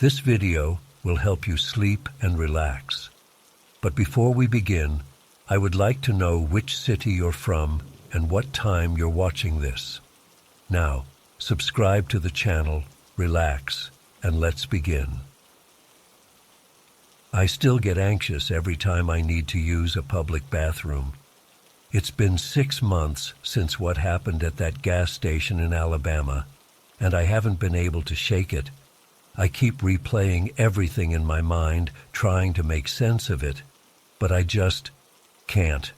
This video will help you sleep and relax. But before we begin, I would like to know which city you're from and what time you're watching this. Now, subscribe to the channel, relax, and let's begin. I still get anxious every time I need to use a public bathroom. It's been 6 months since what happened at that gas station in Alabama, and I haven't been able to shake it. I keep replaying everything in my mind, trying to make sense of it, but I just can't.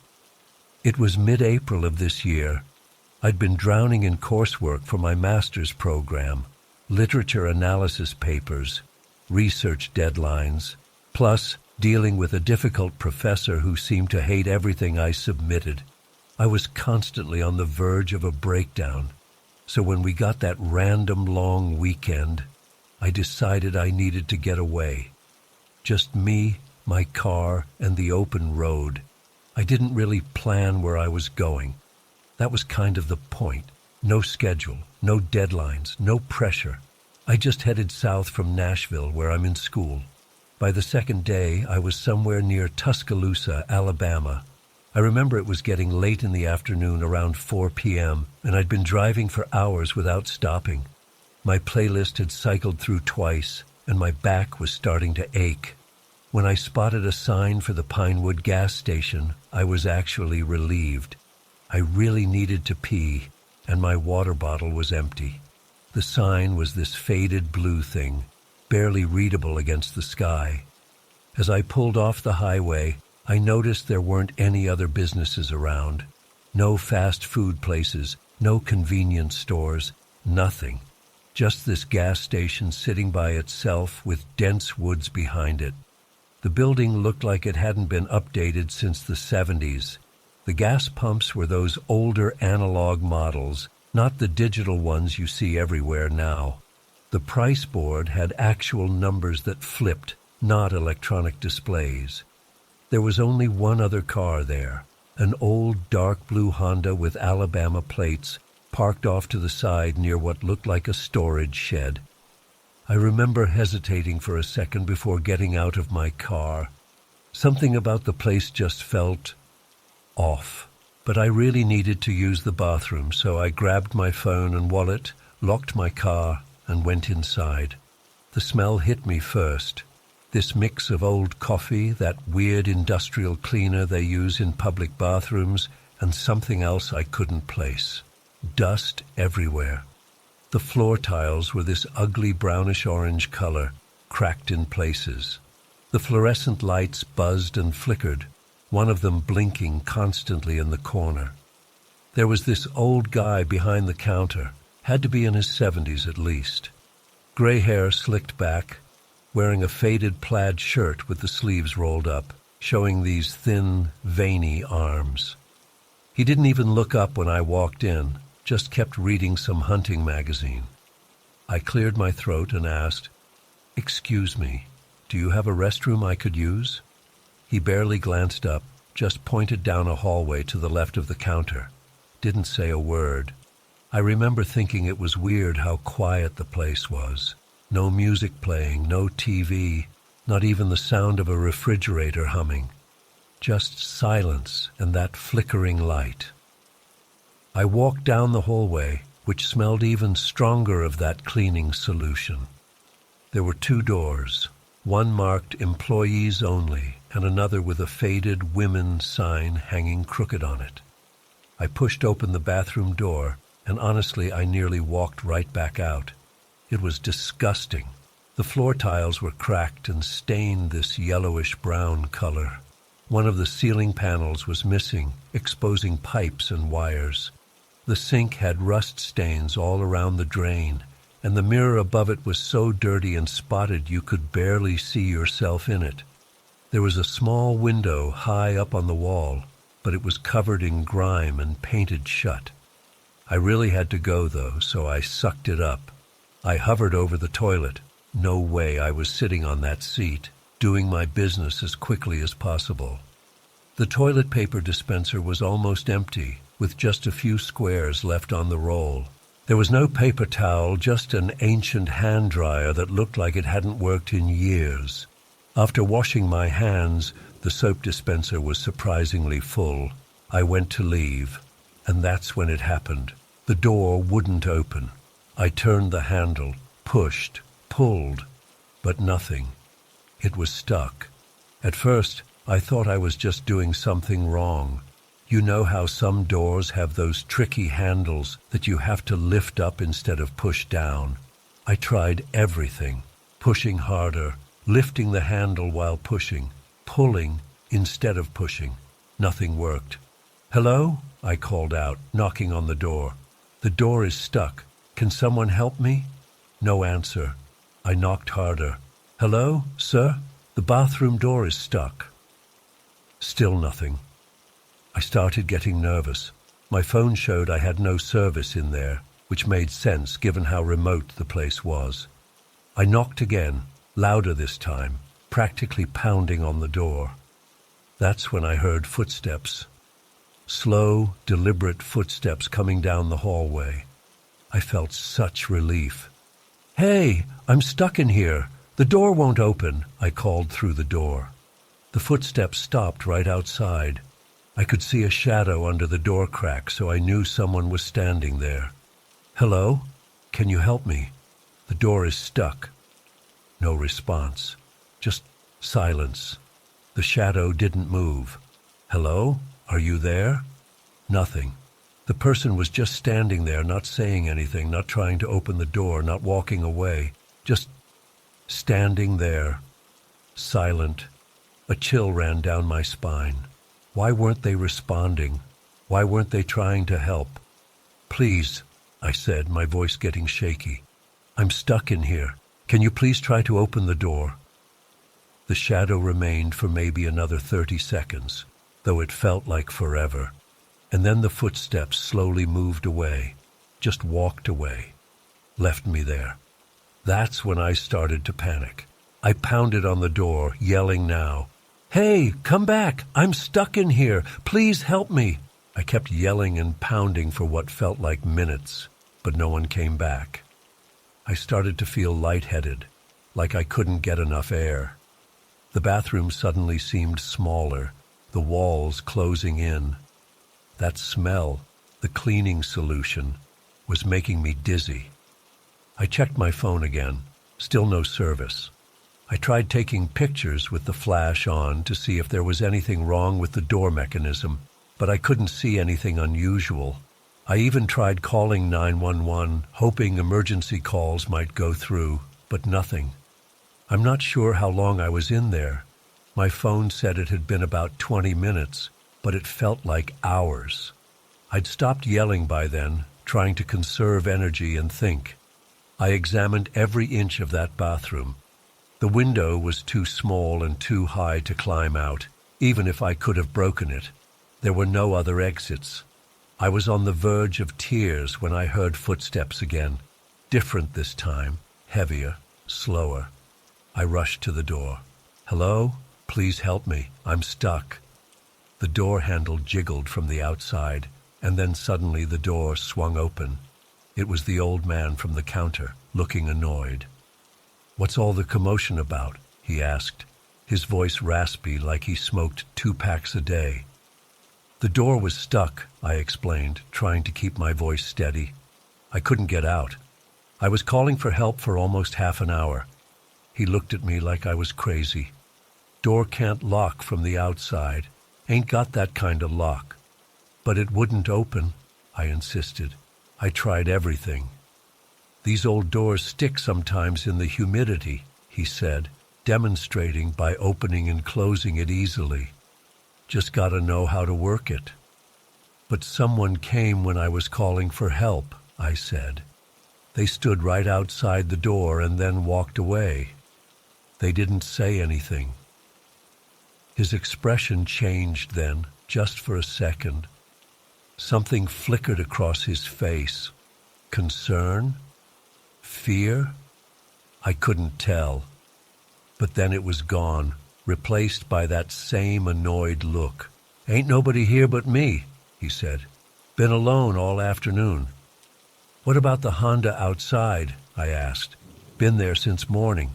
It was mid-April of this year. I'd been drowning in coursework for my master's program, literature analysis papers, research deadlines, plus dealing with a difficult professor who seemed to hate everything I submitted. I was constantly on the verge of a breakdown. So when we got that random long weekend, I decided I needed to get away. Just me, my car, and the open road. I didn't really plan where I was going. That was kind of the point. No schedule, no deadlines, no pressure. I just headed south from Nashville, where I'm in school. By the second day, I was somewhere near Tuscaloosa, Alabama. I remember it was getting late in the afternoon, around 4 p.m., and I'd been driving for hours without stopping. My playlist had cycled through twice, and my back was starting to ache. When I spotted a sign for the Pinewood gas station, I was actually relieved. I really needed to pee, and my water bottle was empty. The sign was this faded blue thing, barely readable against the sky. As I pulled off the highway, I noticed there weren't any other businesses around. No fast food places, no convenience stores, nothing. Just this gas station sitting by itself with dense woods behind it. The building looked like it hadn't been updated since the 70s. The gas pumps were those older analog models, not the digital ones you see everywhere now. The price board had actual numbers that flipped, not electronic displays. There was only one other car there, an old dark blue Honda with Alabama plates, parked off to the side near what looked like a storage shed. I remember hesitating for a second before getting out of my car. Something about the place just felt off. But I really needed to use the bathroom, so I grabbed my phone and wallet, locked my car, and went inside. The smell hit me first. This mix of old coffee, that weird industrial cleaner they use in public bathrooms, and something else I couldn't place. Dust everywhere. The floor tiles were this ugly brownish-orange color, cracked in places. The fluorescent lights buzzed and flickered, one of them blinking constantly in the corner. There was this old guy behind the counter, had to be in his 70s at least. Gray hair slicked back, wearing a faded plaid shirt with the sleeves rolled up, showing these thin, veiny arms. He didn't even look up when I walked in, just kept reading some hunting magazine. I cleared my throat and asked, "Excuse me, do you have a restroom I could use?" He barely glanced up, just pointed down a hallway to the left of the counter. Didn't say a word. I remember thinking it was weird how quiet the place was. No music playing, no TV, not even the sound of a refrigerator humming. Just silence and that flickering light. I walked down the hallway, which smelled even stronger of that cleaning solution. There were 2 doors, one marked employees only, and another with a faded women sign hanging crooked on it. I pushed open the bathroom door, and honestly, I nearly walked right back out. It was disgusting. The floor tiles were cracked and stained this yellowish-brown color. One of the ceiling panels was missing, exposing pipes and wires. The sink had rust stains all around the drain, and the mirror above it was so dirty and spotted you could barely see yourself in it. There was a small window high up on the wall, but it was covered in grime and painted shut. I really had to go, though, so I sucked it up. I hovered over the toilet. No way I was sitting on that seat, doing my business as quickly as possible. The toilet paper dispenser was almost empty, with just a few squares left on the roll. There was no paper towel, just an ancient hand dryer that looked like it hadn't worked in years. After washing my hands, the soap dispenser was surprisingly full. I went to leave, and that's when it happened. The door wouldn't open. I turned the handle, pushed, pulled, but nothing. It was stuck. At first, I thought I was just doing something wrong. You know how some doors have those tricky handles that you have to lift up instead of push down? I tried everything, pushing harder, lifting the handle while pushing, pulling instead of pushing. Nothing worked. "Hello?" I called out, knocking on the door. "The door is stuck. Can someone help me?" No answer. I knocked harder. "Hello, sir? The bathroom door is stuck." Still nothing. I started getting nervous. My phone showed I had no service in there, which made sense given how remote the place was. I knocked again, louder this time, practically pounding on the door. That's when I heard footsteps. Slow, deliberate footsteps coming down the hallway. I felt such relief. "Hey, I'm stuck in here. The door won't open," I called through the door. The footsteps stopped right outside. I could see a shadow under the door crack, so I knew someone was standing there. "Hello? Can you help me? The door is stuck." No response. Just silence. The shadow didn't move. "Hello? Are you there?" Nothing. The person was just standing there, not saying anything, not trying to open the door, not walking away. Just standing there. Silent. A chill ran down my spine. Why weren't they responding? Why weren't they trying to help? "Please," I said, my voice getting shaky. "I'm stuck in here. Can you please try to open the door?" The shadow remained for maybe another 30 seconds, though it felt like forever. And then the footsteps slowly moved away, just walked away, left me there. That's when I started to panic. I pounded on the door, yelling now, "Hey, come back! I'm stuck in here! Please help me!" I kept yelling and pounding for what felt like minutes, but no one came back. I started to feel lightheaded, like I couldn't get enough air. The bathroom suddenly seemed smaller, the walls closing in. That smell, the cleaning solution, was making me dizzy. I checked my phone again, still no service. I tried taking pictures with the flash on to see if there was anything wrong with the door mechanism, but I couldn't see anything unusual. I even tried calling 911, hoping emergency calls might go through, but nothing. I'm not sure how long I was in there. My phone said it had been about 20 minutes, but it felt like hours. I'd stopped yelling by then, trying to conserve energy and think. I examined every inch of that bathroom. The window was too small and too high to climb out, even if I could have broken it. There were no other exits. I was on the verge of tears when I heard footsteps again, different this time, heavier, slower. I rushed to the door. "Hello? Please help me. I'm stuck." The door handle jiggled from the outside, and then suddenly the door swung open. It was the old man from the counter, looking annoyed. "What's all the commotion about?" he asked, his voice raspy like he smoked 2 packs a day. "The door was stuck," I explained, trying to keep my voice steady. "I couldn't get out. I was calling for help for almost half an hour." He looked at me like I was crazy. "Door can't lock from the outside. Ain't got that kind of lock." "But it wouldn't open," I insisted. "I tried everything." "These old doors stick sometimes in the humidity," he said, demonstrating by opening and closing it easily. "Just gotta know how to work it." "But someone came when I was calling for help," I said. "They stood right outside the door and then walked away. They didn't say anything." His expression changed then, just for a second. Something flickered across his face. Concern? Fear? I couldn't tell. But then it was gone, replaced by that same annoyed look. "Ain't nobody here but me," he said. "Been alone all afternoon." "What about the Honda outside?" I asked. "Been there since morning.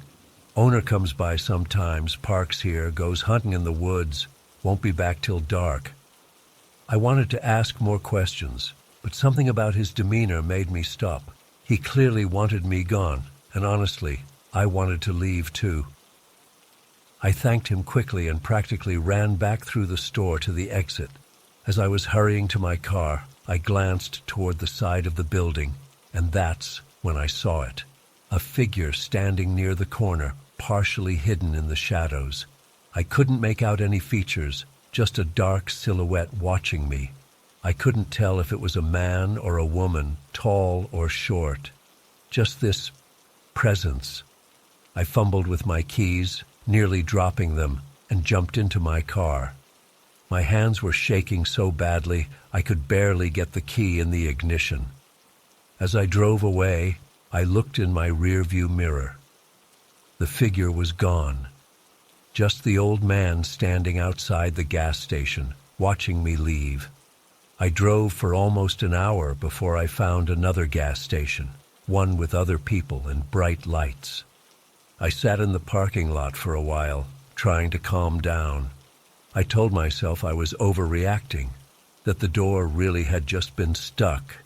Owner comes by sometimes, parks here, goes hunting in the woods, won't be back till dark." I wanted to ask more questions, but something about his demeanor made me stop. He clearly wanted me gone, and honestly, I wanted to leave too. I thanked him quickly and practically ran back through the store to the exit. As I was hurrying to my car, I glanced toward the side of the building, and that's when I saw it. A figure standing near the corner, partially hidden in the shadows. I couldn't make out any features, just a dark silhouette watching me. I couldn't tell if it was a man or a woman, tall or short. Just this presence. I fumbled with my keys, nearly dropping them, and jumped into my car. My hands were shaking so badly I could barely get the key in the ignition. As I drove away, I looked in my rearview mirror. The figure was gone. Just the old man standing outside the gas station, watching me leave. I drove for almost an hour before I found another gas station, one with other people and bright lights. I sat in the parking lot for a while, trying to calm down. I told myself I was overreacting, that the door really had just been stuck,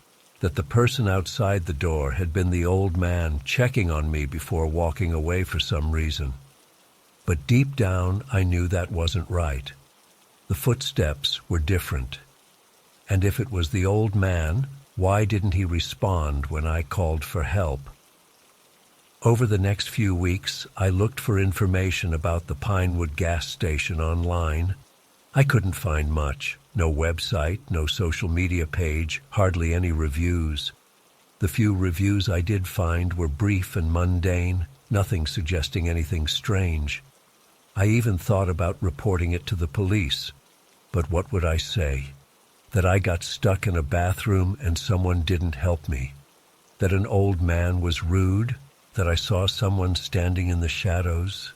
that the person outside the door had been the old man checking on me before walking away for some reason. But deep down, I knew that wasn't right. The footsteps were different. And if it was the old man, why didn't he respond when I called for help? Over the next few weeks, I looked for information about the Pinewood gas station online. I couldn't find much. No website, no social media page, hardly any reviews. The few reviews I did find were brief and mundane, nothing suggesting anything strange. I even thought about reporting it to the police. But what would I say? That I got stuck in a bathroom and someone didn't help me? That an old man was rude? That I saw someone standing in the shadows?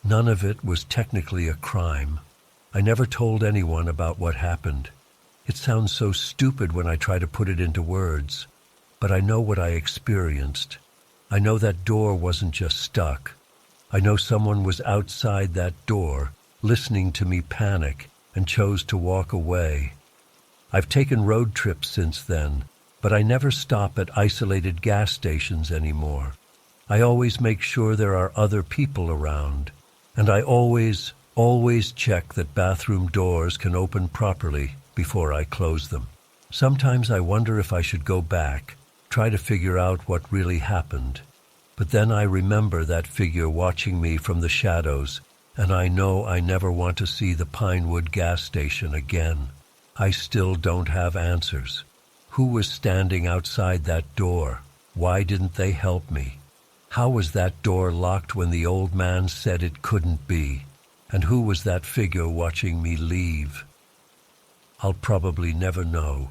None of it was technically a crime. I never told anyone about what happened. It sounds so stupid when I try to put it into words, but I know what I experienced. I know that door wasn't just stuck. I know someone was outside that door, listening to me panic, and chose to walk away. I've taken road trips since then, but I never stop at isolated gas stations anymore. I always make sure there are other people around, and I always check that bathroom doors can open properly before I close them. Sometimes I wonder if I should go back, try to figure out what really happened. But then I remember that figure watching me from the shadows, and I know I never want to see the Pinewood gas station again. I still don't have answers. Who was standing outside that door? Why didn't they help me? How was that door locked when the old man said it couldn't be? And who was that figure watching me leave? I'll probably never know.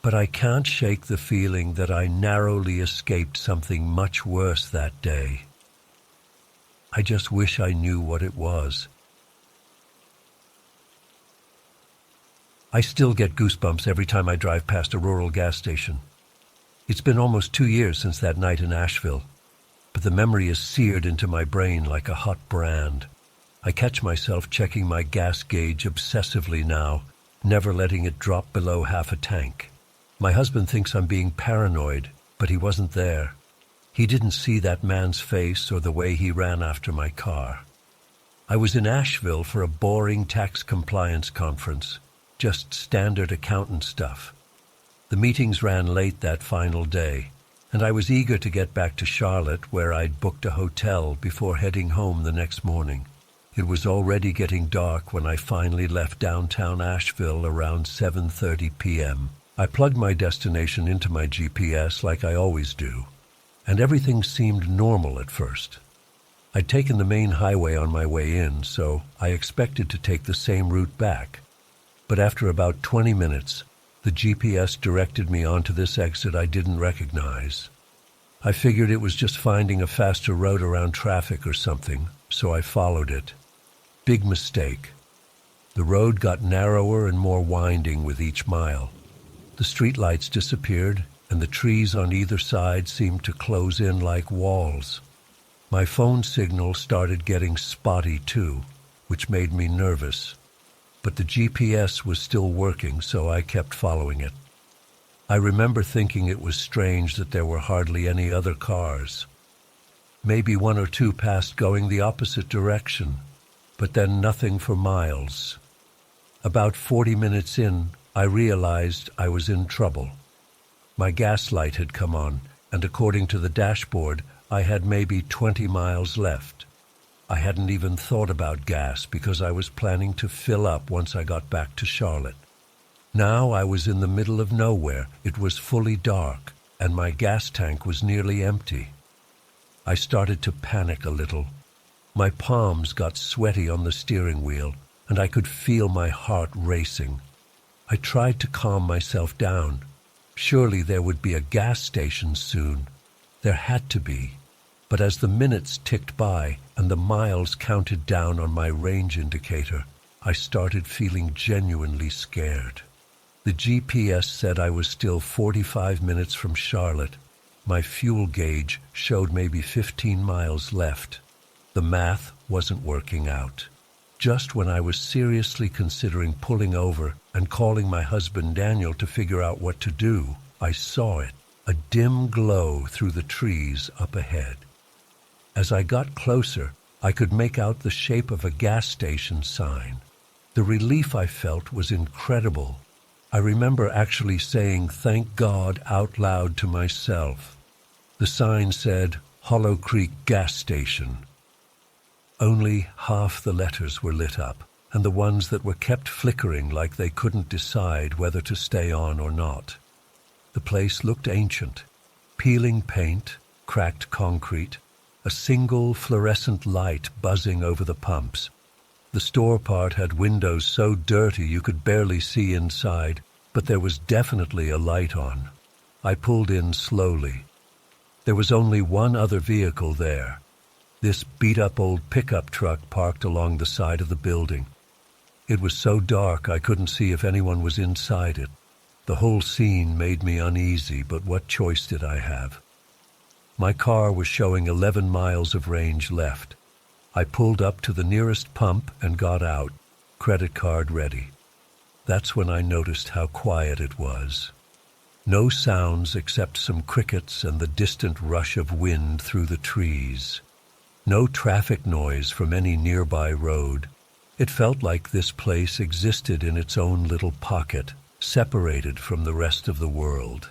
But I can't shake the feeling that I narrowly escaped something much worse that day. I just wish I knew what it was. I still get goosebumps every time I drive past a rural gas station. It's been almost 2 years since that night in Asheville, but the memory is seared into my brain like a hot brand. I catch myself checking my gas gauge obsessively now, never letting it drop below half a tank. My husband thinks I'm being paranoid, but he wasn't there. He didn't see that man's face or the way he ran after my car. I was in Asheville for a boring tax compliance conference, just standard accountant stuff. The meetings ran late that final day, and I was eager to get back to Charlotte, where I'd booked a hotel before heading home the next morning. It was already getting dark when I finally left downtown Asheville around 7:30 p.m. I plugged my destination into my GPS like I always do, and everything seemed normal at first. I'd taken the main highway on my way in, so I expected to take the same route back. But after about 20 minutes, the GPS directed me onto this exit I didn't recognize. I figured it was just finding a faster road around traffic or something, so I followed it. Big mistake. The road got narrower and more winding with each mile. The streetlights disappeared, and the trees on either side seemed to close in like walls. My phone signal started getting spotty too, which made me nervous. But the GPS was still working, so I kept following it. I remember thinking it was strange that there were hardly any other cars. Maybe one or two passed going the opposite direction, but then nothing for miles. About 40 minutes in, I realized I was in trouble. My gas light had come on, and according to the dashboard, I had maybe 20 miles left. I hadn't even thought about gas because I was planning to fill up once I got back to Charlotte. Now I was in the middle of nowhere. It was fully dark, and my gas tank was nearly empty. I started to panic a little. My palms got sweaty on the steering wheel, and I could feel my heart racing. I tried to calm myself down. Surely there would be a gas station soon. There had to be. But as the minutes ticked by and the miles counted down on my range indicator, I started feeling genuinely scared. The GPS said I was still 45 minutes from Charlotte. My fuel gauge showed maybe 15 miles left. The math wasn't working out. Just when I was seriously considering pulling over and calling my husband Daniel to figure out what to do, I saw it, a dim glow through the trees up ahead. As I got closer, I could make out the shape of a gas station sign. The relief I felt was incredible. I remember actually saying "thank God" out loud to myself. The sign said, "Hollow Creek Gas Station." Only half the letters were lit up, and the ones that were kept flickering like they couldn't decide whether to stay on or not. The place looked ancient. Peeling paint, cracked concrete, a single fluorescent light buzzing over the pumps. The store part had windows so dirty you could barely see inside, but there was definitely a light on. I pulled in slowly. There was only one other vehicle there. This beat-up old pickup truck parked along the side of the building. It was so dark I couldn't see if anyone was inside it. The whole scene made me uneasy, but what choice did I have? My car was showing 11 miles of range left. I pulled up to the nearest pump and got out, credit card ready. That's when I noticed how quiet it was. No sounds except some crickets and the distant rush of wind through the trees. No traffic noise from any nearby road. It felt like this place existed in its own little pocket, separated from the rest of the world.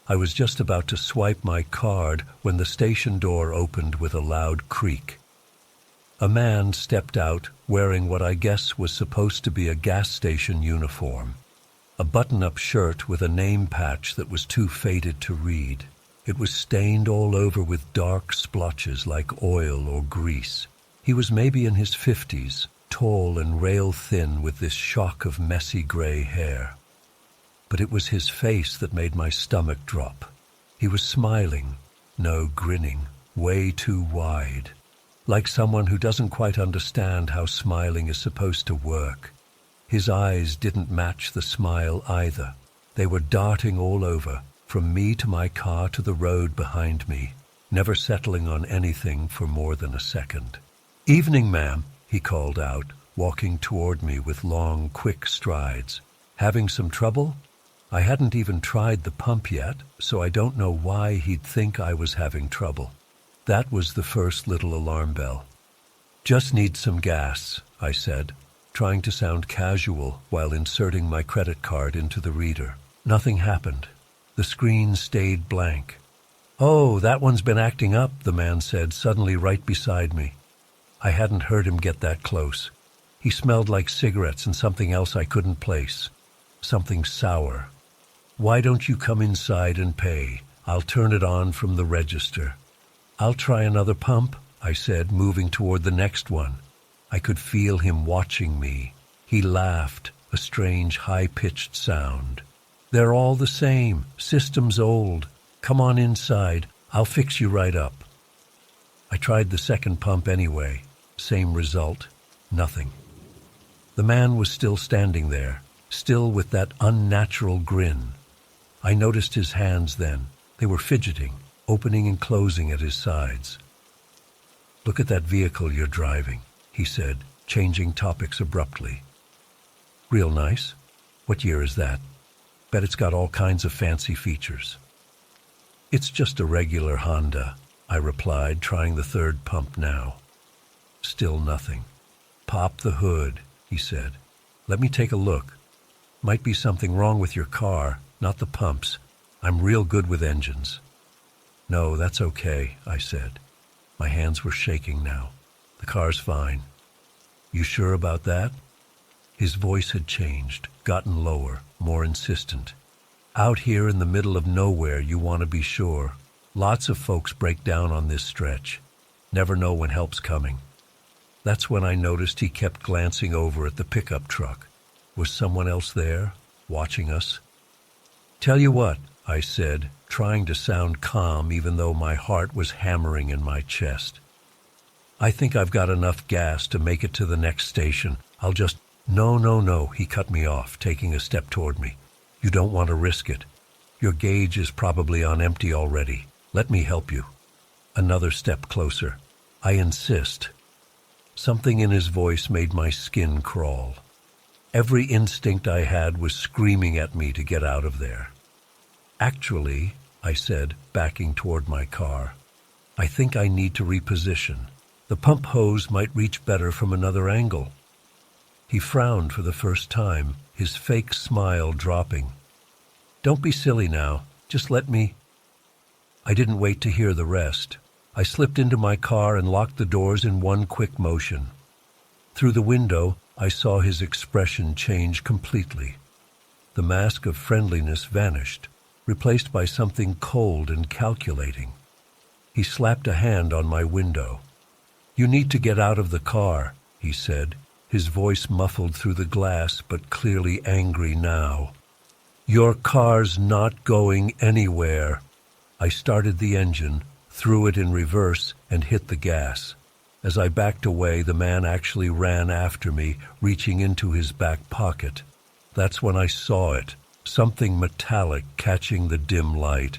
I was just about to swipe my card when the station door opened with a loud creak. A man stepped out wearing what I guess was supposed to be a gas station uniform. A button-up shirt with a name patch that was too faded to read. It was stained all over with dark splotches like oil or grease. He was maybe in his 50s, tall and rail-thin with this shock of messy gray hair. But it was his face that made my stomach drop. He was smiling, no, grinning, way too wide, like someone who doesn't quite understand how smiling is supposed to work. His eyes didn't match the smile either. They were darting all over, from me to my car to the road behind me, never settling on anything for more than a second. "Evening, ma'am," he called out, walking toward me with long, quick strides. "Having some trouble?" I hadn't even tried the pump yet, so I don't know why he'd think I was having trouble. That was the first little alarm bell. "Just need some gas," I said, trying to sound casual while inserting my credit card into the reader. Nothing happened. The screen stayed blank. "Oh, that one's been acting up," the man said, suddenly right beside me. I hadn't heard him get that close. He smelled like cigarettes and something else I couldn't place. Something sour. "Why don't you come inside and pay? I'll turn it on from the register." "I'll try another pump," I said, moving toward the next one. I could feel him watching me. He laughed, a strange high-pitched sound. "They're all the same. System's old. Come on inside. I'll fix you right up." I tried the second pump anyway. Same result. Nothing. The man was still standing there, still with that unnatural grin. I noticed his hands then. They were fidgeting, opening and closing at his sides. "Look at that vehicle you're driving," he said, changing topics abruptly. "Real nice. What year is that? Bet it's got all kinds of fancy features." "It's just a regular Honda," I replied, trying the third pump now. Still nothing. "Pop the hood," he said. "Let me take a look. Might be something wrong with your car, not the pumps. I'm real good with engines." "No, that's okay," I said. My hands were shaking now. "The car's fine." "You sure about that?" His voice had changed, gotten lower, more insistent. "Out here in the middle of nowhere, you want to be sure. Lots of folks break down on this stretch. Never know when help's coming." That's when I noticed he kept glancing over at the pickup truck. Was someone else there, watching us? "Tell you what," I said, trying to sound calm even though my heart was hammering in my chest. "I think I've got enough gas to make it to the next station. I'll just—" No, he cut me off, taking a step toward me. "You don't want to risk it. Your gauge is probably on empty already. Let me help you." Another step closer. "I insist." Something in his voice made my skin crawl. Every instinct I had was screaming at me to get out of there. "Actually," I said, backing toward my car, "I think I need to reposition. The pump hose might reach better from another angle." He frowned for the first time, his fake smile dropping. "Don't be silly now. Just let me—" I didn't wait to hear the rest. I slipped into my car and locked the doors in one quick motion. Through the window, I saw his expression change completely. The mask of friendliness vanished, replaced by something cold and calculating. He slapped a hand on my window. "You need to get out of the car," he said, his voice muffled through the glass but clearly angry now. "Your car's not going anywhere." I started the engine, threw it in reverse, and hit the gas. As I backed away, the man actually ran after me, reaching into his back pocket. That's when I saw it, something metallic catching the dim light.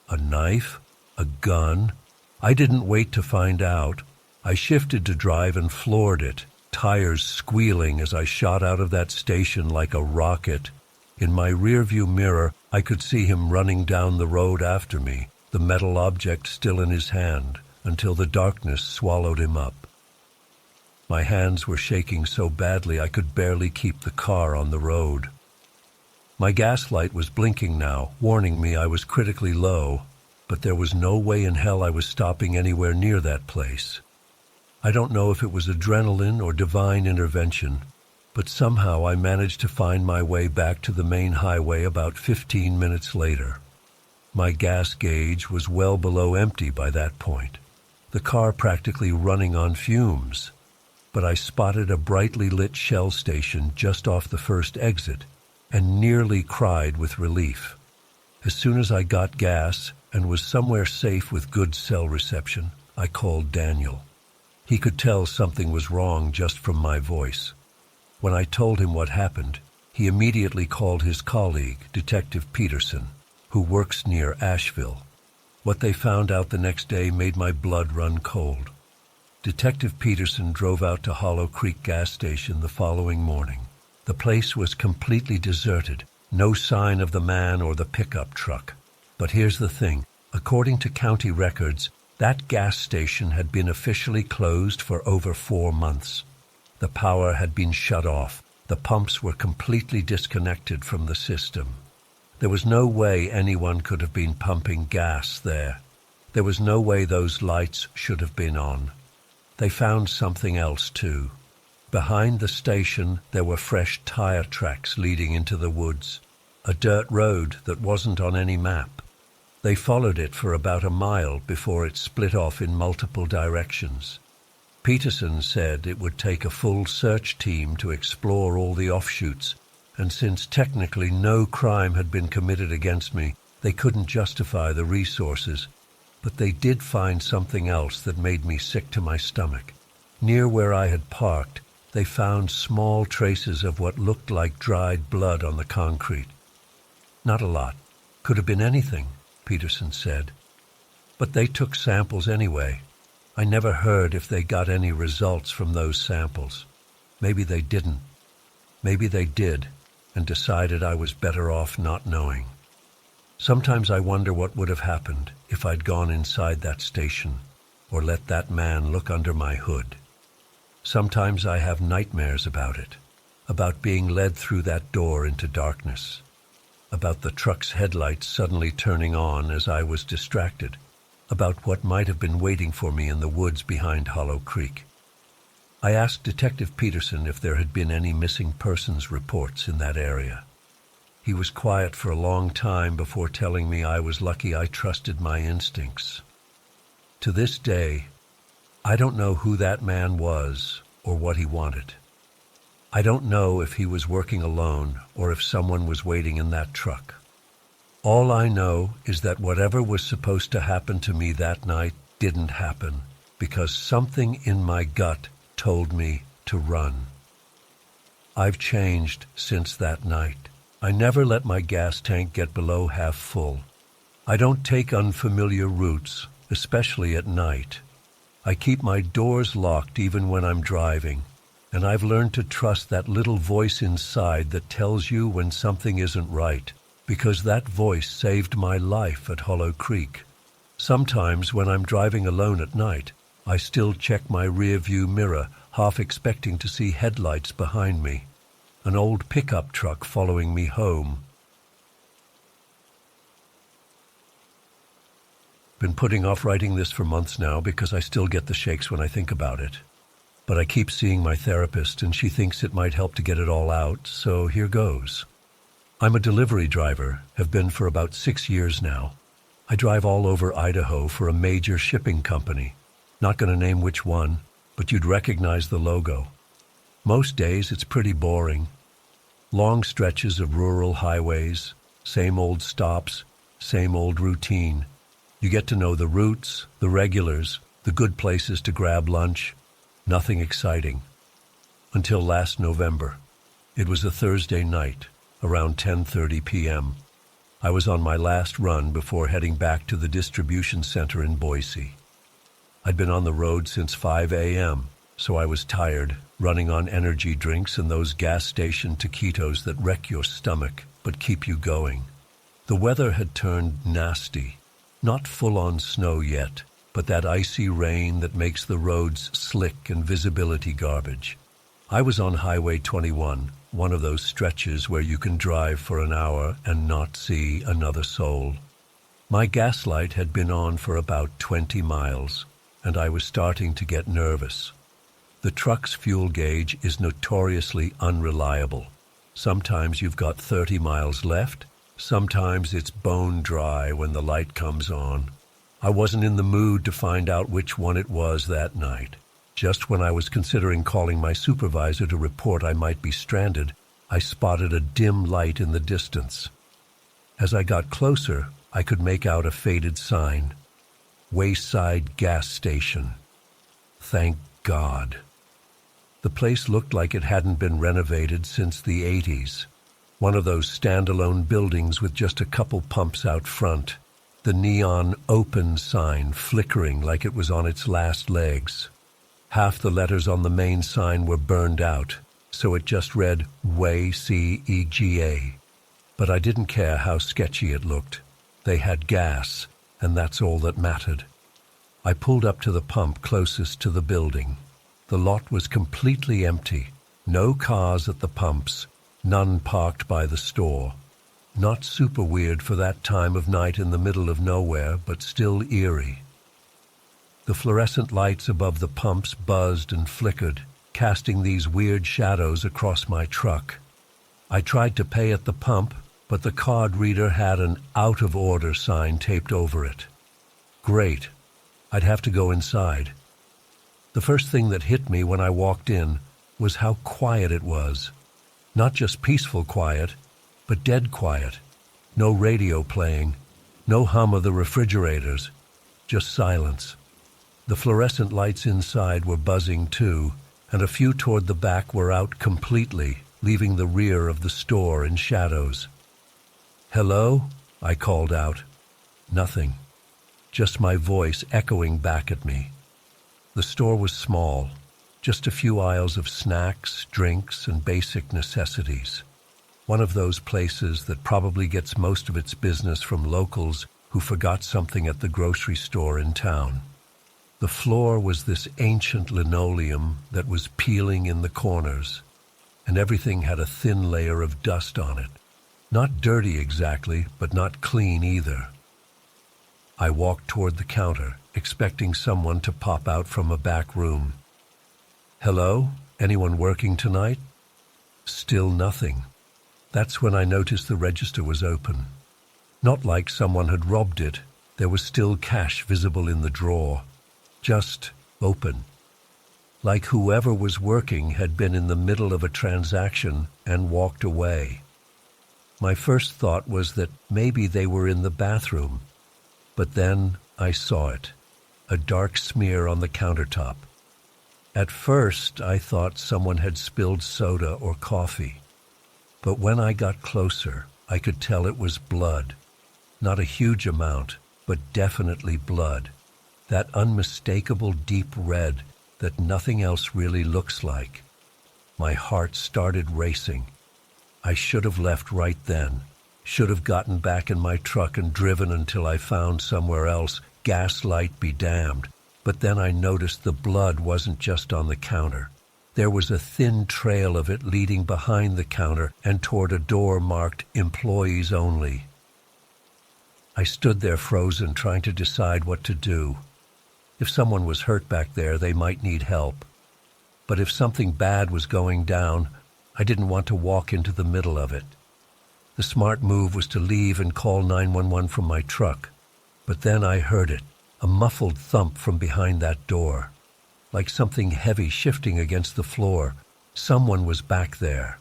A knife? A gun? I didn't wait to find out. I shifted to drive and floored it, tires squealing as I shot out of that station like a rocket. In my rearview mirror, I could see him running down the road after me, the metal object still in his hand, until the darkness swallowed him up. My hands were shaking so badly I could barely keep the car on the road. My gas light was blinking now, warning me I was critically low, but there was no way in hell I was stopping anywhere near that place. I don't know if it was adrenaline or divine intervention, but somehow I managed to find my way back to the main highway about 15 minutes later. My gas gauge was well below empty by that point, the car practically running on fumes. But I spotted a brightly lit Shell station just off the first exit and nearly cried with relief. As soon as I got gas and was somewhere safe with good cell reception, I called Daniel. He could tell something was wrong just from my voice. When I told him what happened, he immediately called his colleague, Detective Peterson, who works near Asheville. What they found out the next day made my blood run cold. Detective Peterson drove out to Hollow Creek gas station the following morning. The place was completely deserted, no sign of the man or the pickup truck. But here's the thing, according to county records, that gas station had been officially closed for over 4 months. The power had been shut off. The pumps were completely disconnected from the system. There was no way anyone could have been pumping gas there. There was no way those lights should have been on. They found something else, too. Behind the station, there were fresh tire tracks leading into the woods, a dirt road that wasn't on any map. They followed it for about a mile before it split off in multiple directions. Peterson said it would take a full search team to explore all the offshoots, and since technically no crime had been committed against me, they couldn't justify the resources. But they did find something else that made me sick to my stomach. Near where I had parked, they found small traces of what looked like dried blood on the concrete. Not a lot, Could have been anything, Peterson said. But they took samples anyway. I never heard if they got any results from those samples. Maybe they didn't. Maybe they did, and decided I was better off not knowing. Sometimes I wonder what would have happened if I'd gone inside that station, or let that man look under my hood. Sometimes I have nightmares about it, about being led through that door into darkness, about the truck's headlights suddenly turning on as I was distracted, about what might have been waiting for me in the woods behind Hollow Creek. I asked Detective Peterson if there had been any missing persons reports in that area. He was quiet for a long time before telling me I was lucky I trusted my instincts. To this day, I don't know who that man was or what he wanted. I don't know if he was working alone or if someone was waiting in that truck. All I know is that whatever was supposed to happen to me that night didn't happen because something in my gut told me to run. I've changed since that night. I never let my gas tank get below half full. I don't take unfamiliar routes, especially at night. I keep my doors locked even when I'm driving, and I've learned to trust that little voice inside that tells you when something isn't right, because that voice saved my life at Hollow Creek. Sometimes when I'm driving alone at night, I still check my rear-view mirror, half expecting to see headlights behind me. An old pickup truck following me home. Been putting off writing this for months now because I still get the shakes when I think about it. But I keep seeing my therapist and she thinks it might help to get it all out, so here goes. I'm a delivery driver, have been for about 6 years now. I drive all over Idaho for a major shipping company. Not going to name which one, but you'd recognize the logo. Most days it's pretty boring. Long stretches of rural highways, same old stops, same old routine. You get to know the routes, the regulars, the good places to grab lunch. Nothing exciting. Until last November. It was a Thursday night, around 10:30 p.m. I was on my last run before heading back to the distribution center in Boise. I'd been on the road since 5 a.m., so I was tired, running on energy drinks and those gas station taquitos that wreck your stomach but keep you going. The weather had turned nasty. Not full-on snow yet, but that icy rain that makes the roads slick and visibility garbage. I was on Highway 21, one of those stretches where you can drive for an hour and not see another soul. My gas light had been on for about 20 miles, and I was starting to get nervous. The truck's fuel gauge is notoriously unreliable. Sometimes you've got 30 miles left, sometimes it's bone dry when the light comes on. I wasn't in the mood to find out which one it was that night. Just when I was considering calling my supervisor to report I might be stranded, I spotted a dim light in the distance. As I got closer, I could make out a faded sign. Wayside Gas Station. Thank God. The place looked like it hadn't been renovated since the 80s. One of those standalone buildings with just a couple pumps out front. The neon open sign flickering like it was on its last legs. Half the letters on the main sign were burned out, so it just read WAYCEGA. But I didn't care how sketchy it looked. They had gas, and that's all that mattered. I pulled up to the pump closest to the building. The lot was completely empty. No cars at the pumps, none parked by the store. Not super weird for that time of night in the middle of nowhere, but still eerie. The fluorescent lights above the pumps buzzed and flickered, casting these weird shadows across my truck. I tried to pay at the pump, but the card reader had an out-of-order sign taped over it. Great. I'd have to go inside. The first thing that hit me when I walked in was how quiet it was. Not just peaceful quiet, but dead quiet. No radio playing, no hum of the refrigerators, just silence. The fluorescent lights inside were buzzing too, and a few toward the back were out completely, leaving the rear of the store in shadows. "Hello?" I called out. Nothing. Just my voice echoing back at me. The store was small, just a few aisles of snacks, drinks, and basic necessities. One of those places that probably gets most of its business from locals who forgot something at the grocery store in town. The floor was this ancient linoleum that was peeling in the corners, and everything had a thin layer of dust on it. Not dirty exactly, but not clean either. I walked toward the counter, expecting someone to pop out from a back room. "Hello? Anyone working tonight?" Still nothing. That's when I noticed the register was open. Not like someone had robbed it. There was still cash visible in the drawer. Just open. Like whoever was working had been in the middle of a transaction and walked away. My first thought was that maybe they were in the bathroom. But then I saw it. A dark smear on the countertop. At first, I thought someone had spilled soda or coffee. But when I got closer, I could tell it was blood. Not a huge amount, but definitely blood. That unmistakable deep red that nothing else really looks like. My heart started racing. I should have left right then. Should have gotten back in my truck and driven until I found somewhere else. Gaslight be damned. But then I noticed the blood wasn't just on the counter. There was a thin trail of it leading behind the counter and toward a door marked "Employees Only." I stood there frozen, trying to decide what to do. If someone was hurt back there, they might need help. But if something bad was going down, I didn't want to walk into the middle of it. The smart move was to leave and call 911 from my truck. But then I heard it, a muffled thump from behind that door. Like something heavy shifting against the floor. Someone was back there.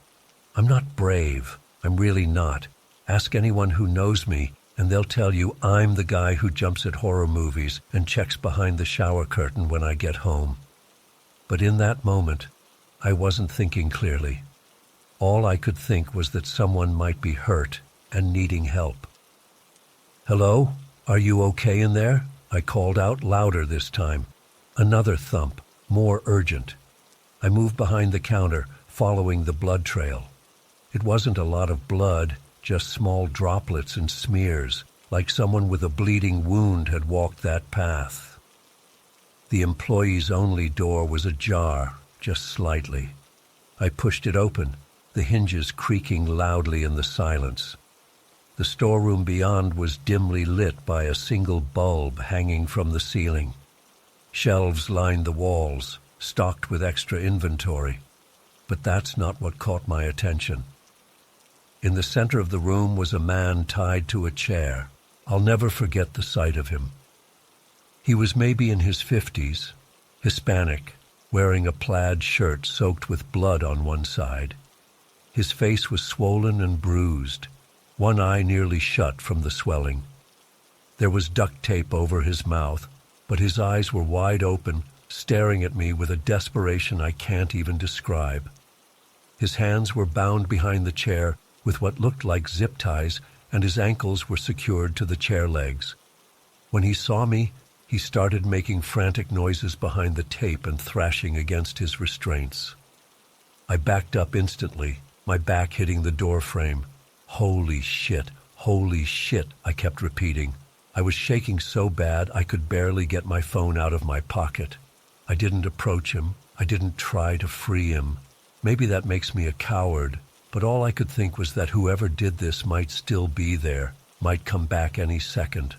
I'm not brave. I'm really not. Ask anyone who knows me, and they'll tell you I'm the guy who jumps at horror movies and checks behind the shower curtain when I get home. But in that moment, I wasn't thinking clearly. All I could think was that someone might be hurt and needing help. "Hello? Are you okay in there?" I called out, louder this time. Another thump, more urgent. I moved behind the counter, following the blood trail. It wasn't a lot of blood, just small droplets and smears, like someone with a bleeding wound had walked that path. The employees only door was ajar, just slightly. I pushed it open, the hinges creaking loudly in the silence. The storeroom beyond was dimly lit by a single bulb hanging from the ceiling. Shelves lined the walls, stocked with extra inventory. But that's not what caught my attention. In the center of the room was a man tied to a chair. I'll never forget the sight of him. He was maybe in his 50s, Hispanic, wearing a plaid shirt soaked with blood on one side. His face was swollen and bruised, one eye nearly shut from the swelling. There was duct tape over his mouth, but his eyes were wide open, staring at me with a desperation I can't even describe. His hands were bound behind the chair with what looked like zip ties, and his ankles were secured to the chair legs. When he saw me, he started making frantic noises behind the tape and thrashing against his restraints. I backed up instantly, my back hitting the door frame. Holy shit, I kept repeating. I was shaking so bad I could barely get my phone out of my pocket. I didn't approach him. I didn't try to free him. Maybe that makes me a coward, but all I could think was that whoever did this might still be there, might come back any second.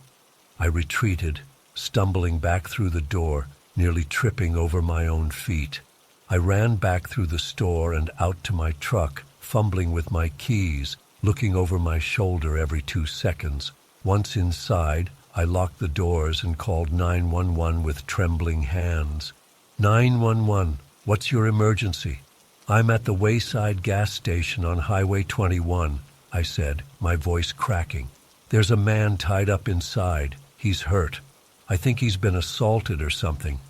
I retreated, stumbling back through the door, nearly tripping over my own feet. I ran back through the store and out to my truck, fumbling with my keys, looking over my shoulder every 2 seconds. Once inside, I locked the doors and called 911 with trembling hands. 911, what's your emergency? I'm at the Wayside gas station on Highway 21, I said, my voice cracking. There's a man tied up inside. He's hurt. I think he's been assaulted or something.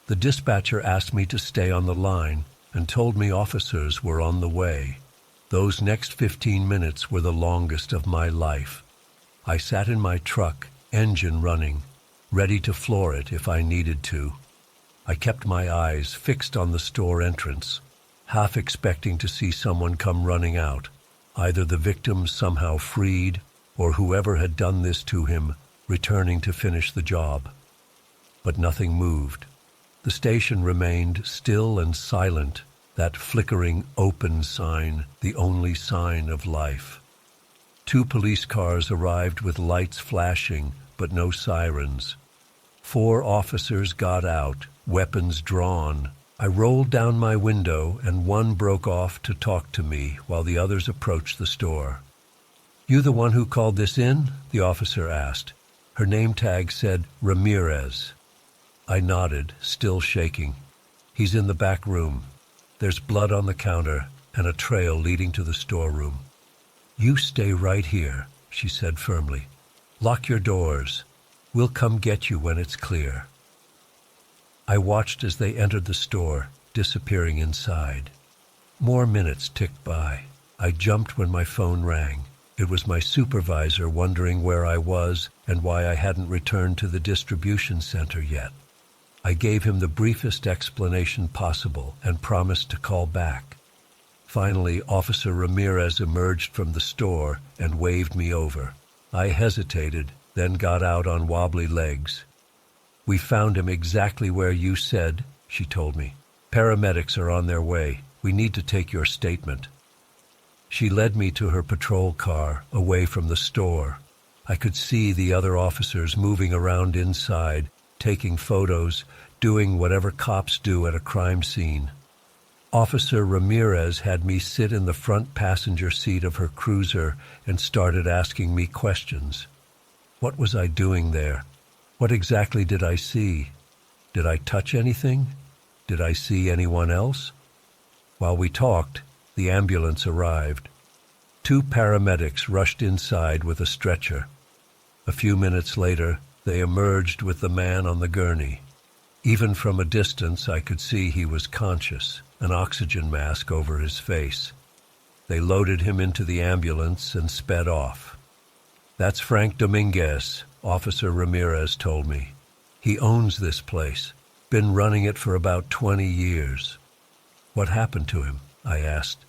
The dispatcher asked me to stay on the line and told me officers were on the way. Those next 15 minutes were the longest of my life. I sat in my truck, engine running, ready to floor it if I needed to. I kept my eyes fixed on the store entrance, half expecting to see someone come running out, either the victim somehow freed or whoever had done this to him returning to finish the job. But nothing moved. The station remained still and silent, that flickering open sign, the only sign of life. 2 police cars arrived with lights flashing, but no sirens. 4 officers got out, weapons drawn. I rolled down my window and one broke off to talk to me while the others approached the store. "You the one who called this in?" the officer asked. Her name tag said Ramirez. I nodded, still shaking. "He's in the back room. There's blood on the counter and a trail leading to the storeroom." "You stay right here," she said firmly. "Lock your doors. We'll come get you when it's clear." I watched as they entered the store, disappearing inside. More minutes ticked by. I jumped when my phone rang. It was my supervisor wondering where I was and why I hadn't returned to the distribution center yet. I gave him the briefest explanation possible and promised to call back. Finally, Officer Ramirez emerged from the store and waved me over. I hesitated, then got out on wobbly legs. "We found him exactly where you said," she told me. "Paramedics are on their way. We need to take your statement." She led me to her patrol car, away from the store. I could see the other officers moving around inside, taking photos, doing whatever cops do at a crime scene. Officer Ramirez had me sit in the front passenger seat of her cruiser and started asking me questions. What was I doing there? What exactly did I see? Did I touch anything? Did I see anyone else? While we talked, the ambulance arrived. 2 paramedics rushed inside with a stretcher. A few minutes later, they emerged with the man on the gurney. Even from a distance, I could see he was conscious, an oxygen mask over his face. They loaded him into the ambulance and sped off. "That's Frank Dominguez," Officer Ramirez told me. "He owns this place, been running it for about 20 years. "What happened to him?" I asked.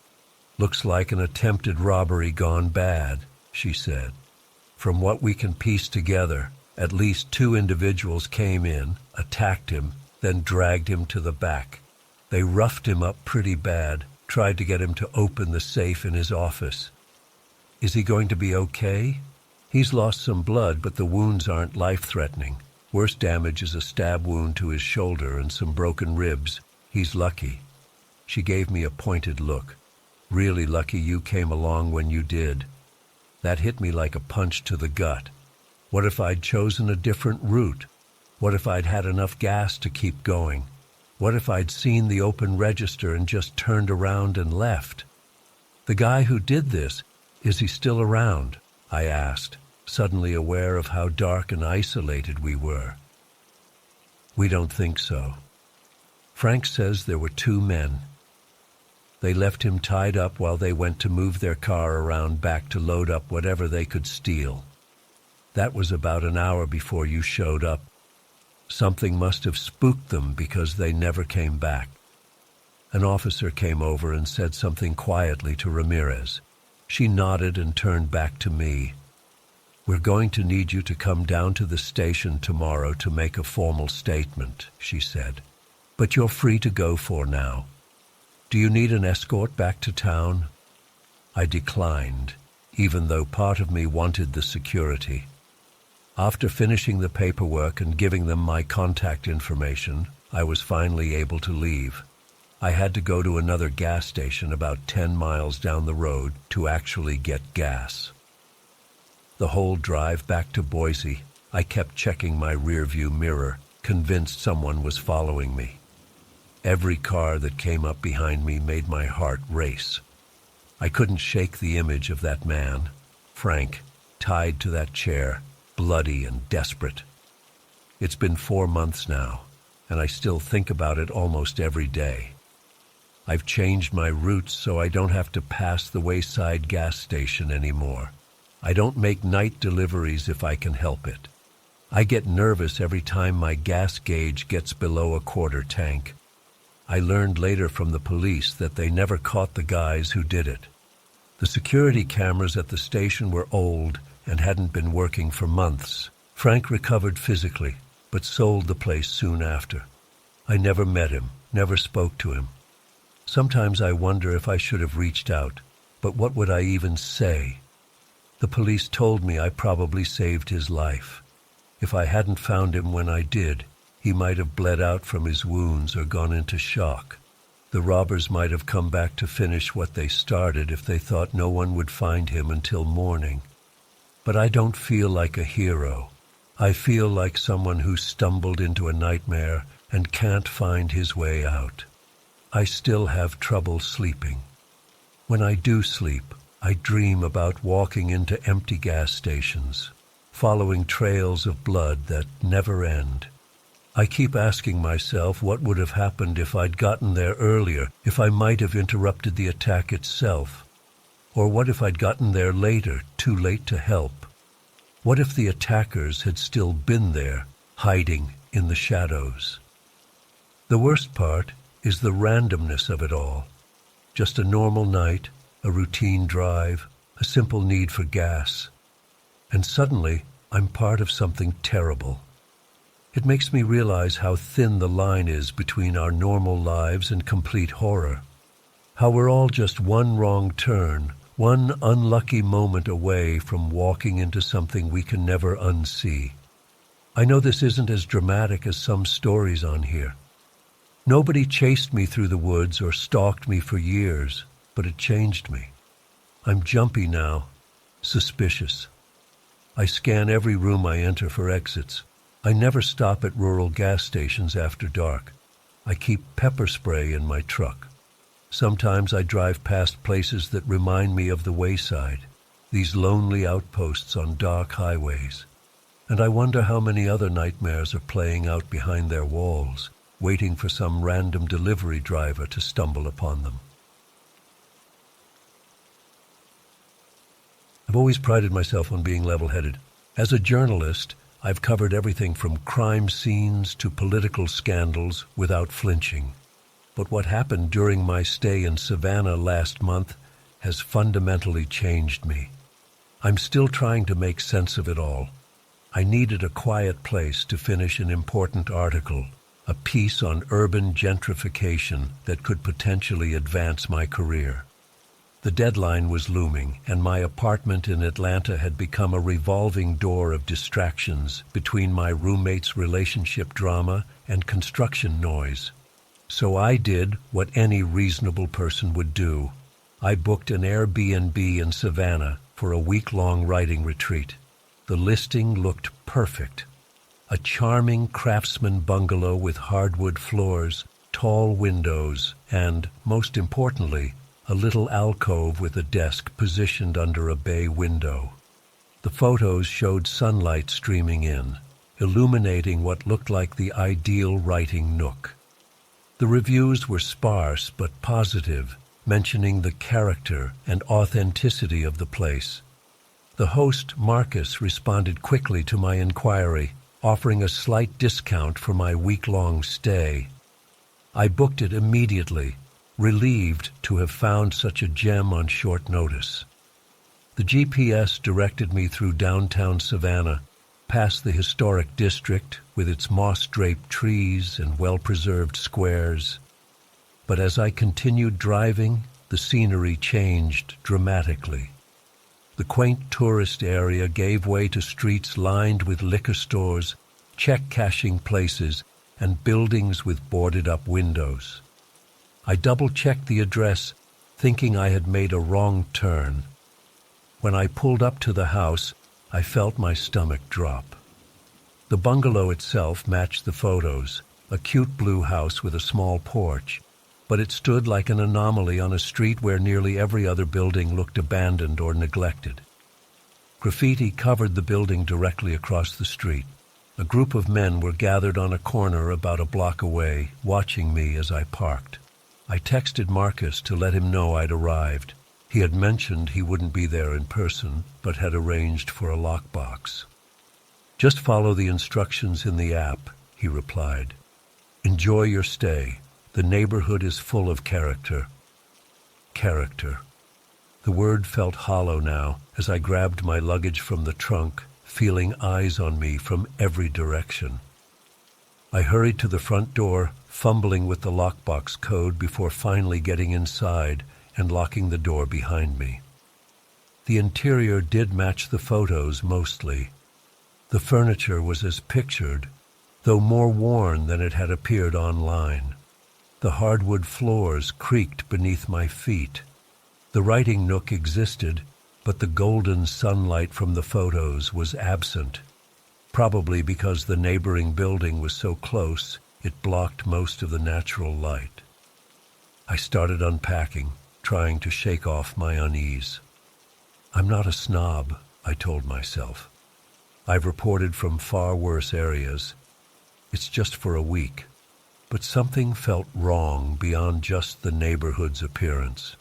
"Looks like an attempted robbery gone bad," she said. "From what we can piece together, at least 2 individuals came in, attacked him, then dragged him to the back. They roughed him up pretty bad, tried to get him to open the safe in his office." "Is he going to be okay?" "He's lost some blood, but the wounds aren't life-threatening. Worst damage is a stab wound to his shoulder and some broken ribs. He's lucky." She gave me a pointed look. "Really lucky you came along when you did." That hit me like a punch to the gut. What if I'd chosen a different route? What if I'd had enough gas to keep going? What if I'd seen the open register and just turned around and left? "The guy who did this, is he still around?" I asked, suddenly aware of how dark and isolated we were. "We don't think so. Frank says there were 2 men. They left him tied up while they went to move their car around back to load up whatever they could steal. That was about an hour before you showed up. Something must have spooked them because they never came back." An officer came over and said something quietly to Ramirez. She nodded and turned back to me. "We're going to need you to come down to the station tomorrow to make a formal statement," she said. "But you're free to go for now. Do you need an escort back to town?" I declined, even though part of me wanted the security. After finishing the paperwork and giving them my contact information, I was finally able to leave. I had to go to another gas station about 10 miles down the road to actually get gas. The whole drive back to Boise, I kept checking my rearview mirror, convinced someone was following me. Every car that came up behind me made my heart race. I couldn't shake the image of that man, Frank, tied to that chair, bloody and desperate. It's been 4 months now, and I still think about it almost every day. I've changed my routes so I don't have to pass the wayside gas station anymore. I don't make night deliveries if I can help it. I get nervous every time my gas gauge gets below a quarter tank. I learned later from the police that they never caught the guys who did it. The security cameras at the station were old and hadn't been working for months. Frank recovered physically, but sold the place soon after. I never met him, never spoke to him. Sometimes I wonder if I should have reached out, but what would I even say? The police told me I probably saved his life. If I hadn't found him when I did, he might have bled out from his wounds or gone into shock. The robbers might have come back to finish what they started if they thought no one would find him until morning. But I don't feel like a hero. I feel like someone who stumbled into a nightmare and can't find his way out. I still have trouble sleeping. When I do sleep, I dream about walking into empty gas stations, following trails of blood that never end. I keep asking myself what would have happened if I'd gotten there earlier, if I might have interrupted the attack itself. Or what if I'd gotten there later, too late to help? What if the attackers had still been there, hiding in the shadows? The worst part is the randomness of it all. Just a normal night, a routine drive, a simple need for gas. And suddenly, I'm part of something terrible. It makes me realize how thin the line is between our normal lives and complete horror. How we're all just one wrong turn, one unlucky moment away from walking into something we can never unsee. I know this isn't as dramatic as some stories on here. Nobody chased me through the woods or stalked me for years, but it changed me. I'm jumpy now, suspicious. I scan every room I enter for exits. I never stop at rural gas stations after dark. I keep pepper spray in my truck. Sometimes I drive past places that remind me of the wayside, these lonely outposts on dark highways. And I wonder how many other nightmares are playing out behind their walls, waiting for some random delivery driver to stumble upon them. I've always prided myself on being level-headed. As a journalist, I've covered everything from crime scenes to political scandals without flinching. But what happened during my stay in Savannah last month has fundamentally changed me. I'm still trying to make sense of it all. I needed a quiet place to finish an important article, a piece on urban gentrification that could potentially advance my career. The deadline was looming, and my apartment in Atlanta had become a revolving door of distractions between my roommate's relationship drama and construction noise. So I did what any reasonable person would do. I booked an Airbnb in Savannah for a week-long writing retreat. The listing looked perfect. A charming craftsman bungalow with hardwood floors, tall windows, and, most importantly, a little alcove with a desk positioned under a bay window. The photos showed sunlight streaming in, illuminating what looked like the ideal writing nook. The reviews were sparse but positive, mentioning the character and authenticity of the place. The host, Marcus, responded quickly to my inquiry, offering a slight discount for my week-long stay. I booked it immediately, relieved to have found such a gem on short notice. The GPS directed me through downtown Savannah, past the historic district with its moss-draped trees and well-preserved squares. But as I continued driving, the scenery changed dramatically. The quaint tourist area gave way to streets lined with liquor stores, check-cashing places, and buildings with boarded-up windows. I double-checked the address, thinking I had made a wrong turn. When I pulled up to the house, I felt my stomach drop. The bungalow itself matched the photos, a cute blue house with a small porch, but it stood like an anomaly on a street where nearly every other building looked abandoned or neglected. Graffiti covered the building directly across the street. A group of men were gathered on a corner about a block away, watching me as I parked. I texted Marcus to let him know I'd arrived. He had mentioned he wouldn't be there in person, but had arranged for a lockbox. "Just follow the instructions in the app," he replied. "Enjoy your stay. The neighborhood is full of character." Character. The word felt hollow now as I grabbed my luggage from the trunk, feeling eyes on me from every direction. I hurried to the front door, fumbling with the lockbox code before finally getting inside and locking the door behind me. The interior did match the photos mostly. The furniture was as pictured, though more worn than it had appeared online. The hardwood floors creaked beneath my feet. The writing nook existed, but the golden sunlight from the photos was absent, probably because the neighboring building was so close it blocked most of the natural light. I started unpacking, trying to shake off my unease. "I'm not a snob," I told myself. "I've reported from far worse areas. It's just for a week." But something felt wrong beyond just the neighborhood's appearance.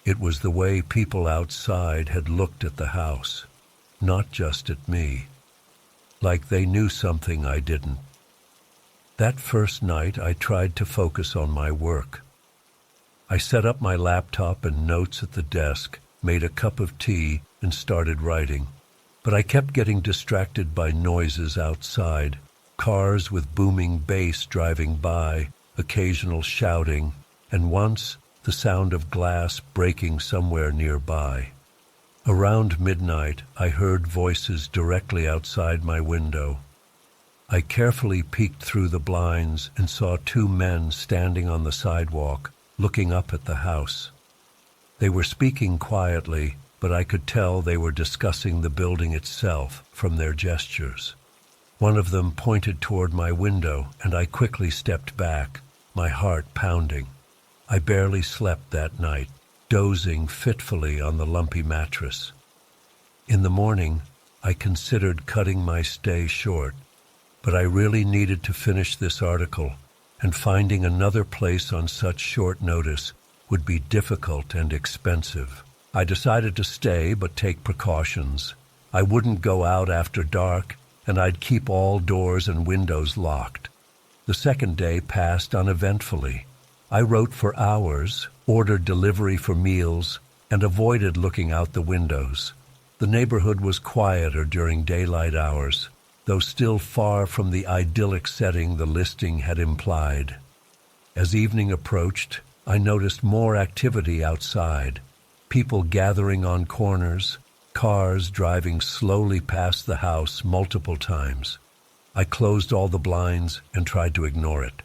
It was the way people outside had looked at the house, not just at me, like they knew something I didn't. That first night, I tried to focus on my work. I set up my laptop and notes at the desk, made a cup of tea, and started writing. But I kept getting distracted by noises outside, cars with booming bass driving by, occasional shouting, and once the sound of glass breaking somewhere nearby. Around midnight, I heard voices directly outside my window. I carefully peeked through the blinds and saw two men standing on the sidewalk, looking up at the house. They were speaking quietly, but I could tell they were discussing the building itself from their gestures. One of them pointed toward my window, and I quickly stepped back, my heart pounding. I barely slept that night, dozing fitfully on the lumpy mattress. In the morning, I considered cutting my stay short, but I really needed to finish this article, and finding another place on such short notice would be difficult and expensive. I decided to stay but take precautions. I wouldn't go out after dark, and I'd keep all doors and windows locked. The second day passed uneventfully. I wrote for hours, ordered delivery for meals, and avoided looking out the windows. The neighborhood was quieter during daylight hours, though still far from the idyllic setting the listing had implied. As evening approached, I noticed more activity outside, people gathering on corners, cars driving slowly past the house multiple times. I closed all the blinds and tried to ignore it.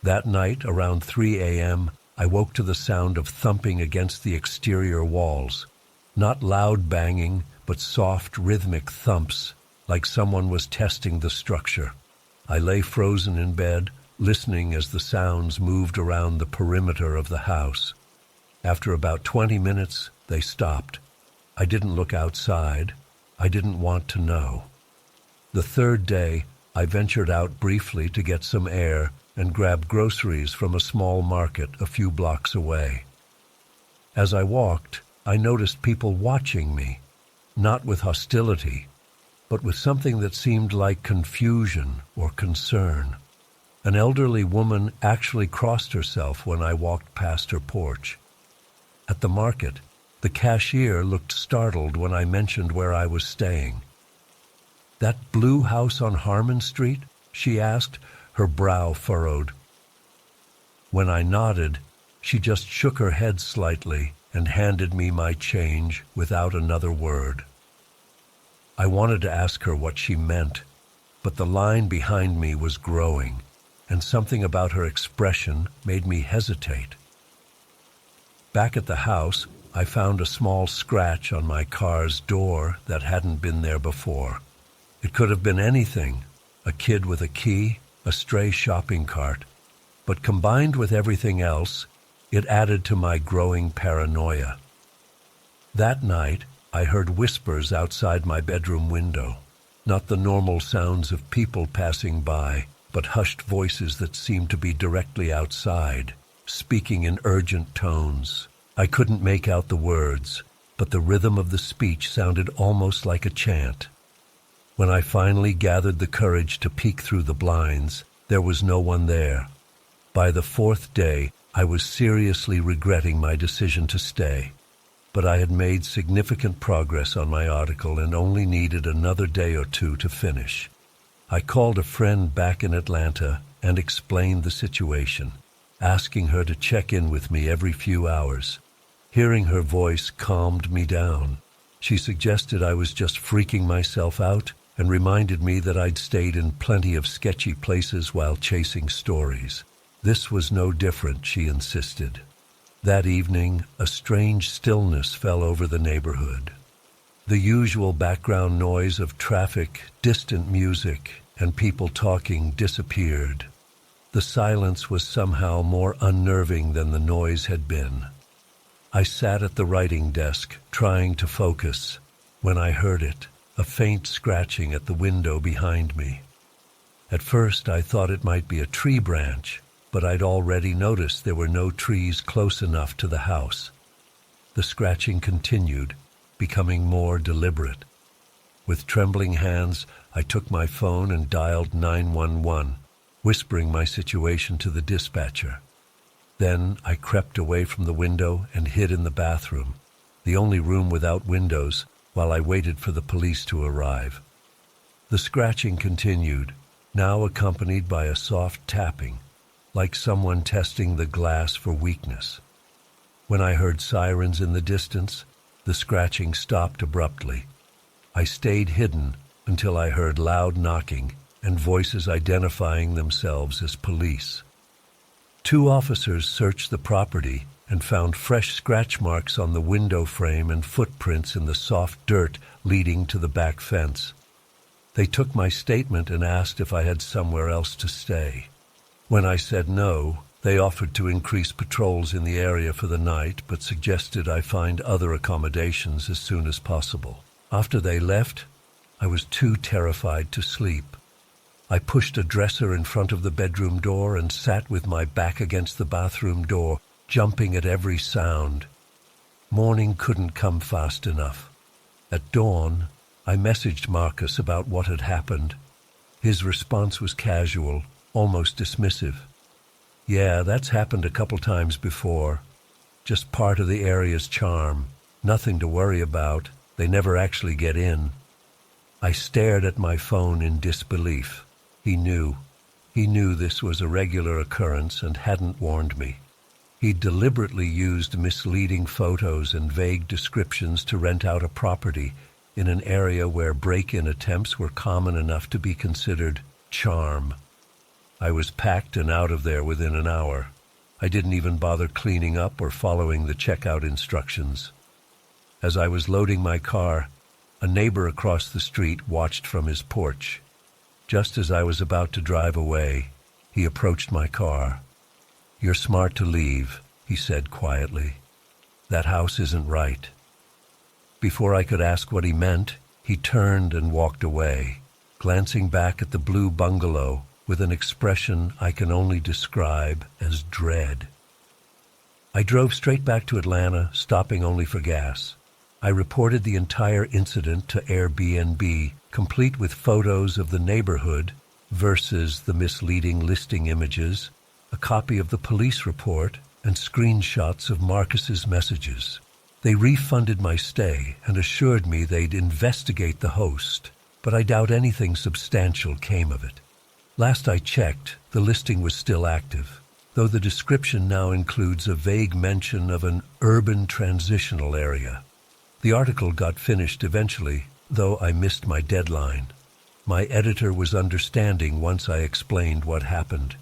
That night, around 3 a.m., I woke to the sound of thumping against the exterior walls. Not loud banging, but soft, rhythmic thumps, like someone was testing the structure. I lay frozen in bed, listening as the sounds moved around the perimeter of the house. After about 20 minutes, they stopped. I didn't look outside. I didn't want to know. The third day, I ventured out briefly to get some air and grab groceries from a small market a few blocks away. As I walked, I noticed people watching me, not with hostility, but with something that seemed like confusion or concern. An elderly woman actually crossed herself when I walked past her porch. At the market, the cashier looked startled when I mentioned where I was staying. "That blue house on Harmon Street?" she asked, her brow furrowed. When I nodded, she just shook her head slightly and handed me my change without another word. I wanted to ask her what she meant, but the line behind me was growing, and something about her expression made me hesitate. Back at the house, I found a small scratch on my car's door that hadn't been there before. It could have been anything, a kid with a key, a stray shopping cart, but combined with everything else, it added to my growing paranoia. That night, I heard whispers outside my bedroom window, not the normal sounds of people passing by, but hushed voices that seemed to be directly outside, speaking in urgent tones. I couldn't make out the words, but the rhythm of the speech sounded almost like a chant. When I finally gathered the courage to peek through the blinds, there was no one there. By the fourth day, I was seriously regretting my decision to stay, but I had made significant progress on my article and only needed another day or two to finish. I called a friend back in Atlanta and explained the situation, asking her to check in with me every few hours. Hearing her voice calmed me down. She suggested I was just freaking myself out and reminded me that I'd stayed in plenty of sketchy places while chasing stories. This was no different, she insisted. That evening, a strange stillness fell over the neighborhood. The usual background noise of traffic, distant music, and people talking disappeared. The silence was somehow more unnerving than the noise had been. I sat at the writing desk, trying to focus, when I heard it, a faint scratching at the window behind me. At first I thought it might be a tree branch, but I'd already noticed there were no trees close enough to the house. The scratching continued, becoming more deliberate. With trembling hands, I took my phone and dialed 911, whispering my situation to the dispatcher. Then I crept away from the window and hid in the bathroom, the only room without windows, while I waited for the police to arrive. The scratching continued, now accompanied by a soft tapping, like someone testing the glass for weakness. When I heard sirens in the distance, the scratching stopped abruptly. I stayed hidden until I heard loud knocking and voices identifying themselves as police. 2 officers searched the property and found fresh scratch marks on the window frame and footprints in the soft dirt leading to the back fence. They took my statement and asked if I had somewhere else to stay. When I said no, they offered to increase patrols in the area for the night, but suggested I find other accommodations as soon as possible. After they left, I was too terrified to sleep. I pushed a dresser in front of the bedroom door and sat with my back against the bathroom door, jumping at every sound. Morning couldn't come fast enough. At dawn, I messaged Marcus about what had happened. His response was casual, almost dismissive. "Yeah, that's happened a couple times before. Just part of the area's charm. Nothing to worry about. They never actually get in." I stared at my phone in disbelief. He knew. He knew this was a regular occurrence and hadn't warned me. He deliberately used misleading photos and vague descriptions to rent out a property in an area where break-in attempts were common enough to be considered charm. I was packed and out of there within an hour. I didn't even bother cleaning up or following the checkout instructions. As I was loading my car, a neighbor across the street watched from his porch. Just as I was about to drive away, he approached my car. "You're smart to leave," he said quietly. "That house isn't right." Before I could ask what he meant, he turned and walked away, glancing back at the blue bungalow with an expression I can only describe as dread. I drove straight back to Atlanta, stopping only for gas. I reported the entire incident to Airbnb, complete with photos of the neighborhood versus the misleading listing images, a copy of the police report, and screenshots of Marcus's messages. They refunded my stay and assured me they'd investigate the host, but I doubt anything substantial came of it. Last I checked, the listing was still active, though the description now includes a vague mention of an urban transitional area. The article got finished eventually, though I missed my deadline. My editor was understanding once I explained what happened.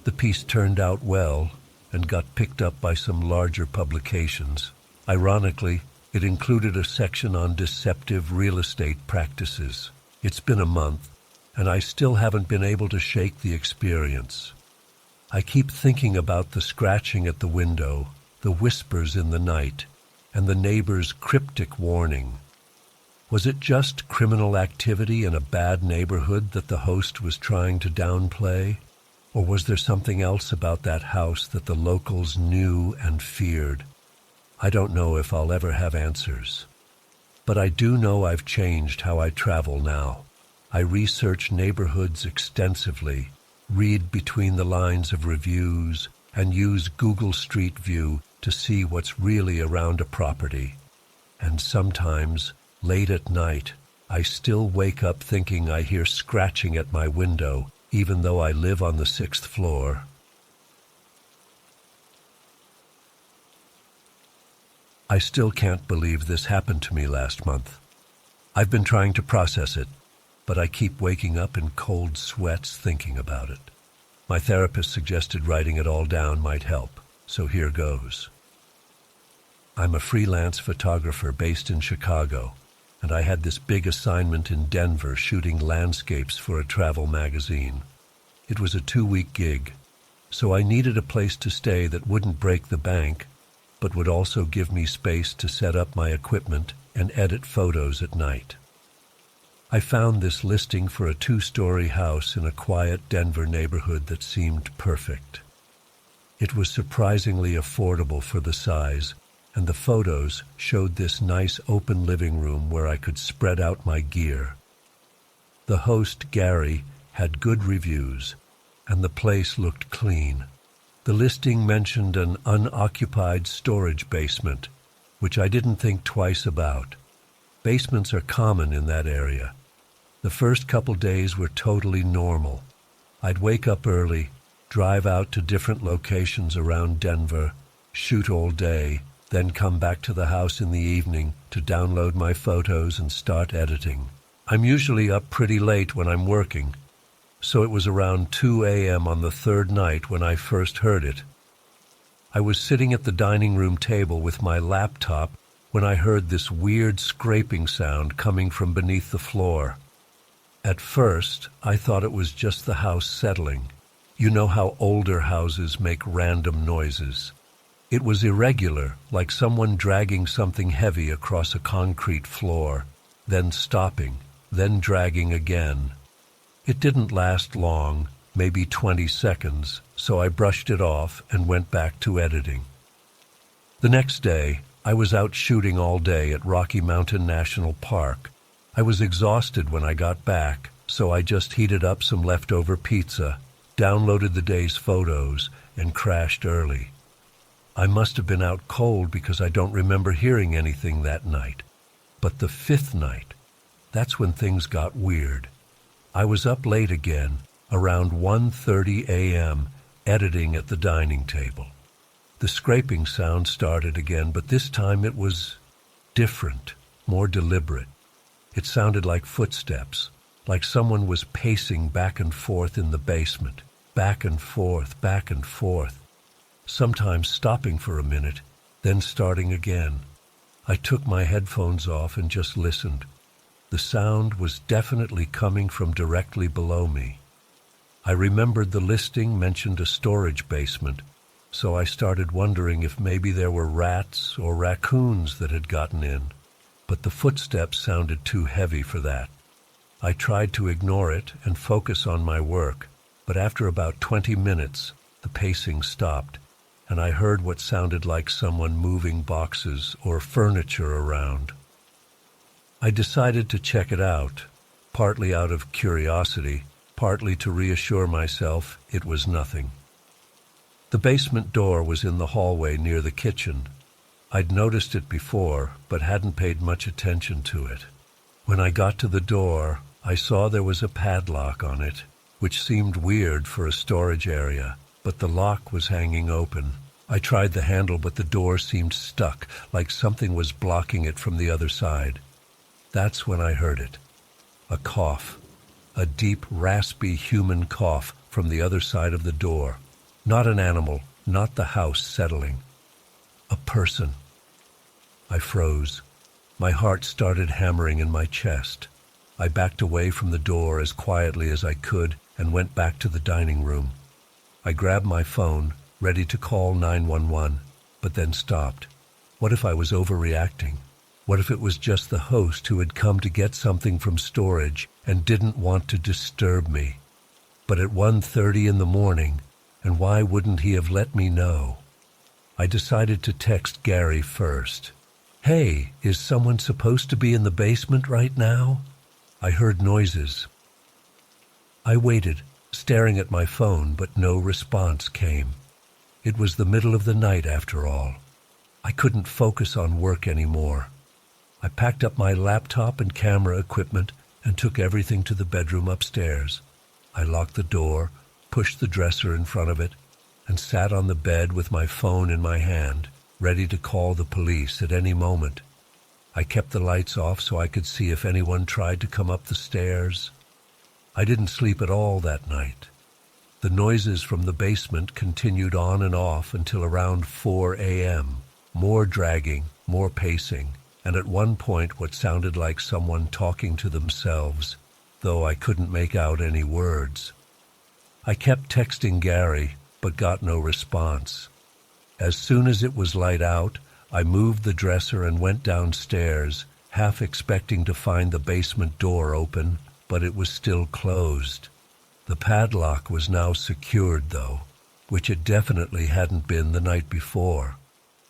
The piece turned out well and got picked up by some larger publications. Ironically, it included a section on deceptive real estate practices. It's been a month, and I still haven't been able to shake the experience. I keep thinking about the scratching at the window, the whispers in the night, and the neighbor's cryptic warning. Was it just criminal activity in a bad neighborhood that the host was trying to downplay? Or was there something else about that house that the locals knew and feared? I don't know if I'll ever have answers. But I do know I've changed how I travel now. I research neighborhoods extensively, read between the lines of reviews, and use Google Street View to see what's really around a property. And sometimes, late at night, I still wake up thinking I hear scratching at my window, even though I live on the 6th floor. I still can't believe this happened to me last month. I've been trying to process it, but I keep waking up in cold sweats thinking about it. My therapist suggested writing it all down might help, so here goes. I'm a freelance photographer based in Chicago, and I had this big assignment in Denver shooting landscapes for a travel magazine. It was a 2-week gig, so I needed a place to stay that wouldn't break the bank, but would also give me space to set up my equipment and edit photos at night. I found this listing for a 2-story house in a quiet Denver neighborhood that seemed perfect. It was surprisingly affordable for the size, and the photos showed this nice open living room where I could spread out my gear. The host, Gary, had good reviews, and the place looked clean. The listing mentioned an unoccupied storage basement, which I didn't think twice about. Basements are common in that area. The first couple days were totally normal. I'd wake up early, drive out to different locations around Denver, shoot all day, then come back to the house in the evening to download my photos and start editing. I'm usually up pretty late when I'm working, so it was around 2 a.m. on the 3rd night when I first heard it. I was sitting at the dining room table with my laptop when I heard this weird scraping sound coming from beneath the floor. At first, I thought it was just the house settling. You know how older houses make random noises. It was irregular, like someone dragging something heavy across a concrete floor, then stopping, then dragging again. It didn't last long, maybe 20 seconds, so I brushed it off and went back to editing. The next day, I was out shooting all day at Rocky Mountain National Park. I was exhausted when I got back, so I just heated up some leftover pizza, downloaded the day's photos, and crashed early. I must have been out cold because I don't remember hearing anything that night. But the 5th night, that's when things got weird. I was up late again, around 1:30 a.m., editing at the dining table. The scraping sound started again, but this time it was different, more deliberate. It sounded like footsteps, like someone was pacing back and forth in the basement, back and forth, sometimes stopping for a minute, then starting again. I took my headphones off and just listened. The sound was definitely coming from directly below me. I remembered the listing mentioned a storage basement, so I started wondering if maybe there were rats or raccoons that had gotten in. But the footsteps sounded too heavy for that. I tried to ignore it and focus on my work, but after about 20 minutes, the pacing stopped, and I heard what sounded like someone moving boxes or furniture around. I decided to check it out, partly out of curiosity, partly to reassure myself it was nothing. The basement door was in the hallway near the kitchen. I'd noticed it before, but hadn't paid much attention to it. When I got to the door, I saw there was a padlock on it, which seemed weird for a storage area, but the lock was hanging open. I tried the handle, but the door seemed stuck, like something was blocking it from the other side. That's when I heard it. A cough. A deep, raspy human cough from the other side of the door. Not an animal, not the house settling. A person. I froze. My heart started hammering in my chest. I backed away from the door as quietly as I could and went back to the dining room. I grabbed my phone, ready to call 911, but then stopped. What if I was overreacting? What if it was just the host who had come to get something from storage and didn't want to disturb me? But at 1:30 in the morning, and why wouldn't he have let me know? I decided to text Gary first. "Hey, is someone supposed to be in the basement right now? I heard noises." I waited, staring at my phone, but no response came. It was the middle of the night after all. I couldn't focus on work anymore. I packed up my laptop and camera equipment and took everything to the bedroom upstairs. I locked the door, pushed the dresser in front of it, and sat on the bed with my phone in my hand, ready to call the police at any moment. I kept the lights off so I could see if anyone tried to come up the stairs. I didn't sleep at all that night. The noises from the basement continued on and off until around 4 a.m. More dragging, more pacing, and at one point what sounded like someone talking to themselves, though I couldn't make out any words. I kept texting Gary, but got no response. As soon as it was light out, I moved the dresser and went downstairs, half expecting to find the basement door open, but it was still closed. The padlock was now secured, though, which it definitely hadn't been the night before.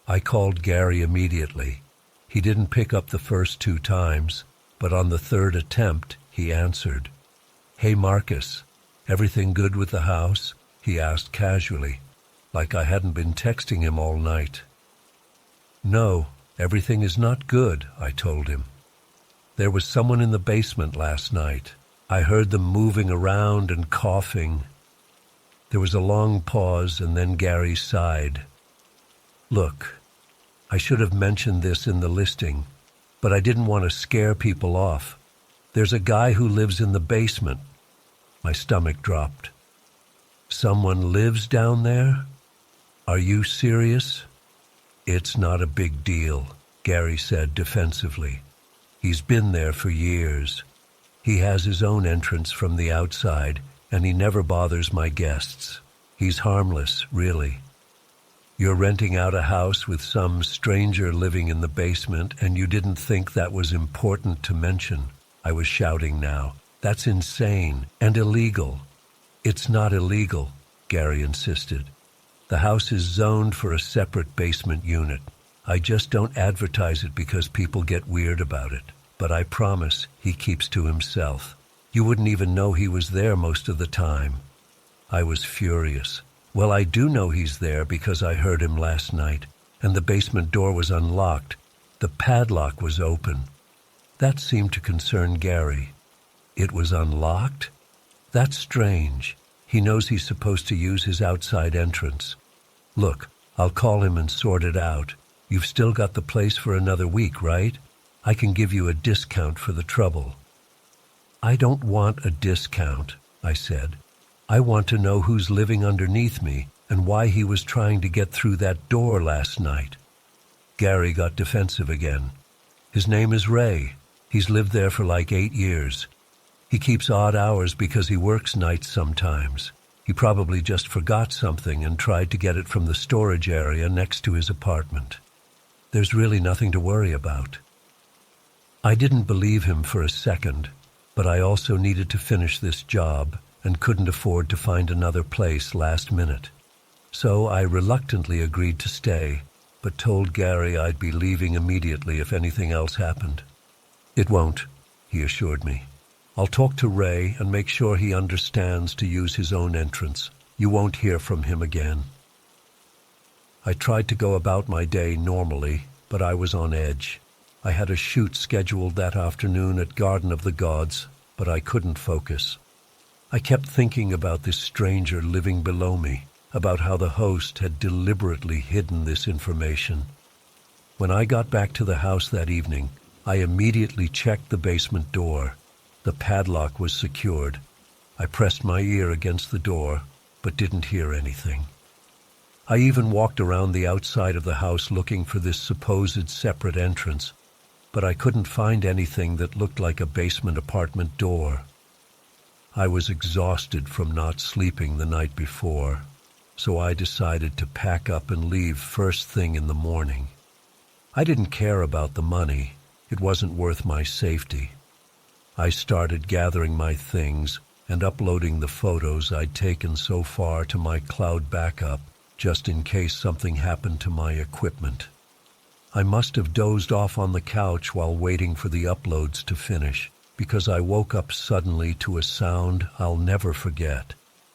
I called Gary immediately. He didn't pick up the first 2 times, but on the 3rd attempt, he answered. "Hey, Marcus, everything good with the house?" he asked casually, like I hadn't been texting him all night. "No, everything is not good," I told him. "There was someone in the basement last night. I heard them moving around and coughing." There was a long pause, and then Gary sighed. "Look, I should have mentioned this in the listing, but I didn't want to scare people off. There's a guy who lives in the basement." My stomach dropped. "Someone lives down there? Are you serious?" "It's not a big deal," Gary said defensively. "He's been there for years. He has his own entrance from the outside, and he never bothers my guests. He's harmless, really. You're renting out a house with some stranger living in the basement, and you didn't think that was important to mention." I was shouting now. "That's insane and illegal." "It's not illegal," Gary insisted. "The house is zoned for a separate basement unit. I just don't advertise it because people get weird about it. But I promise he keeps to himself. You wouldn't even know he was there most of the time." I was furious. "Well, I do know he's there because I heard him last night, and the basement door was unlocked. The padlock was open." That seemed to concern Gary. "It was unlocked? That's strange. He knows he's supposed to use his outside entrance. Look, I'll call him and sort it out. You've still got the place for another week, right? I can give you a discount for the trouble." "I don't want a discount," I said. "I want to know who's living underneath me and why he was trying to get through that door last night." Gary got defensive again. "His name is Ray. He's lived there for like 8 years. He keeps odd hours because he works nights sometimes. He probably just forgot something and tried to get it from the storage area next to his apartment. There's really nothing to worry about." I didn't believe him for a second, but I also needed to finish this job and couldn't afford to find another place last minute. So I reluctantly agreed to stay, but told Gary I'd be leaving immediately if anything else happened. "It won't," he assured me. "I'll talk to Ray and make sure he understands to use his own entrance. You won't hear from him again." I tried to go about my day normally, but I was on edge. I had a shoot scheduled that afternoon at Garden of the Gods, but I couldn't focus. I kept thinking about this stranger living below me, about how the host had deliberately hidden this information. When I got back to the house that evening, I immediately checked the basement door. The padlock was secured. I pressed my ear against the door, but didn't hear anything. I even walked around the outside of the house looking for this supposed separate entrance, but I couldn't find anything that looked like a basement apartment door. I was exhausted from not sleeping the night before, so I decided to pack up and leave first thing in the morning. I didn't care about the money. It wasn't worth my safety. I started gathering my things and uploading the photos I'd taken so far to my cloud backup, just in case something happened to my equipment. I must have dozed off on the couch while waiting for the uploads to finish, because I woke up suddenly to a sound I'll never forget,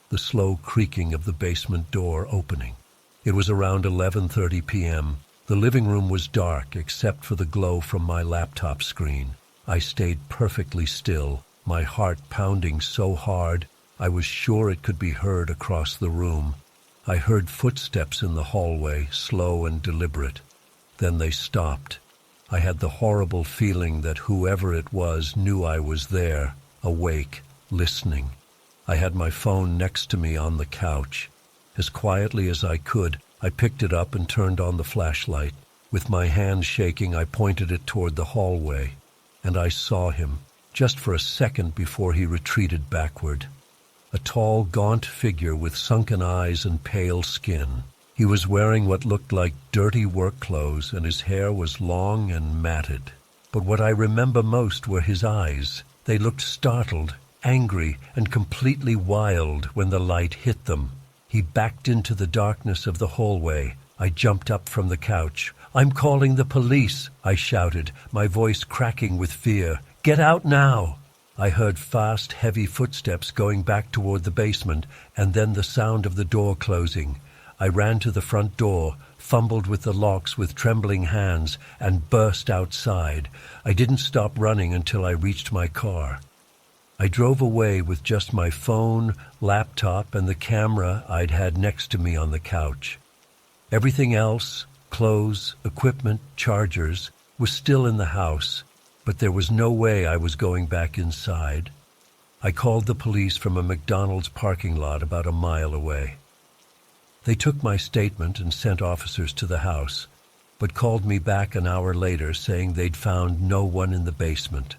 the slow creaking of the basement door opening. It was around 11:30 p.m. The living room was dark except for the glow from my laptop screen. I stayed perfectly still, my heart pounding so hard I was sure it could be heard across the room. I heard footsteps in the hallway, slow and deliberate. Then they stopped. I had the horrible feeling that whoever it was knew I was there, awake, listening. I had my phone next to me on the couch. As quietly as I could, I picked it up and turned on the flashlight. With my hand shaking, I pointed it toward the hallway, and I saw him, just for a second before he retreated backward. A tall, gaunt figure with sunken eyes and pale skin. He was wearing what looked like dirty work clothes, and his hair was long and matted. But what I remember most were his eyes. They looked startled, angry, and completely wild when the light hit them. He backed into the darkness of the hallway. I jumped up from the couch. "I'm calling the police," I shouted, my voice cracking with fear. "Get out now!" I heard fast, heavy footsteps going back toward the basement, and then the sound of the door closing. I ran to the front door, fumbled with the locks with trembling hands, and burst outside. I didn't stop running until I reached my car. I drove away with just my phone, laptop, and the camera I'd had next to me on the couch. Everything else, clothes, equipment, chargers, was still in the house, but there was no way I was going back inside. I called the police from a McDonald's parking lot about a mile away. They took my statement and sent officers to the house, but called me back an hour later saying they'd found no one in the basement.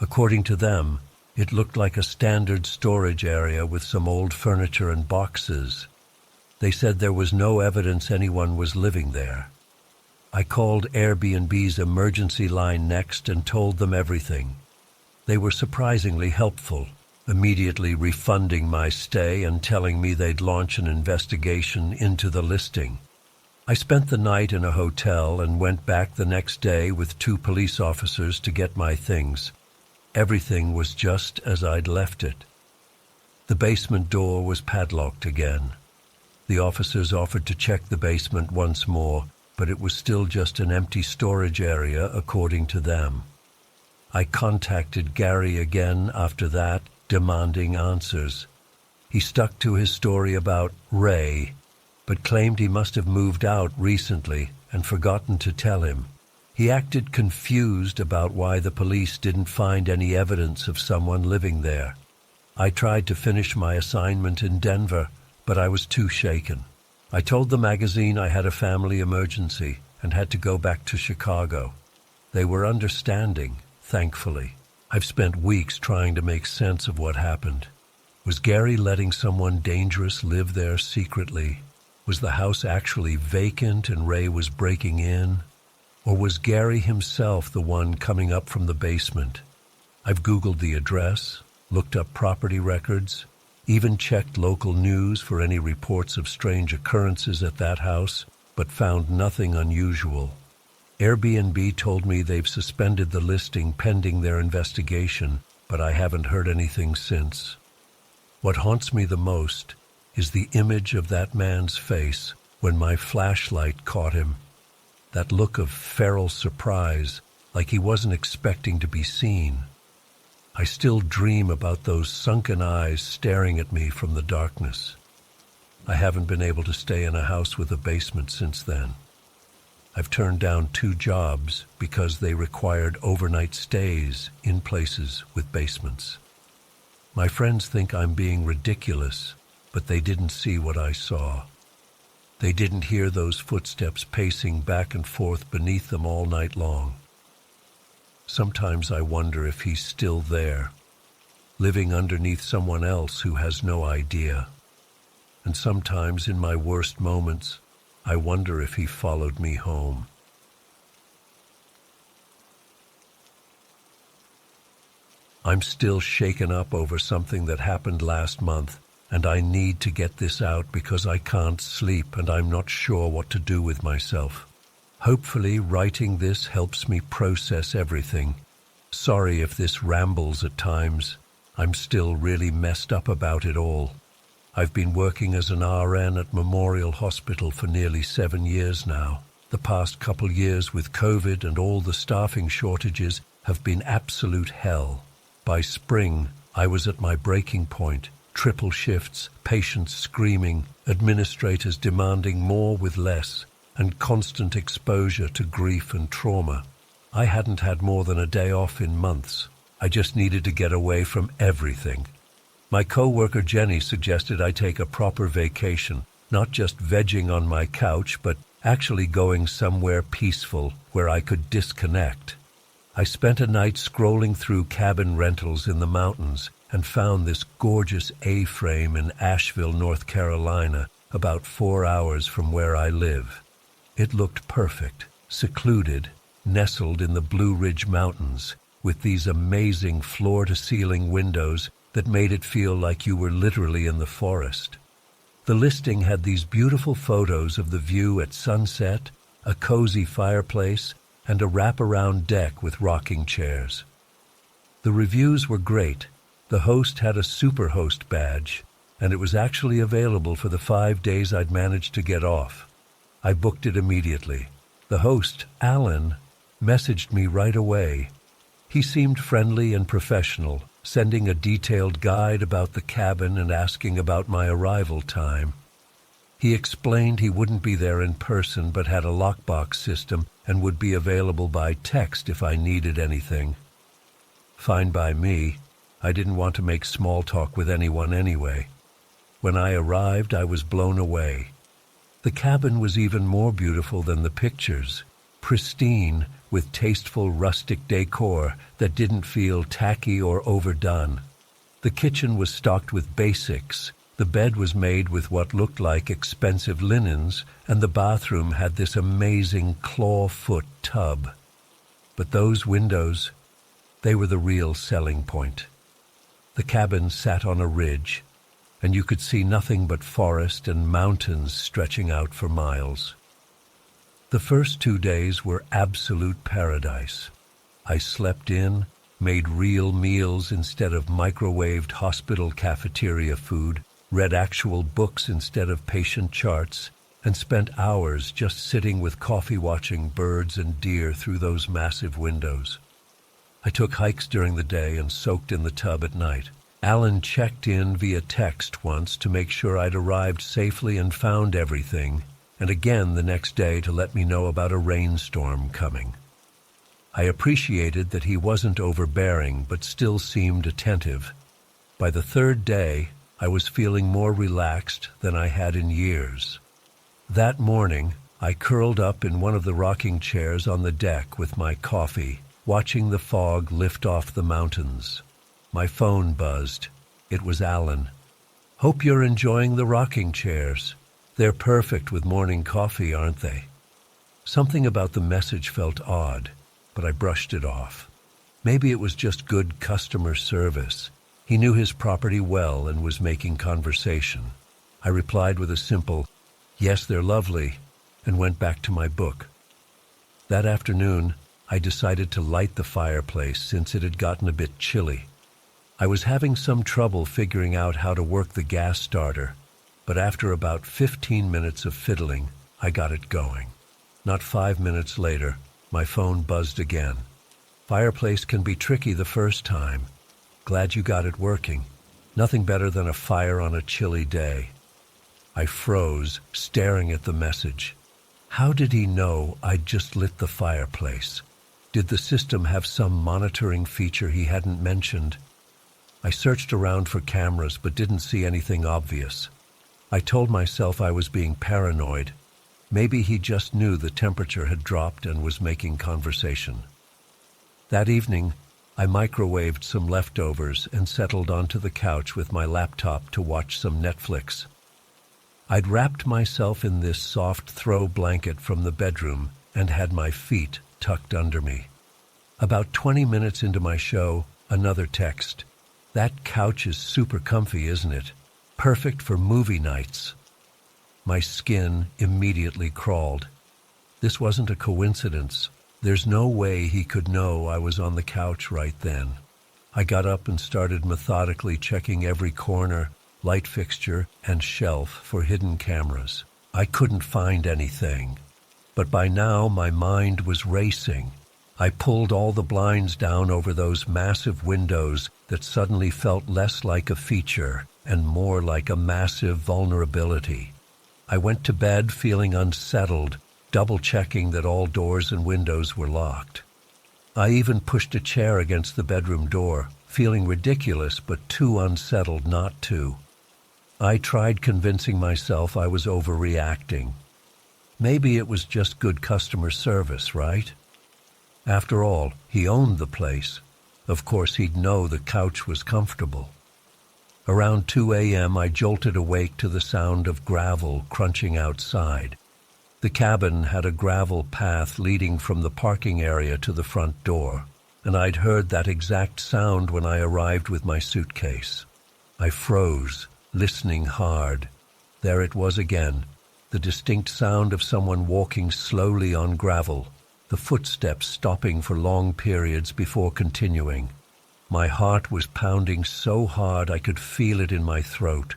According to them, it looked like a standard storage area with some old furniture and boxes. They said there was no evidence anyone was living there. I called Airbnb's emergency line next and told them everything. They were surprisingly helpful, immediately refunding my stay and telling me they'd launch an investigation into the listing. I spent the night in a hotel and went back the next day with 2 police officers to get my things. Everything was just as I'd left it. The basement door was padlocked again. The officers offered to check the basement once more, but it was still just an empty storage area according to them. I contacted Gary again after that, demanding answers. He stuck to his story about Ray, but claimed he must have moved out recently and forgotten to tell him. He acted confused about why the police didn't find any evidence of someone living there. I tried to finish my assignment in Denver, but I was too shaken. I told the magazine I had a family emergency and had to go back to Chicago. They were understanding, thankfully. I've spent weeks trying to make sense of what happened. Was Gary letting someone dangerous live there secretly? Was the house actually vacant and Ray was breaking in? Or was Gary himself the one coming up from the basement? I've Googled the address, looked up property records, even checked local news for any reports of strange occurrences at that house, but found nothing unusual. Airbnb told me they've suspended the listing pending their investigation, but I haven't heard anything since. What haunts me the most is the image of that man's face when my flashlight caught him. That look of feral surprise, like he wasn't expecting to be seen. I still dream about those sunken eyes staring at me from the darkness. I haven't been able to stay in a house with a basement since then. I've turned down 2 jobs because they required overnight stays in places with basements. My friends think I'm being ridiculous, but they didn't see what I saw. They didn't hear those footsteps pacing back and forth beneath them all night long. Sometimes I wonder if he's still there, living underneath someone else who has no idea. And sometimes in my worst moments, I wonder if he followed me home. I'm still shaken up over something that happened last month, and I need to get this out because I can't sleep and I'm not sure what to do with myself. Hopefully, writing this helps me process everything. Sorry if this rambles at times. I'm still really messed up about it all. I've been working as an RN at Memorial Hospital for nearly 7 years now. The past couple years with COVID and all the staffing shortages have been absolute hell. By spring, I was at my breaking point. Triple shifts, patients screaming, administrators demanding more with less, and constant exposure to grief and trauma. I hadn't had more than a day off in months. I just needed to get away from everything. My co-worker Jenny suggested I take a proper vacation, not just vegging on my couch, but actually going somewhere peaceful where I could disconnect. I spent a night scrolling through cabin rentals in the mountains and found this gorgeous A-frame in Asheville, North Carolina, about 4 hours from where I live. It looked perfect, secluded, nestled in the Blue Ridge Mountains, with these amazing floor-to-ceiling windows that made it feel like you were literally in the forest. The listing had these beautiful photos of the view at sunset, a cozy fireplace, and a wraparound deck with rocking chairs. The reviews were great. The host had a Superhost badge, and it was actually available for the 5 days I'd managed to get off. I booked it immediately. The host, Alan, messaged me right away. He seemed friendly and professional, sending a detailed guide about the cabin and asking about my arrival time. He explained he wouldn't be there in person but had a lockbox system and would be available by text if I needed anything. Fine by me. I didn't want to make small talk with anyone anyway. When I arrived, I was blown away. The cabin was even more beautiful than the pictures, pristine, with tasteful rustic decor that didn't feel tacky or overdone. The kitchen was stocked with basics. The bed was made with what looked like expensive linens, and the bathroom had this amazing claw-foot tub. But those windows, they were the real selling point. The cabin sat on a ridge, and you could see nothing but forest and mountains stretching out for miles. The first 2 days were absolute paradise. I slept in, made real meals instead of microwaved hospital cafeteria food, read actual books instead of patient charts, and spent hours just sitting with coffee watching birds and deer through those massive windows. I took hikes during the day and soaked in the tub at night. Alan checked in via text once to make sure I'd arrived safely and found everything, and again the next day to let me know about a rainstorm coming. I appreciated that he wasn't overbearing but still seemed attentive. By the 3rd day, I was feeling more relaxed than I had in years. That morning, I curled up in one of the rocking chairs on the deck with my coffee, watching the fog lift off the mountains. My phone buzzed. It was Alan. "Hope you're enjoying the rocking chairs. They're perfect with morning coffee, aren't they?" Something about the message felt odd, but I brushed it off. Maybe it was just good customer service. He knew his property well and was making conversation. I replied with a simple, "Yes, they're lovely," and went back to my book. That afternoon, I decided to light the fireplace since it had gotten a bit chilly. I was having some trouble figuring out how to work the gas starter, but after about 15 minutes of fiddling, I got it going. Not 5 minutes later, my phone buzzed again. Fireplace can be tricky the first time. Glad you got it working. Nothing better than a fire on a chilly day. I froze, staring at the message. How did he know I'd just lit the fireplace? Did the system have some monitoring feature he hadn't mentioned? I searched around for cameras but didn't see anything obvious. I told myself I was being paranoid. Maybe he just knew the temperature had dropped and was making conversation. That evening, I microwaved some leftovers and settled onto the couch with my laptop to watch some Netflix. I'd wrapped myself in this soft throw blanket from the bedroom and had my feet tucked under me. About 20 minutes into my show, another text. "That couch is super comfy, isn't it? perfect for movie nights. My skin immediately crawled. This wasn't a coincidence. There's no way he could know I was on the couch right then. I got up and started methodically checking every corner, light fixture, and shelf for hidden cameras. I couldn't find anything. But by now my mind was racing. I pulled all the blinds down over those massive windows that suddenly felt less like a feature and more like a massive vulnerability. I went to bed feeling unsettled, double-checking that all doors and windows were locked. I even pushed a chair against the bedroom door, feeling ridiculous but too unsettled not to. I tried convincing myself I was overreacting. Maybe it was just good customer service, right? After all, he owned the place. Of course, he'd know the couch was comfortable. Around 2 a.m., I jolted awake to the sound of gravel crunching outside. The cabin had a gravel path leading from the parking area to the front door, and I'd heard that exact sound when I arrived with my suitcase. I froze, listening hard. There it was again, the distinct sound of someone walking slowly on gravel, the footsteps stopping for long periods before continuing. My heart was pounding so hard I could feel it in my throat.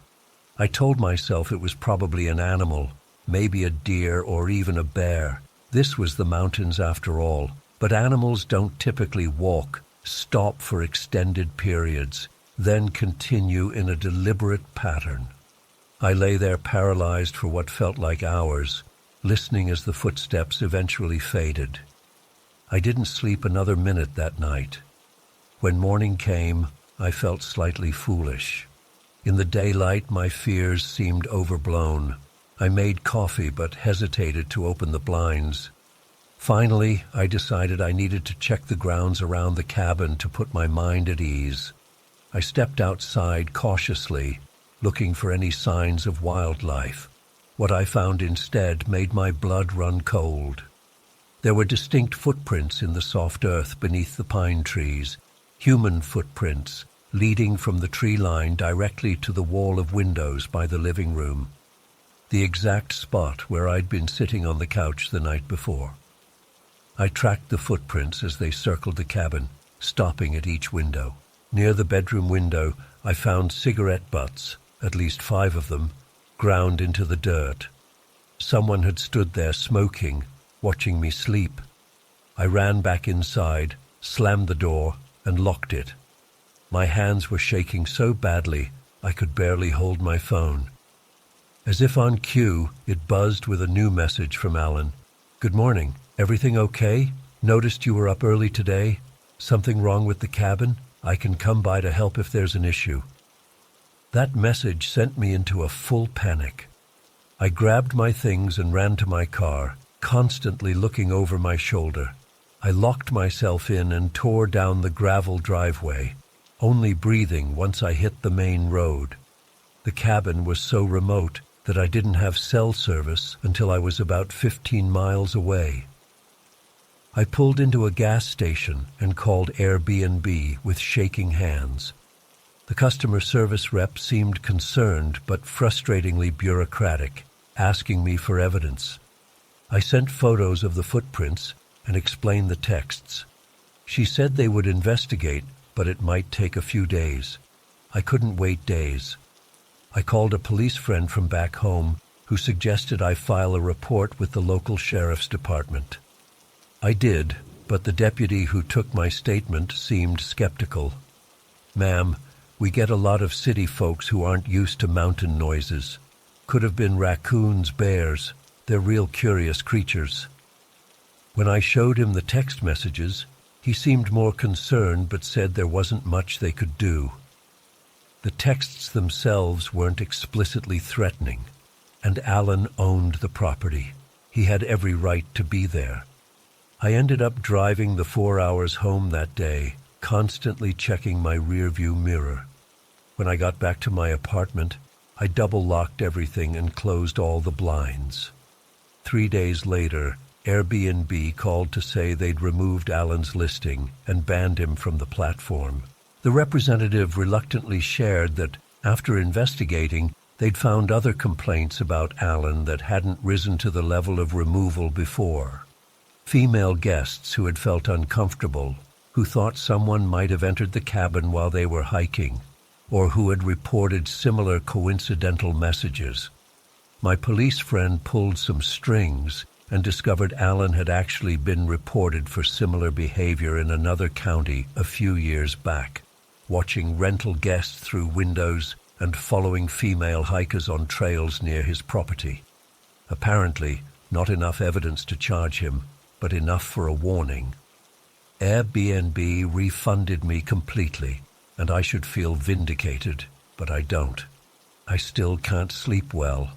I told myself it was probably an animal, maybe a deer or even a bear. This was the mountains after all, but animals don't typically walk, stop for extended periods, then continue in a deliberate pattern. I lay there paralyzed for what felt like hours, listening as the footsteps eventually faded. I didn't sleep another minute that night. When morning came, I felt slightly foolish. In the daylight, my fears seemed overblown. I made coffee but hesitated to open the blinds. Finally, I decided I needed to check the grounds around the cabin to put my mind at ease. I stepped outside cautiously, looking for any signs of wildlife. What I found instead made my blood run cold. There were distinct footprints in the soft earth beneath the pine trees, human footprints leading from the tree line directly to the wall of windows by the living room, the exact spot where I'd been sitting on the couch the night before. I tracked the footprints as they circled the cabin, stopping at each window. Near the bedroom window, I found cigarette butts, at least 5 of them, ground into the dirt. Someone had stood there smoking, watching me sleep. I ran back inside, slammed the door, and locked it. My hands were shaking so badly I could barely hold my phone. As if on cue, it buzzed with a new message from Alan. "Good morning. Everything okay? Noticed you were up early today. Something wrong with the cabin? I can come by to help if there's an issue." That message sent me into a full panic. I grabbed my things and ran to my car, constantly looking over my shoulder. I locked myself in and tore down the gravel driveway, only breathing once I hit the main road. The cabin was so remote that I didn't have cell service until I was about 15 miles away. I pulled into a gas station and called Airbnb with shaking hands. The customer service rep seemed concerned but frustratingly bureaucratic, asking me for evidence. I sent photos of the footprints and explained the texts. She said they would investigate, but it might take a few days. I couldn't wait days. I called a police friend from back home who suggested I file a report with the local sheriff's department. I did, but the deputy who took my statement seemed skeptical. "Ma'am, we get a lot of city folks who aren't used to mountain noises. Could have been raccoons, bears. They're real curious creatures." When I showed him the text messages, he seemed more concerned but said there wasn't much they could do. The texts themselves weren't explicitly threatening, and Alan owned the property. He had every right to be there. I ended up driving the 4 hours home that day, constantly checking my rearview mirror. When I got back to my apartment, I double-locked everything and closed all the blinds. 3 days later, Airbnb called to say they'd removed Alan's listing and banned him from the platform. The representative reluctantly shared that After investigating, they'd found other complaints about Alan that hadn't risen to the level of removal before. Female guests who had felt uncomfortable, who thought someone might have entered the cabin while they were hiking, or who had reported similar coincidental messages. My police friend pulled some strings and discovered Alan had actually been reported for similar behavior in another county a few years back, watching rental guests through windows and following female hikers on trails near his property. Apparently, not enough evidence to charge him, but enough for a warning. Airbnb refunded me completely, and I should feel vindicated, but I don't. I still can't sleep well.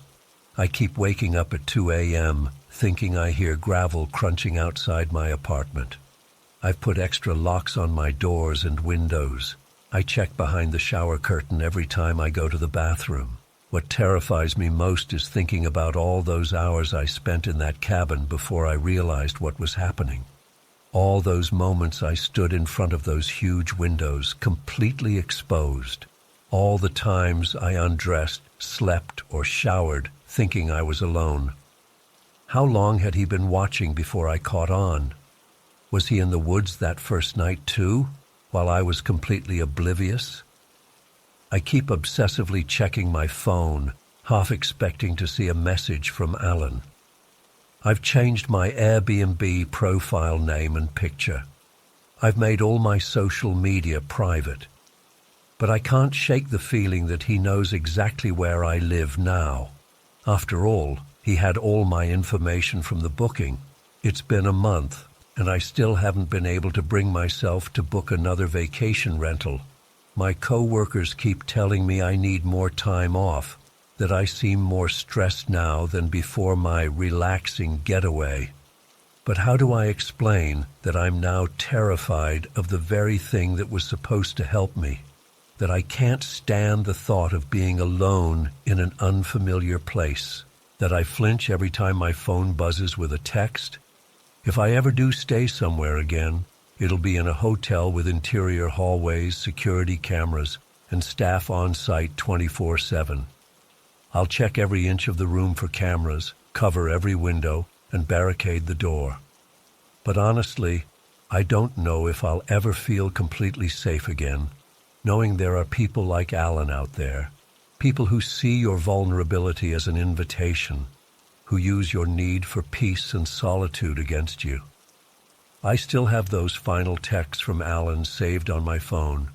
I keep waking up at 2 a.m., thinking I hear gravel crunching outside my apartment. I've put extra locks on my doors and windows. I check behind the shower curtain every time I go to the bathroom. What terrifies me most is thinking about all those hours I spent in that cabin before I realized what was happening. All those moments I stood in front of those huge windows, completely exposed. All the times I undressed, slept, or showered, thinking I was alone. How long had he been watching before I caught on? Was he in the woods that first night too, while I was completely oblivious? I keep obsessively checking my phone, half expecting to see a message from Alan. I've changed my Airbnb profile name and picture. I've made all my social media private. But I can't shake the feeling that he knows exactly where I live now. After all, he had all my information from the booking. It's been a month, and I still haven't been able to bring myself to book another vacation rental. My co-workers keep telling me I need more time off, that I seem more stressed now than before my relaxing getaway. But how do I explain that I'm now terrified of the very thing that was supposed to help me? That I can't stand the thought of being alone in an unfamiliar place? That I flinch every time my phone buzzes with a text? If I ever do stay somewhere again, it'll be in a hotel with interior hallways, security cameras, and staff on site 24/7. I'll check every inch of the room for cameras, cover every window, and barricade the door. But honestly, I don't know if I'll ever feel completely safe again, knowing there are people like Alan out there, people who see your vulnerability as an invitation, who use your need for peace and solitude against you. I still have those final texts from Alan saved on my phone.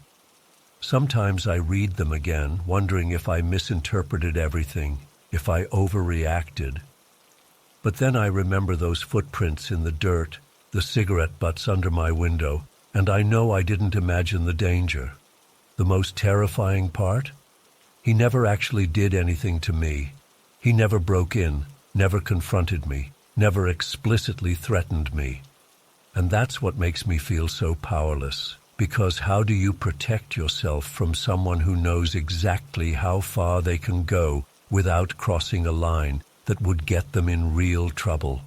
Sometimes I read them again, wondering if I misinterpreted everything, if I overreacted. But then I remember those footprints in the dirt, the cigarette butts under my window, and I know I didn't imagine the danger. The most terrifying part? He never actually did anything to me. He never broke in, never confronted me, never explicitly threatened me. And that's what makes me feel so powerless, because how do you protect yourself from someone who knows exactly how far they can go without crossing a line that would get them in real trouble?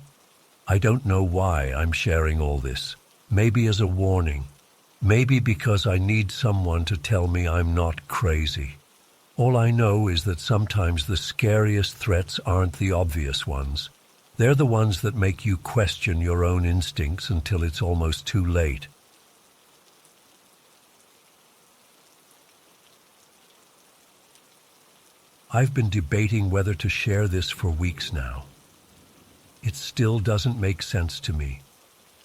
I don't know why I'm sharing all this. Maybe as a warning. Maybe because I need someone to tell me I'm not crazy. All I know is that sometimes the scariest threats aren't the obvious ones. They're the ones that make you question your own instincts until it's almost too late. I've been debating whether to share this for weeks now. It still doesn't make sense to me,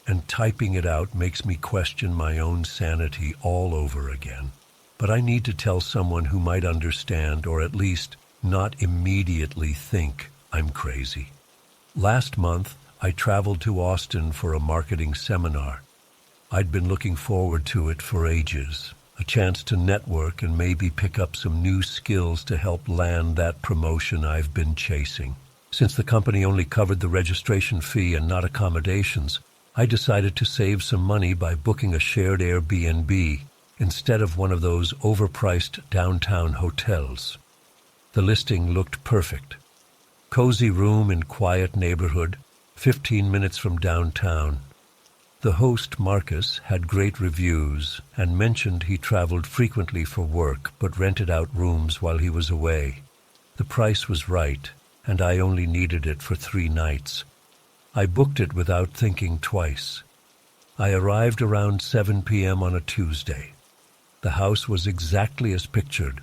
and typing it out makes me question my own sanity all over again. But I need to tell someone who might understand, or at least not immediately think I'm crazy. Last month, I traveled to Austin for a marketing seminar. I'd been looking forward to it for ages, a chance to network and maybe pick up some new skills to help land that promotion I've been chasing. Since the company only covered the registration fee and not accommodations, I decided to save some money by booking a shared Airbnb instead of one of those overpriced downtown hotels. The listing looked perfect. Cozy room in quiet neighborhood, 15 minutes from downtown. The host, Marcus, had great reviews and mentioned he traveled frequently for work but rented out rooms while he was away. The price was right, and I only needed it for 3 nights. I booked it without thinking twice. I arrived around 7 p.m. on a Tuesday. The house was exactly as pictured,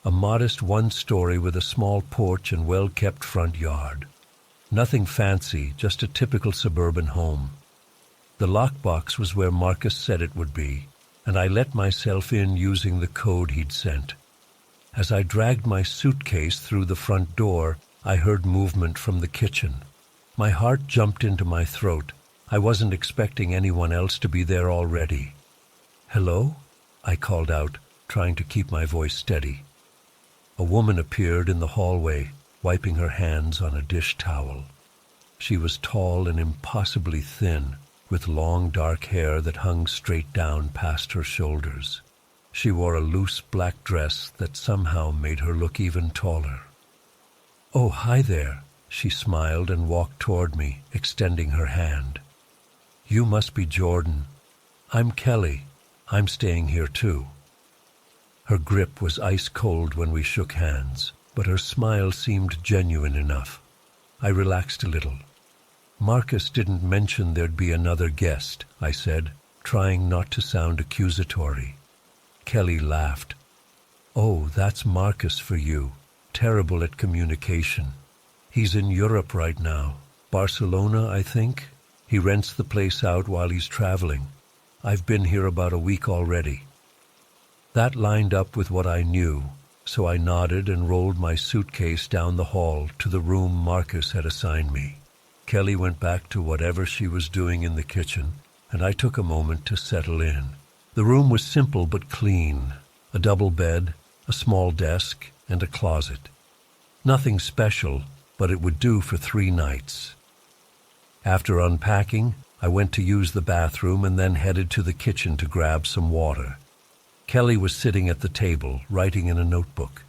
a modest 1-story with a small porch and well-kept front yard. Nothing fancy, just a typical suburban home. The lockbox was where Marcus said it would be, and I let myself in using the code he'd sent. As I dragged my suitcase through the front door, I heard movement from the kitchen. My heart jumped into my throat. I wasn't expecting anyone else to be there already. "Hello?" I called out, trying to keep my voice steady. A woman appeared in the hallway, wiping her hands on a dish towel. She was tall and impossibly thin, with long dark hair that hung straight down past her shoulders. She wore a loose black dress that somehow made her look even taller. "Oh, hi there," she smiled and walked toward me, extending her hand. "You must be Jordan. I'm Kelly. I'm staying here too." Her grip was ice cold when we shook hands, but her smile seemed genuine enough. I relaxed a little. "Marcus didn't mention there'd be another guest," I said, trying not to sound accusatory. Kelly laughed. "Oh, that's Marcus for you. Terrible at communication. He's in Europe right now. Barcelona, I think. He rents the place out while he's traveling. I've been here about a week already." That lined up with what I knew, so I nodded and rolled my suitcase down the hall to the room Marcus had assigned me. Kelly went back to whatever she was doing in the kitchen, and I took a moment to settle in. The room was simple but clean. A double bed, a small desk, and a closet. Nothing special, but it would do for 3 nights. After unpacking, I went to use the bathroom and then headed to the kitchen to grab some water. Kelly was sitting at the table, writing in a notebook.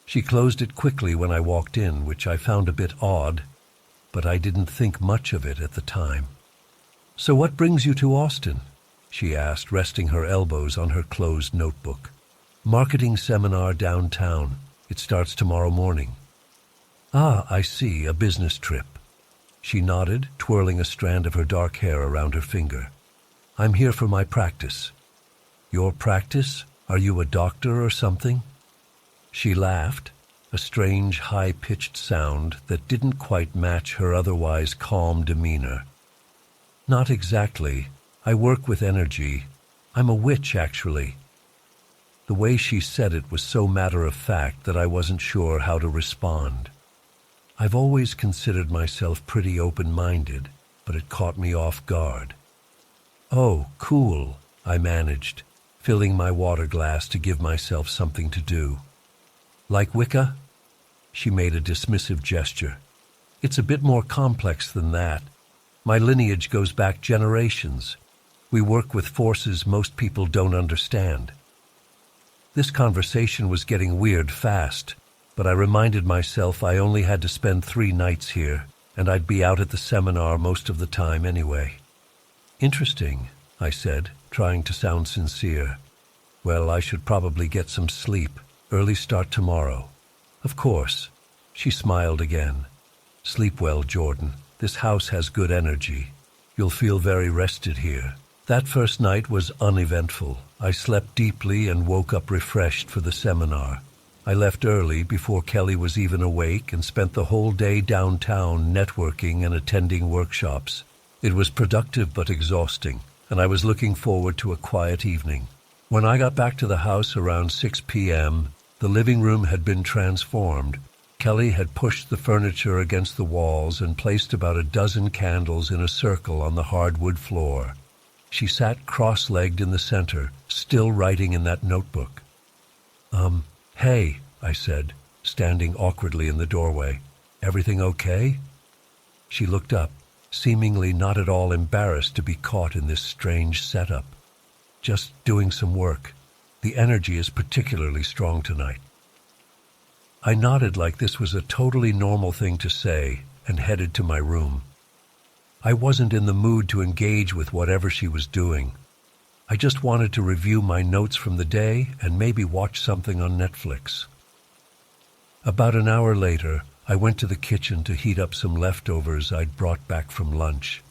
She closed it quickly when I walked in, which I found a bit odd, but I didn't think much of it at the time. "So what brings you to Austin?" she asked, resting her elbows on her closed notebook. "Marketing seminar downtown. It starts tomorrow morning." "Ah, I see, a business trip." She nodded, twirling a strand of her dark hair around her finger. "I'm here for my practice." "Your practice? Are you a doctor or something?" She laughed, a strange high-pitched sound that didn't quite match her otherwise calm demeanor. "Not exactly. I work with energy. I'm a witch, actually." The way she said it was so matter-of-fact that I wasn't sure how to respond. I've always considered myself pretty open-minded, but it caught me off guard. "Oh, cool," I managed, filling my water glass to give myself something to do. "Like Wicca?" She made a dismissive gesture. "It's a bit more complex than that. My lineage goes back generations. We work with forces most people don't understand." This conversation was getting weird fast, but I reminded myself I only had to spend 3 nights here, and I'd be out at the seminar most of the time anyway. "Interesting," I said, trying to sound sincere. "Well, I should probably get some sleep. Early start tomorrow." "Of course." She smiled again. "Sleep well, Jordan. This house has good energy. You'll feel very rested here." That first night was uneventful. I slept deeply and woke up refreshed for the seminar. I left early before Kelly was even awake and spent the whole day downtown networking and attending workshops. It was productive but exhausting, and I was looking forward to a quiet evening. When I got back to the house around 6 p.m., the living room had been transformed. Kelly had pushed the furniture against the walls and placed about a dozen candles in a circle on the hardwood floor. She sat cross-legged in the center, still writing in that notebook. Hey, I said, standing awkwardly in the doorway. "Everything okay?" She looked up, seemingly not at all embarrassed to be caught in this strange setup. "Just doing some work. The energy is particularly strong tonight." I nodded like this was a totally normal thing to say and headed to my room. I wasn't in the mood to engage with whatever she was doing. I just wanted to review my notes from the day and maybe watch something on Netflix. About an hour later, I went to the kitchen to heat up some leftovers I'd brought back from lunch.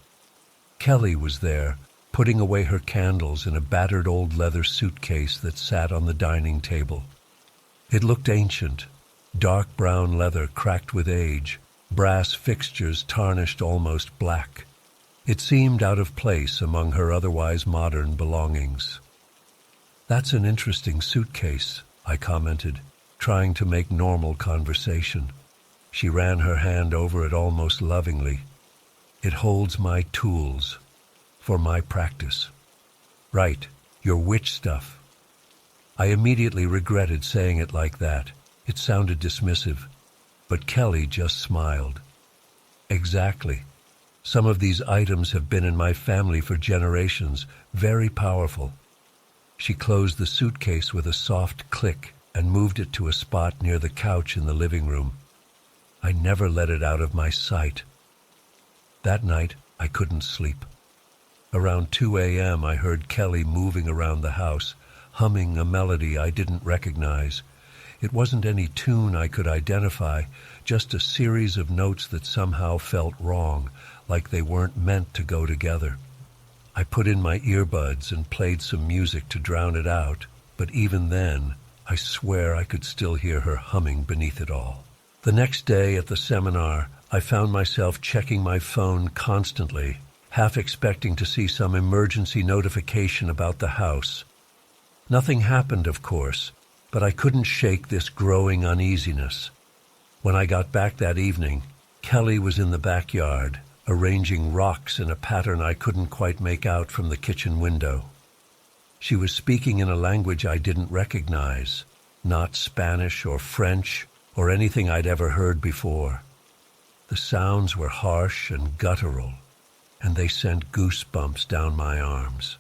Kelly was there, putting away her candles in a battered old leather suitcase that sat on the dining table. It looked ancient, dark brown leather cracked with age, brass fixtures tarnished almost black. It seemed out of place among her otherwise modern belongings. "That's an interesting suitcase," I commented, trying to make normal conversation. She ran her hand over it almost lovingly. "It holds my tools, for my practice." "Right, your witch stuff." I immediately regretted saying it like that. It sounded dismissive, but Kelly just smiled. "Exactly. Some of these items have been in my family for generations, very powerful." She closed the suitcase with a soft click and moved it to a spot near the couch in the living room. I never let it out of my sight. That night, I couldn't sleep. Around 2 a.m., I heard Kelly moving around the house, humming a melody I didn't recognize. It wasn't any tune I could identify, just a series of notes that somehow felt wrong, like they weren't meant to go together. I put in my earbuds and played some music to drown it out, but even then, I swear I could still hear her humming beneath it all. The next day at the seminar, I found myself checking my phone constantly, half expecting to see some emergency notification about the house. Nothing happened, of course, but I couldn't shake this growing uneasiness. When I got back that evening, Kelly was in the backyard, arranging rocks in a pattern I couldn't quite make out from the kitchen window. She was speaking in a language I didn't recognize, not Spanish or French or anything I'd ever heard before. The sounds were harsh and guttural, and they sent goosebumps down my arms.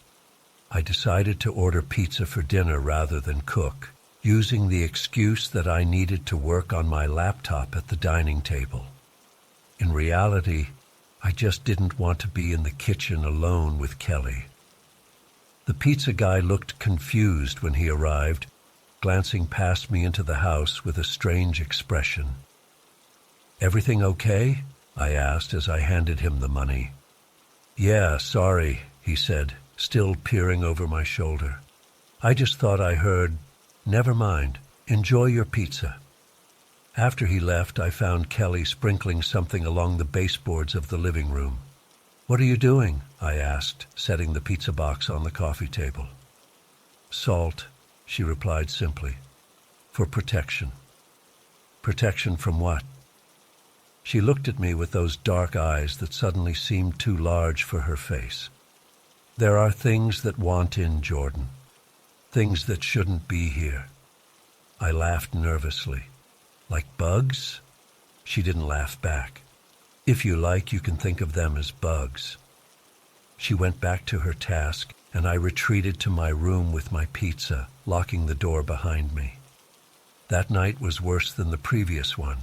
I decided to order pizza for dinner rather than cook, using the excuse that I needed to work on my laptop at the dining table. In reality, I just didn't want to be in the kitchen alone with Kelly. The pizza guy looked confused when he arrived, glancing past me into the house with a strange expression. "Everything okay?" I asked as I handed him the money. "Yeah, sorry," he said, still peering over my shoulder. "I just thought I heard, 'Never mind, enjoy your pizza.'" After he left, I found Kelly sprinkling something along the baseboards of the living room. "What are you doing?" I asked, setting the pizza box on the coffee table. "Salt," she replied simply. "For protection." "Protection from what?" She looked at me with those dark eyes that suddenly seemed too large for her face. "There are things that want in, Jordan. Things that shouldn't be here." I laughed nervously. "Like bugs?" She didn't laugh back. "If you like, you can think of them as bugs." She went back to her task, and I retreated to my room with my pizza, locking the door behind me. That night was worse than the previous one.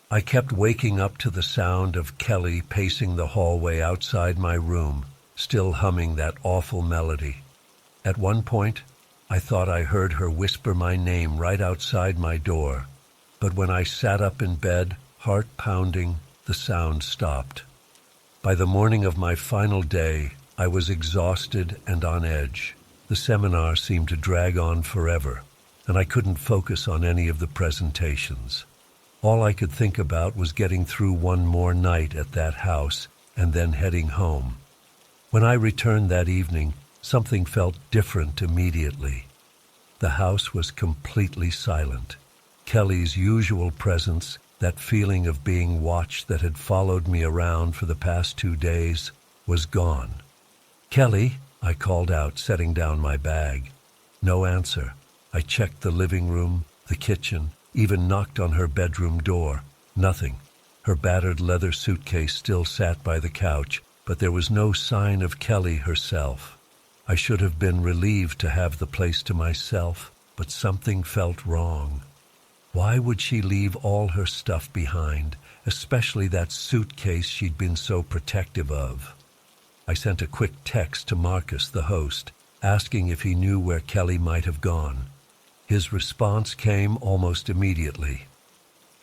I kept waking up to the sound of Kelly pacing the hallway outside my room, still humming that awful melody. At one point, I thought I heard her whisper my name right outside my door, but when I sat up in bed, heart pounding, the sound stopped. By the morning of my final day, I was exhausted and on edge. The seminar seemed to drag on forever, and I couldn't focus on any of the presentations. All I could think about was getting through one more night at that house and then heading home. When I returned that evening, something felt different immediately. The house was completely silent. Kelly's usual presence, that feeling of being watched that had followed me around for the past 2 days, was gone. "Kelly," I called out, setting down my bag. No answer. I checked the living room, the kitchen, even knocked on her bedroom door. Nothing. Her battered leather suitcase still sat by the couch, but there was no sign of Kelly herself. I should have been relieved to have the place to myself, but something felt wrong. Why would she leave all her stuff behind, especially that suitcase she'd been so protective of? I sent a quick text to Marcus, the host, asking if he knew where Kelly might have gone. His response came almost immediately.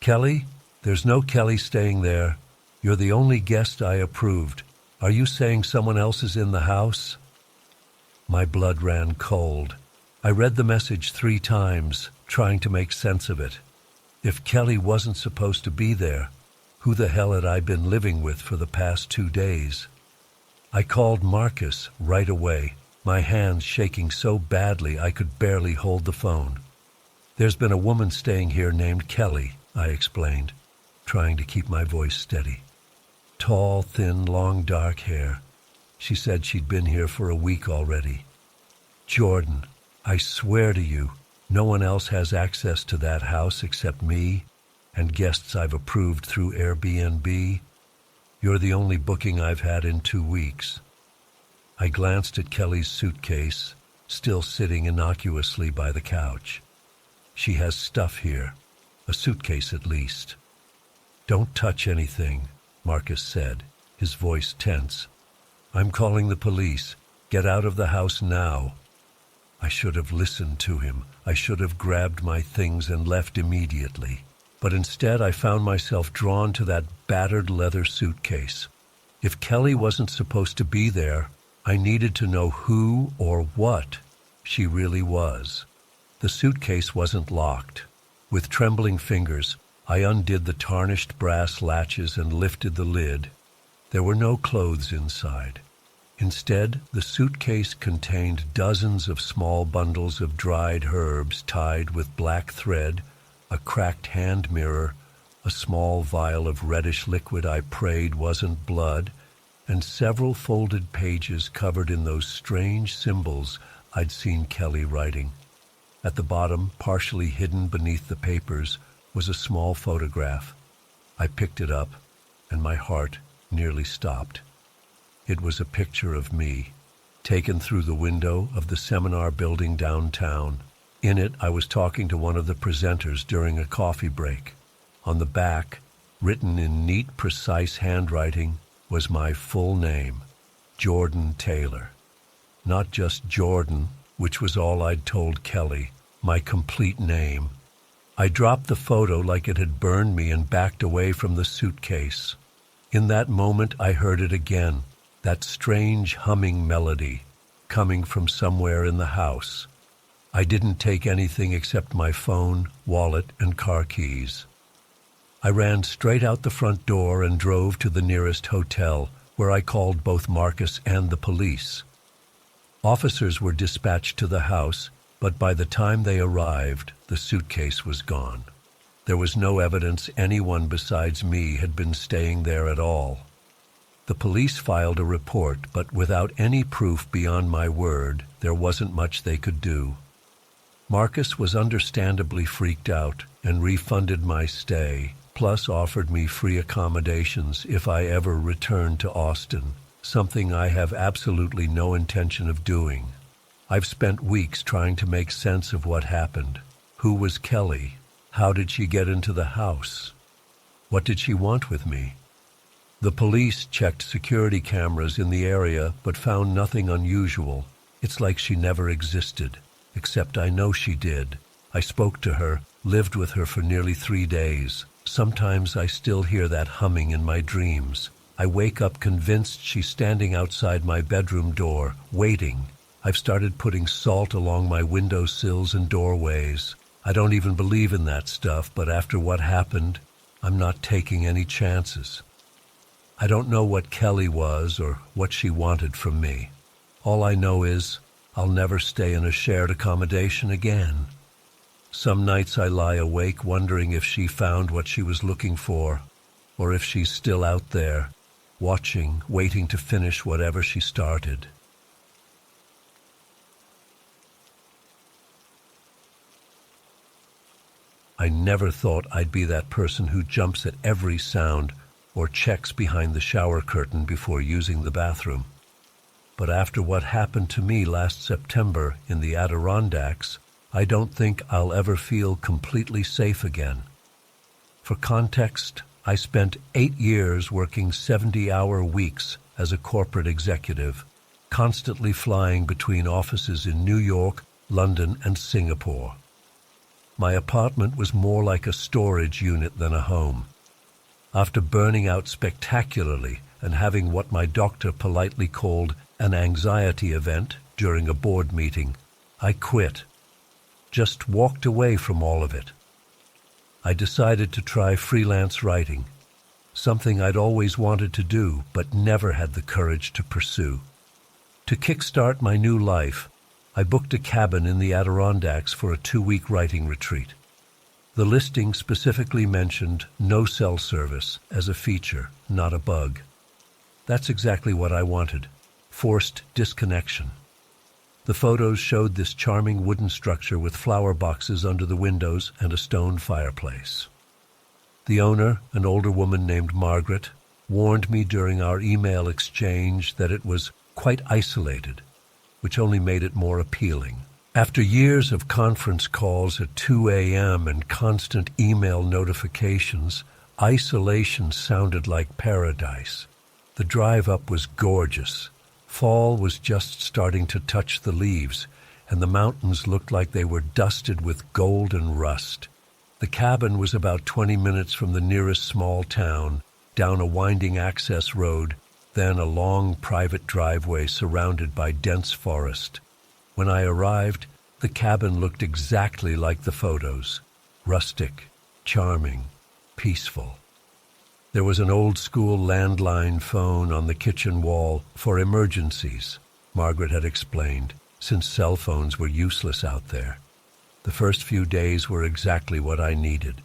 "Kelly? There's no Kelly staying there. You're the only guest I approved. Are you saying someone else is in the house?" My blood ran cold. I read the message 3 times, trying to make sense of it. If Kelly wasn't supposed to be there, who the hell had I been living with for the past 2 days? I called Marcus right away, my hands shaking so badly I could barely hold the phone. "There's been a woman staying here named Kelly," I explained, trying to keep my voice steady. "Tall, thin, long, dark hair. She said she'd been here for a week already. Jordan, I swear to you, no one else has access to that house except me and guests I've approved through Airbnb. You're the only booking I've had in 2 weeks. I glanced at Kelly's suitcase, still sitting innocuously by the couch. "She has stuff here, a suitcase at least." "Don't touch anything," Marcus said, his voice tense. "I'm calling the police. Get out of the house now." I should have listened to him. I should have grabbed my things and left immediately. But instead I found myself drawn to that battered leather suitcase. If Kelly wasn't supposed to be there, I needed to know who or what she really was. The suitcase wasn't locked. With trembling fingers, I undid the tarnished brass latches and lifted the lid. There were no clothes inside. Instead, the suitcase contained dozens of small bundles of dried herbs tied with black thread, a cracked hand mirror, a small vial of reddish liquid I prayed wasn't blood, and several folded pages covered in those strange symbols I'd seen Kelly writing. At the bottom, partially hidden beneath the papers, was a small photograph. I picked it up, and my heart nearly stopped. It was a picture of me, taken through the window of the seminar building downtown. In it, I was talking to one of the presenters during a coffee break. On the back, written in neat, precise handwriting, was my full name, Jordan Taylor. Not just Jordan, which was all I'd told Kelly, my complete name. I dropped the photo like it had burned me and backed away from the suitcase. In that moment, I heard it again. That strange humming melody coming from somewhere in the house. I didn't take anything except my phone, wallet, and car keys. I ran straight out the front door and drove to the nearest hotel, where I called both Marcus and the police. Officers were dispatched to the house, but by the time they arrived, the suitcase was gone. There was no evidence anyone besides me had been staying there at all. The police filed a report, but without any proof beyond my word, there wasn't much they could do. Marcus was understandably freaked out and refunded my stay, plus offered me free accommodations if I ever returned to Austin, something I have absolutely no intention of doing. I've spent weeks trying to make sense of what happened. Who was Kelly? How did she get into the house? What did she want with me? The police checked security cameras in the area but found nothing unusual. It's like she never existed, except I know she did. I spoke to her, lived with her for nearly 3 days. Sometimes I still hear that humming in my dreams. I wake up convinced she's standing outside my bedroom door, waiting. I've started putting salt along my windowsills and doorways. I don't even believe in that stuff, but after what happened, I'm not taking any chances. I don't know what Kelly was or what she wanted from me. All I know is I'll never stay in a shared accommodation again. Some nights I lie awake wondering if she found what she was looking for, or if she's still out there, watching, waiting to finish whatever she started. I never thought I'd be that person who jumps at every sound or checks behind the shower curtain before using the bathroom. But after what happened to me last September in the Adirondacks, I don't think I'll ever feel completely safe again. For context, I spent 8 years working 70-hour weeks as a corporate executive, constantly flying between offices in New York, London, and Singapore. My apartment was more like a storage unit than a home. After burning out spectacularly and having what my doctor politely called an anxiety event during a board meeting, I quit. Just walked away from all of it. I decided to try freelance writing, something I'd always wanted to do but never had the courage to pursue. To kickstart my new life, I booked a cabin in the Adirondacks for a 2-week writing retreat. The listing specifically mentioned no cell service as a feature, not a bug. That's exactly what I wanted, forced disconnection. The photos showed this charming wooden structure with flower boxes under the windows and a stone fireplace. The owner, an older woman named Margaret, warned me during our email exchange that it was quite isolated, which only made it more appealing. After years of conference calls at 2 a.m. and constant email notifications, isolation sounded like paradise. The drive up was gorgeous. Fall was just starting to touch the leaves, and the mountains looked like they were dusted with golden rust. The cabin was about 20 minutes from the nearest small town, down a winding access road, then a long private driveway surrounded by dense forest. When I arrived, the cabin looked exactly like the photos, rustic, charming, peaceful. There was an old-school landline phone on the kitchen wall for emergencies, Margaret had explained, since cell phones were useless out there. The first few days were exactly what I needed.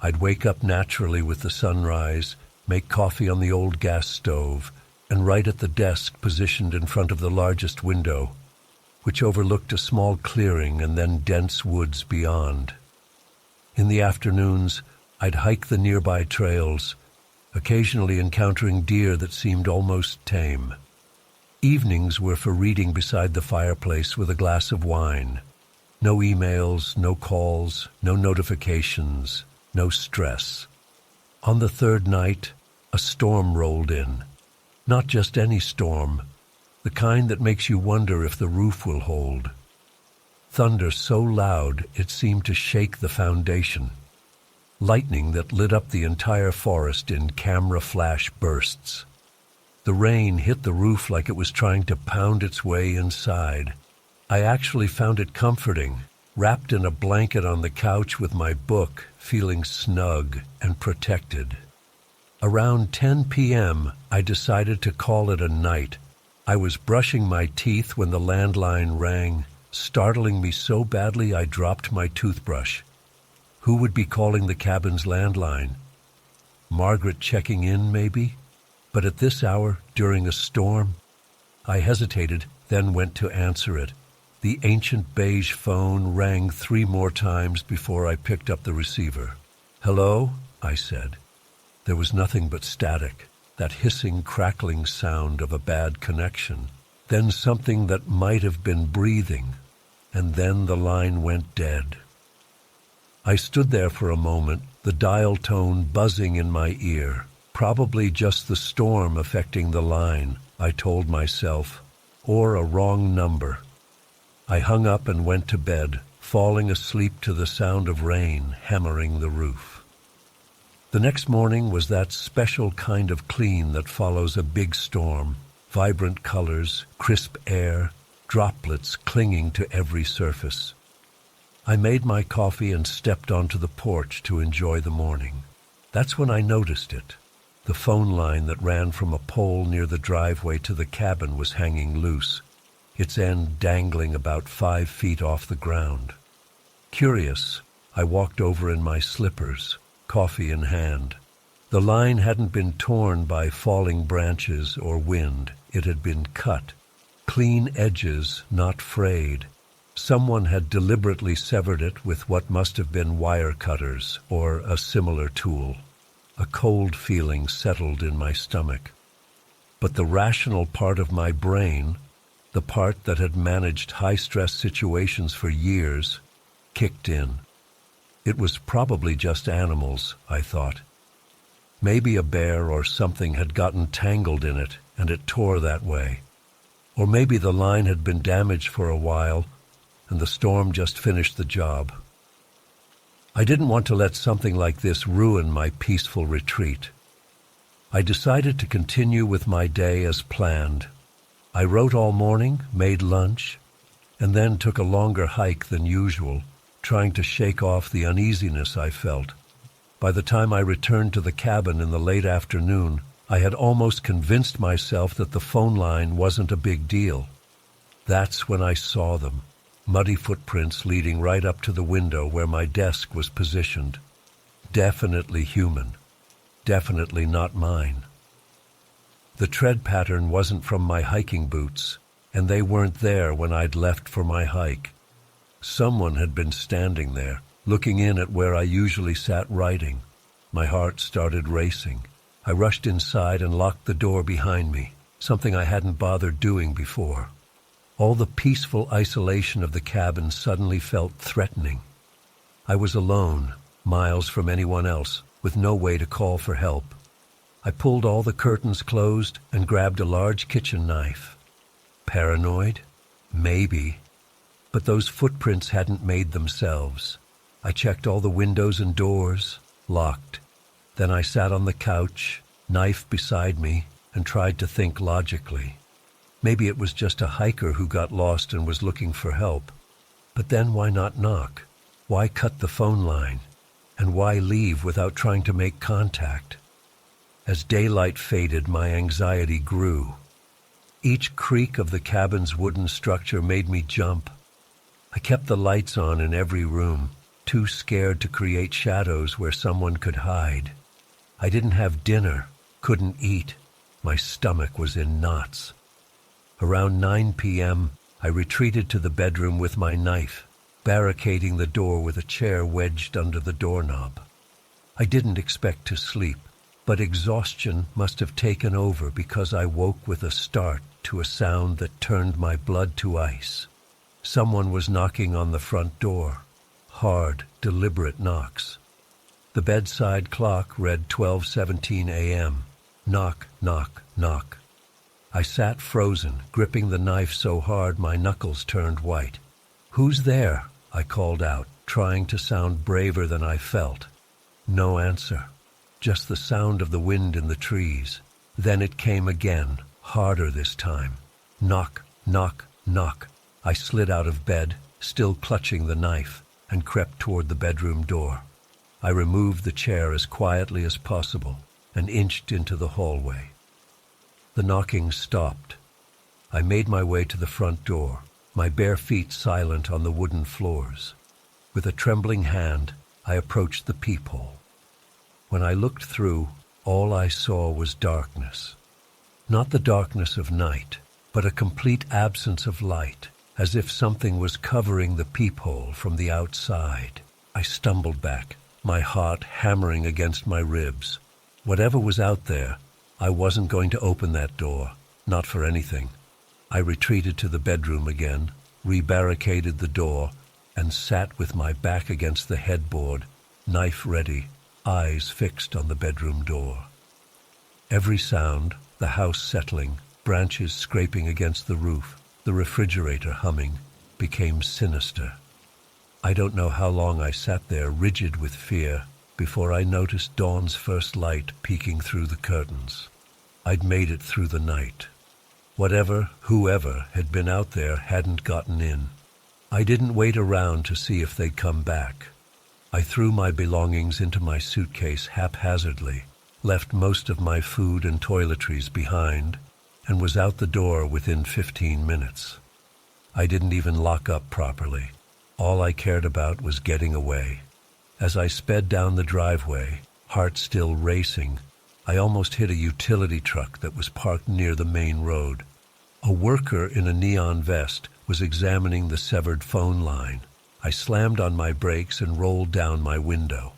I'd wake up naturally with the sunrise, make coffee on the old gas stove, and write at the desk positioned in front of the largest window, which overlooked a small clearing and then dense woods beyond. In the afternoons, I'd hike the nearby trails, occasionally encountering deer that seemed almost tame. Evenings were for reading beside the fireplace with a glass of wine. No emails, no calls, no notifications, no stress. On the third night, a storm rolled in. Not just any storm, the kind that makes you wonder if the roof will hold. Thunder so loud it seemed to shake the foundation. Lightning that lit up the entire forest in camera flash bursts. The rain hit the roof like it was trying to pound its way inside. I actually found it comforting, wrapped in a blanket on the couch with my book, feeling snug and protected. Around 10 p.m., I decided to call it a night. I was brushing my teeth when the landline rang, startling me so badly I dropped my toothbrush. Who would be calling the cabin's landline? Margaret checking in, maybe? But at this hour, during a storm? I hesitated, then went to answer it. The ancient beige phone rang 3 more times before I picked up the receiver. "Hello?" I said. There was nothing but static, that hissing, crackling sound of a bad connection. Then something that might have been breathing, and then the line went dead. I stood there for a moment, the dial tone buzzing in my ear. Probably just the storm affecting the line, I told myself, or a wrong number. I hung up and went to bed, falling asleep to the sound of rain hammering the roof. The next morning was that special kind of clean that follows a big storm. Vibrant colors, crisp air, droplets clinging to every surface. I made my coffee and stepped onto the porch to enjoy the morning. That's when I noticed it. The phone line that ran from a pole near the driveway to the cabin was hanging loose, its end dangling about 5 feet off the ground. Curious, I walked over in my slippers, coffee in hand. The line hadn't been torn by falling branches or wind. It had been cut. Clean edges, not frayed. Someone had deliberately severed it with what must have been wire cutters or a similar tool. A cold feeling settled in my stomach. But the rational part of my brain, the part that had managed high-stress situations for years, kicked in. It was probably just animals, I thought. Maybe a bear or something had gotten tangled in it and it tore that way. Or maybe the line had been damaged for a while and the storm just finished the job. I didn't want to let something like this ruin my peaceful retreat. I decided to continue with my day as planned. I wrote all morning, made lunch, and then took a longer hike than usual, trying to shake off the uneasiness I felt. By the time I returned to the cabin in the late afternoon, I had almost convinced myself that the phone line wasn't a big deal. That's when I saw them, muddy footprints leading right up to the window where my desk was positioned. Definitely human. Definitely not mine. The tread pattern wasn't from my hiking boots, and they weren't there when I'd left for my hike. Someone had been standing there, looking in at where I usually sat writing. My heart started racing. I rushed inside and locked the door behind me, something I hadn't bothered doing before. All the peaceful isolation of the cabin suddenly felt threatening. I was alone, miles from anyone else, with no way to call for help. I pulled all the curtains closed and grabbed a large kitchen knife. Paranoid? Maybe. But those footprints hadn't made themselves. I checked all the windows and doors, locked. Then I sat on the couch, knife beside me, and tried to think logically. Maybe it was just a hiker who got lost and was looking for help. But then why not knock? Why cut the phone line? And why leave without trying to make contact? As daylight faded, my anxiety grew. Each creak of the cabin's wooden structure made me jump. I kept the lights on in every room, too scared to create shadows where someone could hide. I didn't have dinner, couldn't eat. My stomach was in knots. Around 9 p.m., I retreated to the bedroom with my knife, barricading the door with a chair wedged under the doorknob. I didn't expect to sleep, but exhaustion must have taken over because I woke with a start to a sound that turned my blood to ice. Someone was knocking on the front door. Hard, deliberate knocks. The bedside clock read 12:17 a.m. Knock, knock, knock. I sat frozen, gripping the knife so hard my knuckles turned white. "Who's there?" I called out, trying to sound braver than I felt. No answer, just the sound of the wind in the trees. Then it came again, harder this time. Knock, knock, knock. I slid out of bed, still clutching the knife, and crept toward the bedroom door. I removed the chair as quietly as possible and inched into the hallway. The knocking stopped. I made my way to the front door, my bare feet silent on the wooden floors. With a trembling hand, I approached the peephole. When I looked through, all I saw was darkness. Not the darkness of night, but a complete absence of light, as if something was covering the peephole from the outside. I stumbled back, my heart hammering against my ribs. Whatever was out there, I wasn't going to open that door, not for anything. I retreated to the bedroom again, rebarricaded the door, and sat with my back against the headboard, knife ready, eyes fixed on the bedroom door. Every sound, the house settling, branches scraping against the roof, the refrigerator humming, became sinister. I don't know how long I sat there rigid with fear before I noticed dawn's first light peeking through the curtains. I'd made it through the night. Whatever, whoever had been out there hadn't gotten in. I didn't wait around to see if they'd come back. I threw my belongings into my suitcase haphazardly, left most of my food and toiletries behind, and was out the door within 15 minutes. I didn't even lock up properly. All I cared about was getting away. As I sped down the driveway, heart still racing, I almost hit a utility truck that was parked near the main road. A worker in a neon vest was examining the severed phone line. I slammed on my brakes and rolled down my window.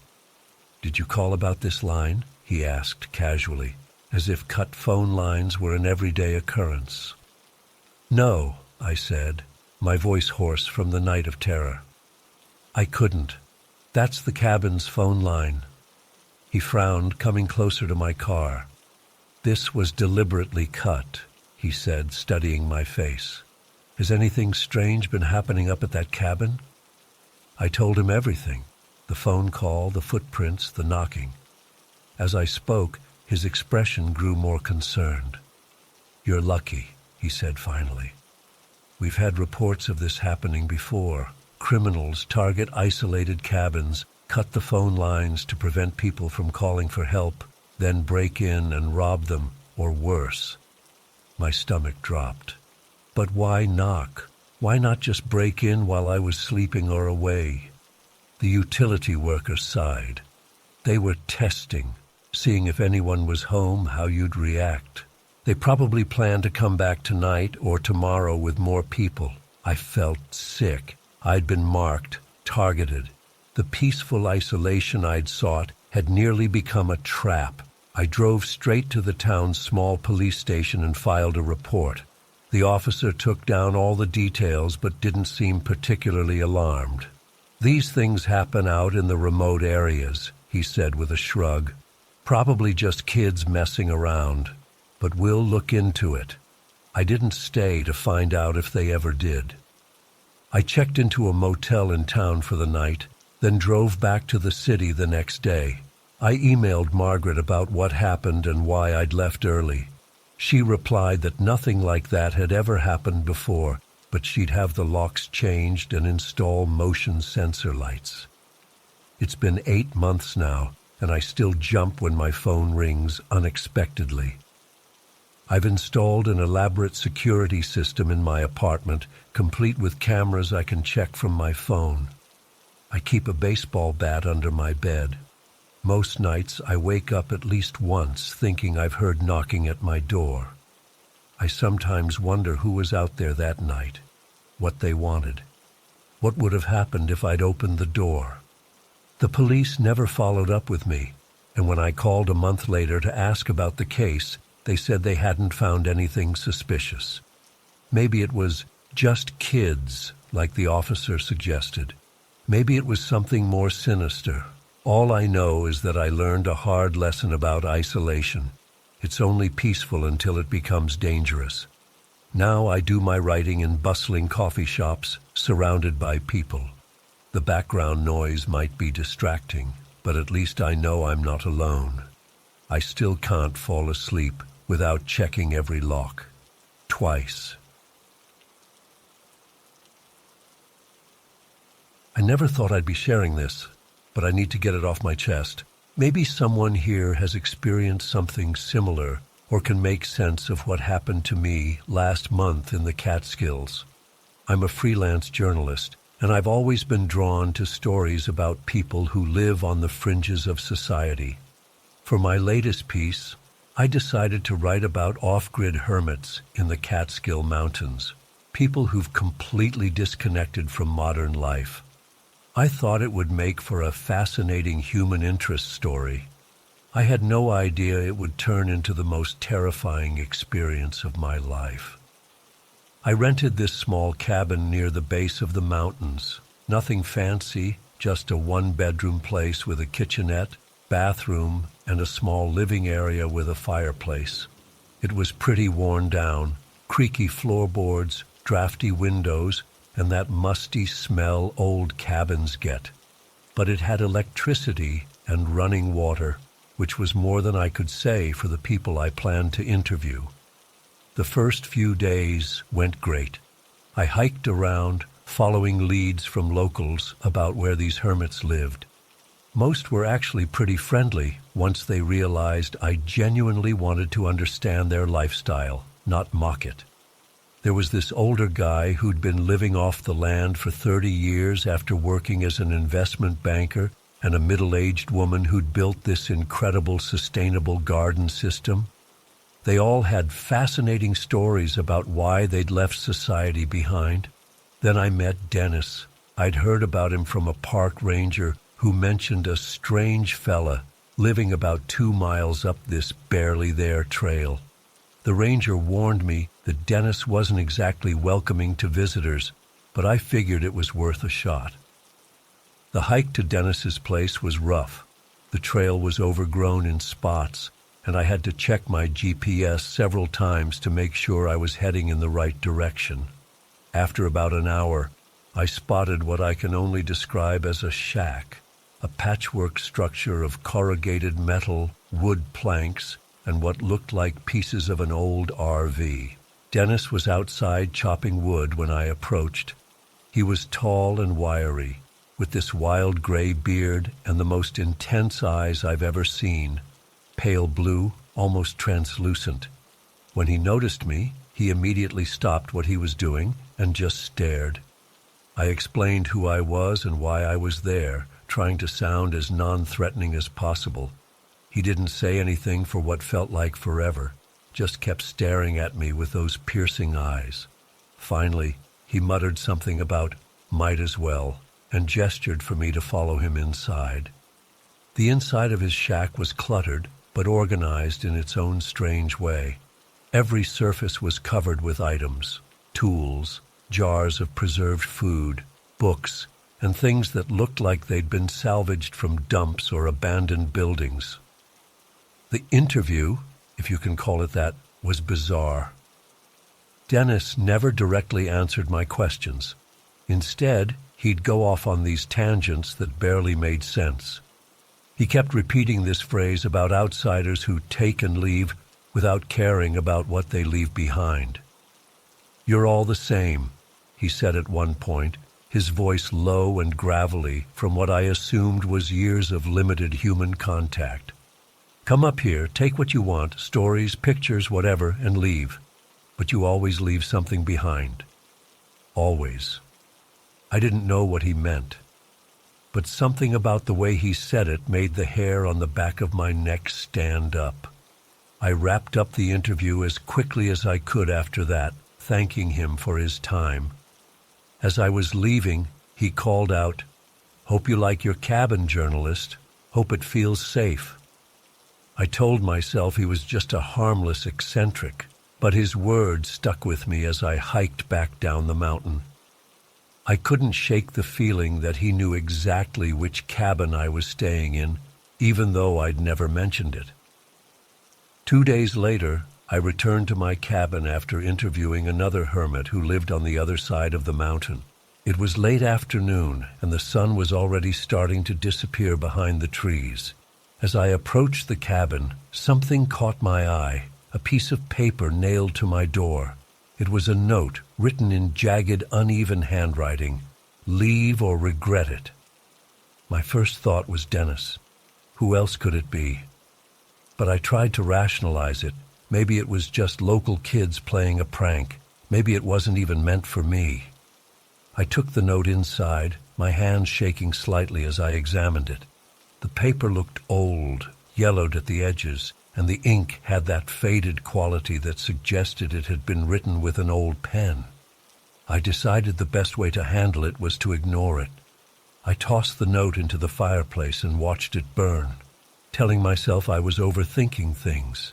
"Did you call about this line?" he asked casually, as if cut phone lines were an everyday occurrence. "No," I said, my voice hoarse from the night of terror. I couldn't. That's the cabin's phone line. He frowned, coming closer to my car. This was deliberately cut, he said, studying my face. Has anything strange been happening up at that cabin? I told him everything. The phone call, the footprints, the knocking. As I spoke, his expression grew more concerned. You're lucky, he said finally. We've had reports of this happening before. Criminals target isolated cabins, cut the phone lines to prevent people from calling for help, then break in and rob them, or worse. My stomach dropped. But why knock? Why not just break in while I was sleeping or away? The utility workers sighed. They were testing, seeing if anyone was home, how you'd react. They probably planned to come back tonight or tomorrow with more people. I felt sick. I'd been marked, targeted. The peaceful isolation I'd sought had nearly become a trap. I drove straight to the town's small police station and filed a report. The officer took down all the details but didn't seem particularly alarmed. These things happen out in the remote areas, he said with a shrug. Probably just kids messing around, but we'll look into it. I didn't stay to find out if they ever did. I checked into a motel in town for the night, then drove back to the city the next day. I emailed Margaret about what happened and why I'd left early. She replied that nothing like that had ever happened before, but she'd have the locks changed and install motion sensor lights. It's been 8 months now, and I still jump when my phone rings unexpectedly. I've installed an elaborate security system in my apartment, complete with cameras I can check from my phone. I keep a baseball bat under my bed. Most nights I wake up at least once thinking I've heard knocking at my door. I sometimes wonder who was out there that night, what they wanted. What would have happened if I'd opened the door? The police never followed up with me, and when I called a month later to ask about the case, they said they hadn't found anything suspicious. Maybe it was just kids, like the officer suggested. Maybe it was something more sinister. All I know is that I learned a hard lesson about isolation. It's only peaceful until it becomes dangerous. Now I do my writing in bustling coffee shops, surrounded by people. The background noise might be distracting, but at least I know I'm not alone. I still can't fall asleep without checking every lock. Twice. I never thought I'd be sharing this, but I need to get it off my chest. Maybe someone here has experienced something similar or can make sense of what happened to me last month in the Catskills. I'm a freelance journalist, and I've always been drawn to stories about people who live on the fringes of society. For my latest piece, I decided to write about off-grid hermits in the Catskill Mountains, people who've completely disconnected from modern life. I thought it would make for a fascinating human interest story. I had no idea it would turn into the most terrifying experience of my life. I rented this small cabin near the base of the mountains. Nothing fancy, just a one-bedroom place with a kitchenette, bathroom, and a small living area with a fireplace. It was pretty worn down, creaky floorboards, drafty windows, and that musty smell old cabins get. But it had electricity and running water, which was more than I could say for the people I planned to interview. The first few days went great. I hiked around, following leads from locals about where these hermits lived. Most were actually pretty friendly once they realized I genuinely wanted to understand their lifestyle, not mock it. There was this older guy who'd been living off the land for 30 years after working as an investment banker, and a middle-aged woman who'd built this incredible sustainable garden system. They all had fascinating stories about why they'd left society behind. Then I met Dennis. I'd heard about him from a park ranger who mentioned a strange fella living about 2 miles up this barely there trail. The ranger warned me that Dennis wasn't exactly welcoming to visitors, but I figured it was worth a shot. The hike to Dennis's place was rough. The trail was overgrown in spots, and I had to check my GPS several times to make sure I was heading in the right direction. After about an hour, I spotted what I can only describe as a shack, a patchwork structure of corrugated metal, wood planks, and what looked like pieces of an old RV. Dennis was outside chopping wood when I approached. He was tall and wiry, with this wild gray beard and the most intense eyes I've ever seen, pale blue, almost translucent. When he noticed me, he immediately stopped what he was doing and just stared. I explained who I was and why I was there, trying to sound as non-threatening as possible. He didn't say anything for what felt like forever, just kept staring at me with those piercing eyes. Finally, he muttered something about "might as well," and gestured for me to follow him inside. The inside of his shack was cluttered, but organized in its own strange way. Every surface was covered with items, tools, jars of preserved food, books, and things that looked like they'd been salvaged from dumps or abandoned buildings. The interview, if you can call it that, was bizarre. Dennis never directly answered my questions. Instead, he'd go off on these tangents that barely made sense. He kept repeating this phrase about outsiders who take and leave without caring about what they leave behind. "You're all the same," he said at one point, his voice low and gravelly from what I assumed was years of limited human contact. "Come up here, take what you want, stories, pictures, whatever, and leave. But you always leave something behind. Always." I didn't know what he meant, but something about the way he said it made the hair on the back of my neck stand up. I wrapped up the interview as quickly as I could after that, thanking him for his time. As I was leaving, he called out, "Hope you like your cabin, journalist. Hope it feels safe." I told myself he was just a harmless eccentric, but his words stuck with me as I hiked back down the mountain. I couldn't shake the feeling that he knew exactly which cabin I was staying in, even though I'd never mentioned it. 2 days later, I returned to my cabin after interviewing another hermit who lived on the other side of the mountain. It was late afternoon, and the sun was already starting to disappear behind the trees. As I approached the cabin, something caught my eye, a piece of paper nailed to my door. It was a note written in jagged, uneven handwriting, "Leave or regret it." My first thought was Dennis. Who else could it be? But I tried to rationalize it. Maybe it was just local kids playing a prank. Maybe it wasn't even meant for me. I took the note inside, my hands shaking slightly as I examined it. The paper looked old, yellowed at the edges, and the ink had that faded quality that suggested it had been written with an old pen. I decided the best way to handle it was to ignore it. I tossed the note into the fireplace and watched it burn, telling myself I was overthinking things.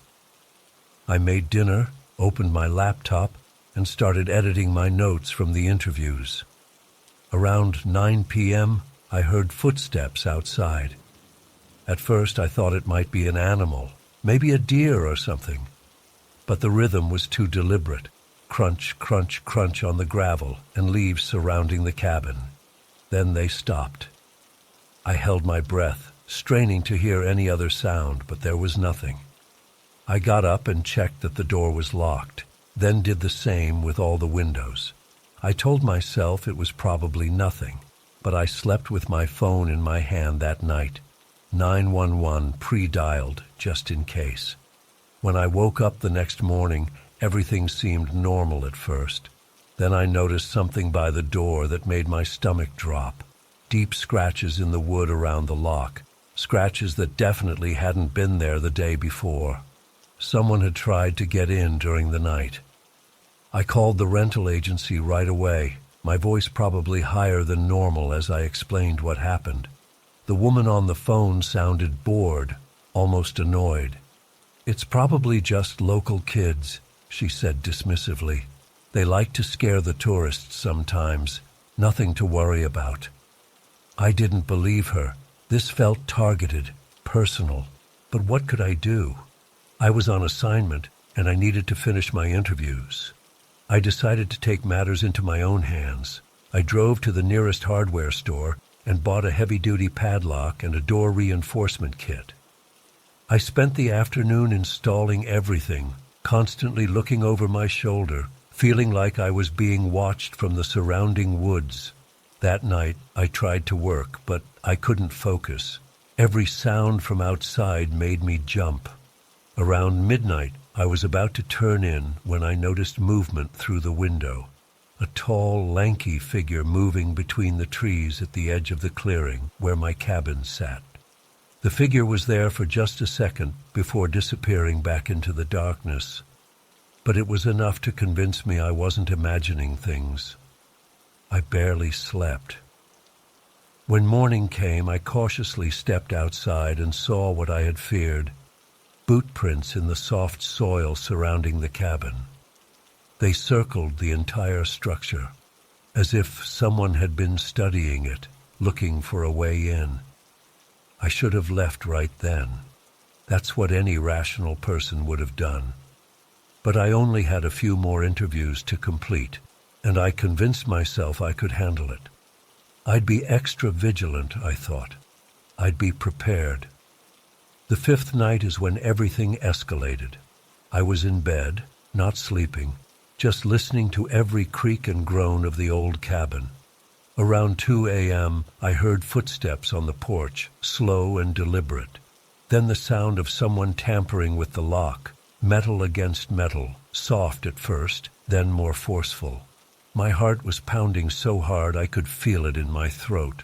I made dinner, opened my laptop, and started editing my notes from the interviews. Around 9 p.m., I heard footsteps outside. At first, I thought it might be an animal, maybe a deer or something. But the rhythm was too deliberate. Crunch, crunch, crunch on the gravel and leaves surrounding the cabin. Then they stopped. I held my breath, straining to hear any other sound, but there was nothing. I got up and checked that the door was locked, then did the same with all the windows. I told myself it was probably nothing, but I slept with my phone in my hand that night. 911 pre-dialed, just in case. When I woke up the next morning, everything seemed normal at first. Then I noticed something by the door that made my stomach drop. Deep scratches in the wood around the lock, scratches that definitely hadn't been there the day before. Someone had tried to get in during the night. I called the rental agency right away, my voice probably higher than normal as I explained what happened. The woman on the phone sounded bored, almost annoyed. "It's probably just local kids," she said dismissively. "They like to scare the tourists sometimes. Nothing to worry about." I didn't believe her. This felt targeted, personal. But what could I do? I was on assignment, and I needed to finish my interviews. I decided to take matters into my own hands. I drove to the nearest hardware store and bought a heavy-duty padlock and a door reinforcement kit. I spent the afternoon installing everything, constantly looking over my shoulder, feeling like I was being watched from the surrounding woods. That night, I tried to work, but I couldn't focus. Every sound from outside made me jump. Around midnight, I was about to turn in when I noticed movement through the window. A tall, lanky figure moving between the trees at the edge of the clearing where my cabin sat. The figure was there for just a second before disappearing back into the darkness. But it was enough to convince me I wasn't imagining things. I barely slept. When morning came, I cautiously stepped outside and saw what I had feared: boot prints in the soft soil surrounding the cabin. They circled the entire structure, as if someone had been studying it, looking for a way in. I should have left right then. That's what any rational person would have done. But I only had a few more interviews to complete, and I convinced myself I could handle it. I'd be extra vigilant, I thought. I'd be prepared. The fifth night is when everything escalated. I was in bed, not sleeping, just listening to every creak and groan of the old cabin. Around 2 a.m., I heard footsteps on the porch, slow and deliberate. Then the sound of someone tampering with the lock, metal against metal, soft at first, then more forceful. My heart was pounding so hard I could feel it in my throat.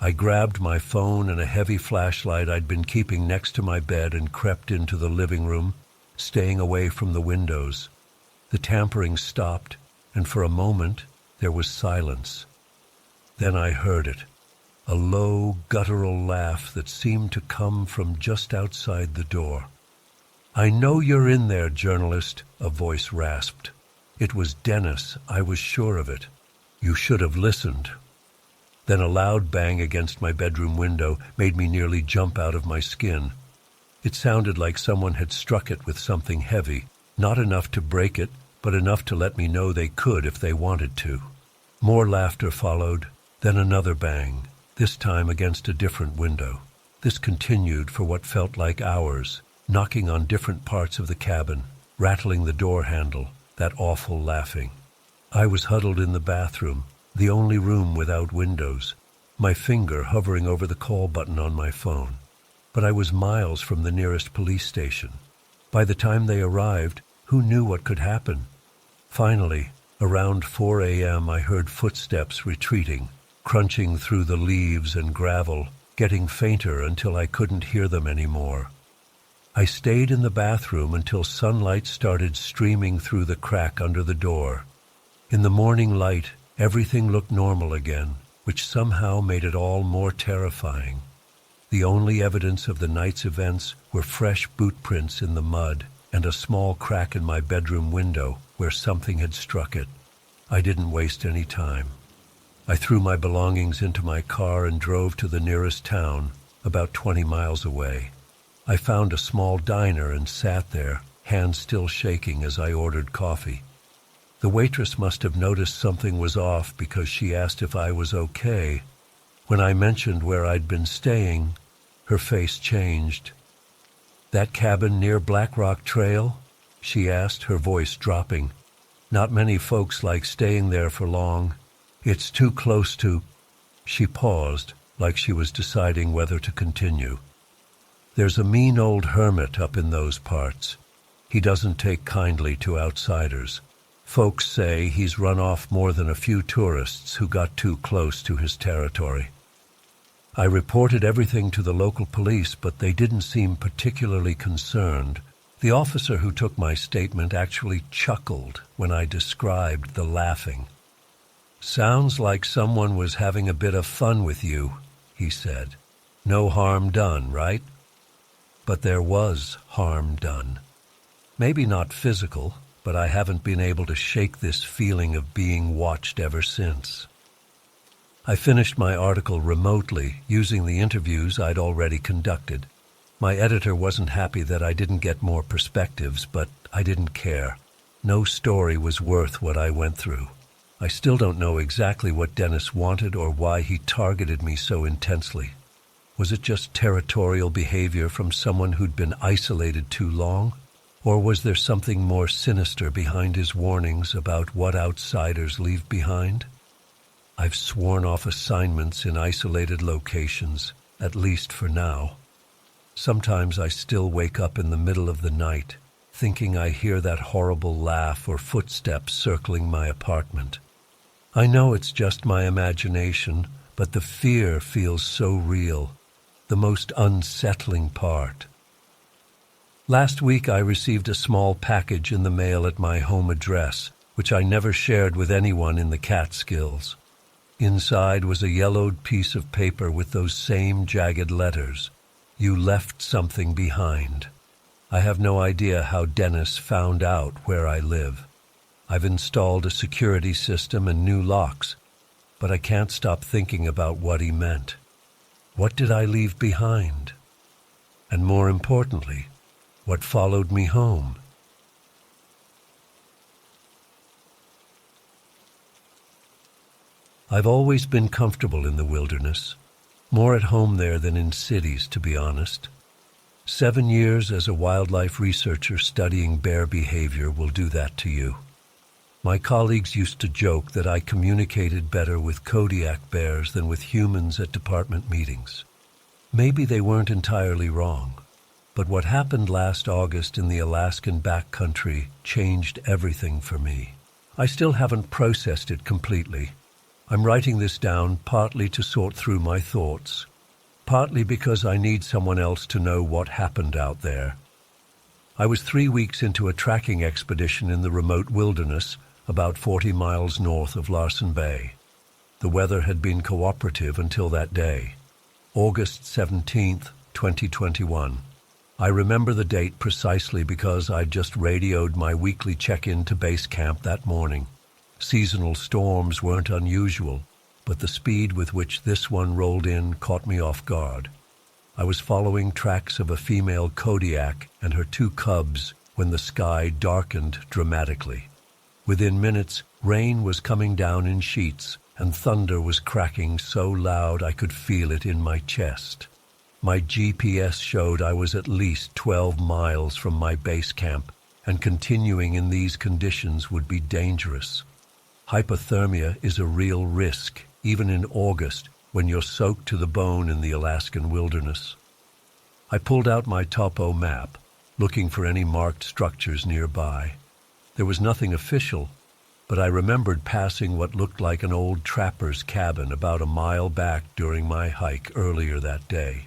I grabbed my phone and a heavy flashlight I'd been keeping next to my bed and crept into the living room, staying away from the windows. The tampering stopped, and for a moment there was silence. Then I heard it, a low, guttural laugh that seemed to come from just outside the door. "I know you're in there, journalist," a voice rasped. It was Dennis, I was sure of it. "You should have listened." Then a loud bang against my bedroom window made me nearly jump out of my skin. It sounded like someone had struck it with something heavy, not enough to break it, but enough to let me know they could if they wanted to. More laughter followed, then another bang, this time against a different window. This continued for what felt like hours, knocking on different parts of the cabin, rattling the door handle, that awful laughing. I was huddled in the bathroom, the only room without windows, my finger hovering over the call button on my phone. But I was miles from the nearest police station. By the time they arrived, who knew what could happen? Finally, around 4 a.m., I heard footsteps retreating, crunching through the leaves and gravel, getting fainter until I couldn't hear them anymore. I stayed in the bathroom until sunlight started streaming through the crack under the door. In the morning light, everything looked normal again, which somehow made it all more terrifying. The only evidence of the night's events were fresh boot prints in the mud and a small crack in my bedroom window where something had struck it. I didn't waste any time. I threw my belongings into my car and drove to the nearest town, about 20 miles away. I found a small diner and sat there, hands still shaking as I ordered coffee. The waitress must have noticed something was off because she asked if I was okay. When I mentioned where I'd been staying, her face changed. "That cabin near Black Rock Trail?" she asked, her voice dropping. "Not many folks like staying there for long. It's too close to—" She paused, like she was deciding whether to continue. "There's a mean old hermit up in those parts. He doesn't take kindly to outsiders. Folks say he's run off more than a few tourists who got too close to his territory." I reported everything to the local police, but they didn't seem particularly concerned. The officer who took my statement actually chuckled when I described the laughing. "Sounds like someone was having a bit of fun with you," he said. "No harm done, right?" But there was harm done. Maybe not physical, but I haven't been able to shake this feeling of being watched ever since. I finished my article remotely, using the interviews I'd already conducted. My editor wasn't happy that I didn't get more perspectives, but I didn't care. No story was worth what I went through. I still don't know exactly what Dennis wanted or why he targeted me so intensely. Was it just territorial behavior from someone who'd been isolated too long? Or was there something more sinister behind his warnings about what outsiders leave behind? I've sworn off assignments in isolated locations, at least for now. Sometimes I still wake up in the middle of the night, thinking I hear that horrible laugh or footsteps circling my apartment. I know it's just my imagination, but the fear feels so real, the most unsettling part. Last week I received a small package in the mail at my home address, which I never shared with anyone in the Catskills. Inside was a yellowed piece of paper with those same jagged letters. You left something behind. I have no idea how Dennis found out where I live. I've installed a security system and new locks, but I can't stop thinking about what he meant. What did I leave behind? And more importantly, what followed me home? I've always been comfortable in the wilderness, more at home there than in cities, to be honest. 7 years as a wildlife researcher studying bear behavior will do that to you. My colleagues used to joke that I communicated better with Kodiak bears than with humans at department meetings. Maybe they weren't entirely wrong, but what happened last August in the Alaskan backcountry changed everything for me. I still haven't processed it completely. I'm writing this down partly to sort through my thoughts, partly because I need someone else to know what happened out there. I was 3 weeks into a tracking expedition in the remote wilderness, about 40 miles north of Larsen Bay. The weather had been cooperative until that day, August 17th, 2021. I remember the date precisely because I'd just radioed my weekly check-in to base camp that morning. Seasonal storms weren't unusual, but the speed with which this one rolled in caught me off guard. I was following tracks of a female Kodiak and her 2 cubs when the sky darkened dramatically. Within minutes, rain was coming down in sheets, and thunder was cracking so loud I could feel it in my chest. My GPS showed I was at least 12 miles from my base camp, and continuing in these conditions would be dangerous. Hypothermia is a real risk, even in August, when you're soaked to the bone in the Alaskan wilderness. I pulled out my topo map, looking for any marked structures nearby. There was nothing official, but I remembered passing what looked like an old trapper's cabin about a mile back during my hike earlier that day.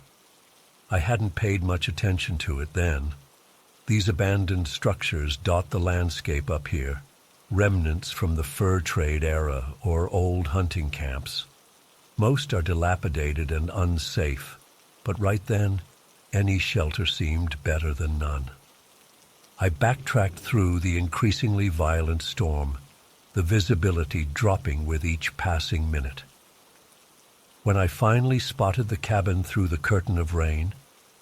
I hadn't paid much attention to it then. These abandoned structures dot the landscape up here, remnants from the fur trade era or old hunting camps. Most are dilapidated and unsafe, but right then, any shelter seemed better than none. I backtracked through the increasingly violent storm, the visibility dropping with each passing minute. When I finally spotted the cabin through the curtain of rain,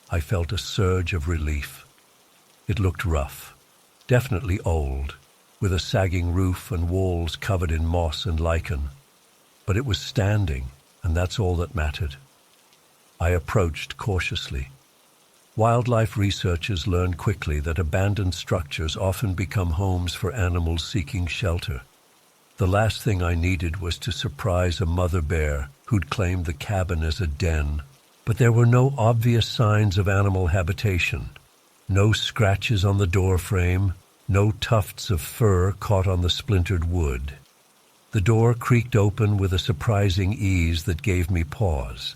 I felt a surge of relief. It looked rough, definitely old, with a sagging roof and walls covered in moss and lichen. But it was standing, and that's all that mattered. I approached cautiously. Wildlife researchers learned quickly that abandoned structures often become homes for animals seeking shelter. The last thing I needed was to surprise a mother bear who'd claimed the cabin as a den. But there were no obvious signs of animal habitation. No scratches on the door frame, no tufts of fur caught on the splintered wood. The door creaked open with a surprising ease that gave me pause.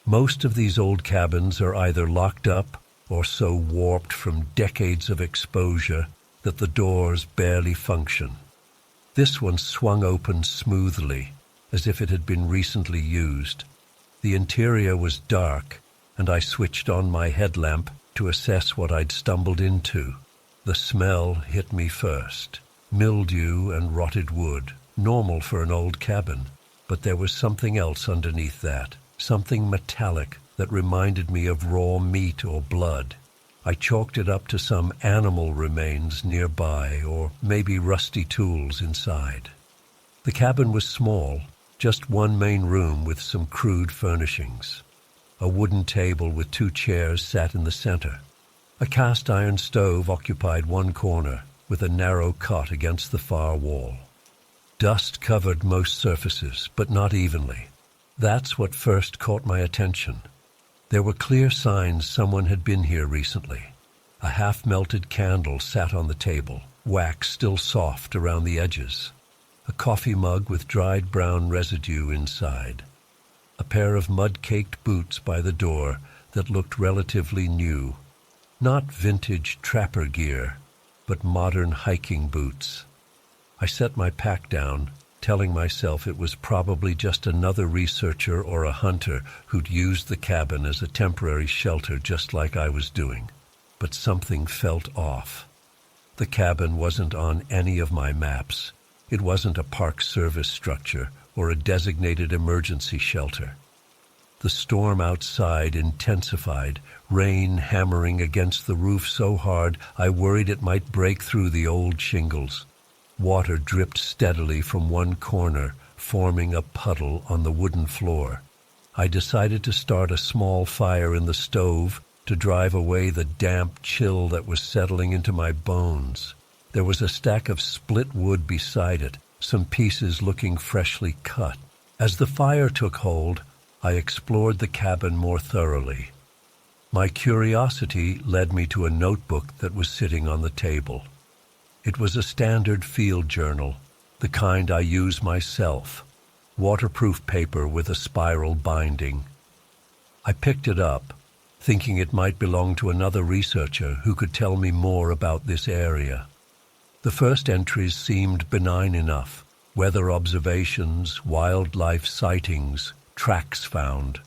Most of these old cabins are either locked up or so warped from decades of exposure that the doors barely function. This one swung open smoothly, as if it had been recently used. The interior was dark, and I switched on my headlamp to assess what I'd stumbled into. The smell hit me first. Mildew and rotted wood, normal for an old cabin. But there was something else underneath that, something metallic that reminded me of raw meat or blood. I chalked it up to some animal remains nearby, or maybe rusty tools inside. The cabin was small, just one main room with some crude furnishings. A wooden table with 2 chairs sat in the center. A cast-iron stove occupied one corner, with a narrow cot against the far wall. Dust covered most surfaces, but not evenly. That's what first caught my attention. There were clear signs someone had been here recently. A half-melted candle sat on the table, wax still soft around the edges. A coffee mug with dried brown residue inside. A pair of mud-caked boots by the door that looked relatively new. Not vintage trapper gear, but modern hiking boots. I set my pack down, telling myself it was probably just another researcher or a hunter who'd used the cabin as a temporary shelter just like I was doing. But something felt off. The cabin wasn't on any of my maps. It wasn't a Park Service structure or a designated emergency shelter. The storm outside intensified, rain hammering against the roof so hard I worried it might break through the old shingles. Water dripped steadily from one corner, forming a puddle on the wooden floor. I decided to start a small fire in the stove to drive away the damp chill that was settling into my bones. There was a stack of split wood beside it, some pieces looking freshly cut. As the fire took hold, I explored the cabin more thoroughly. My curiosity led me to a notebook that was sitting on the table. It was a standard field journal, the kind I use myself, waterproof paper with a spiral binding. I picked it up, thinking it might belong to another researcher who could tell me more about this area. The first entries seemed benign enough: weather observations, wildlife sightings, tracks found.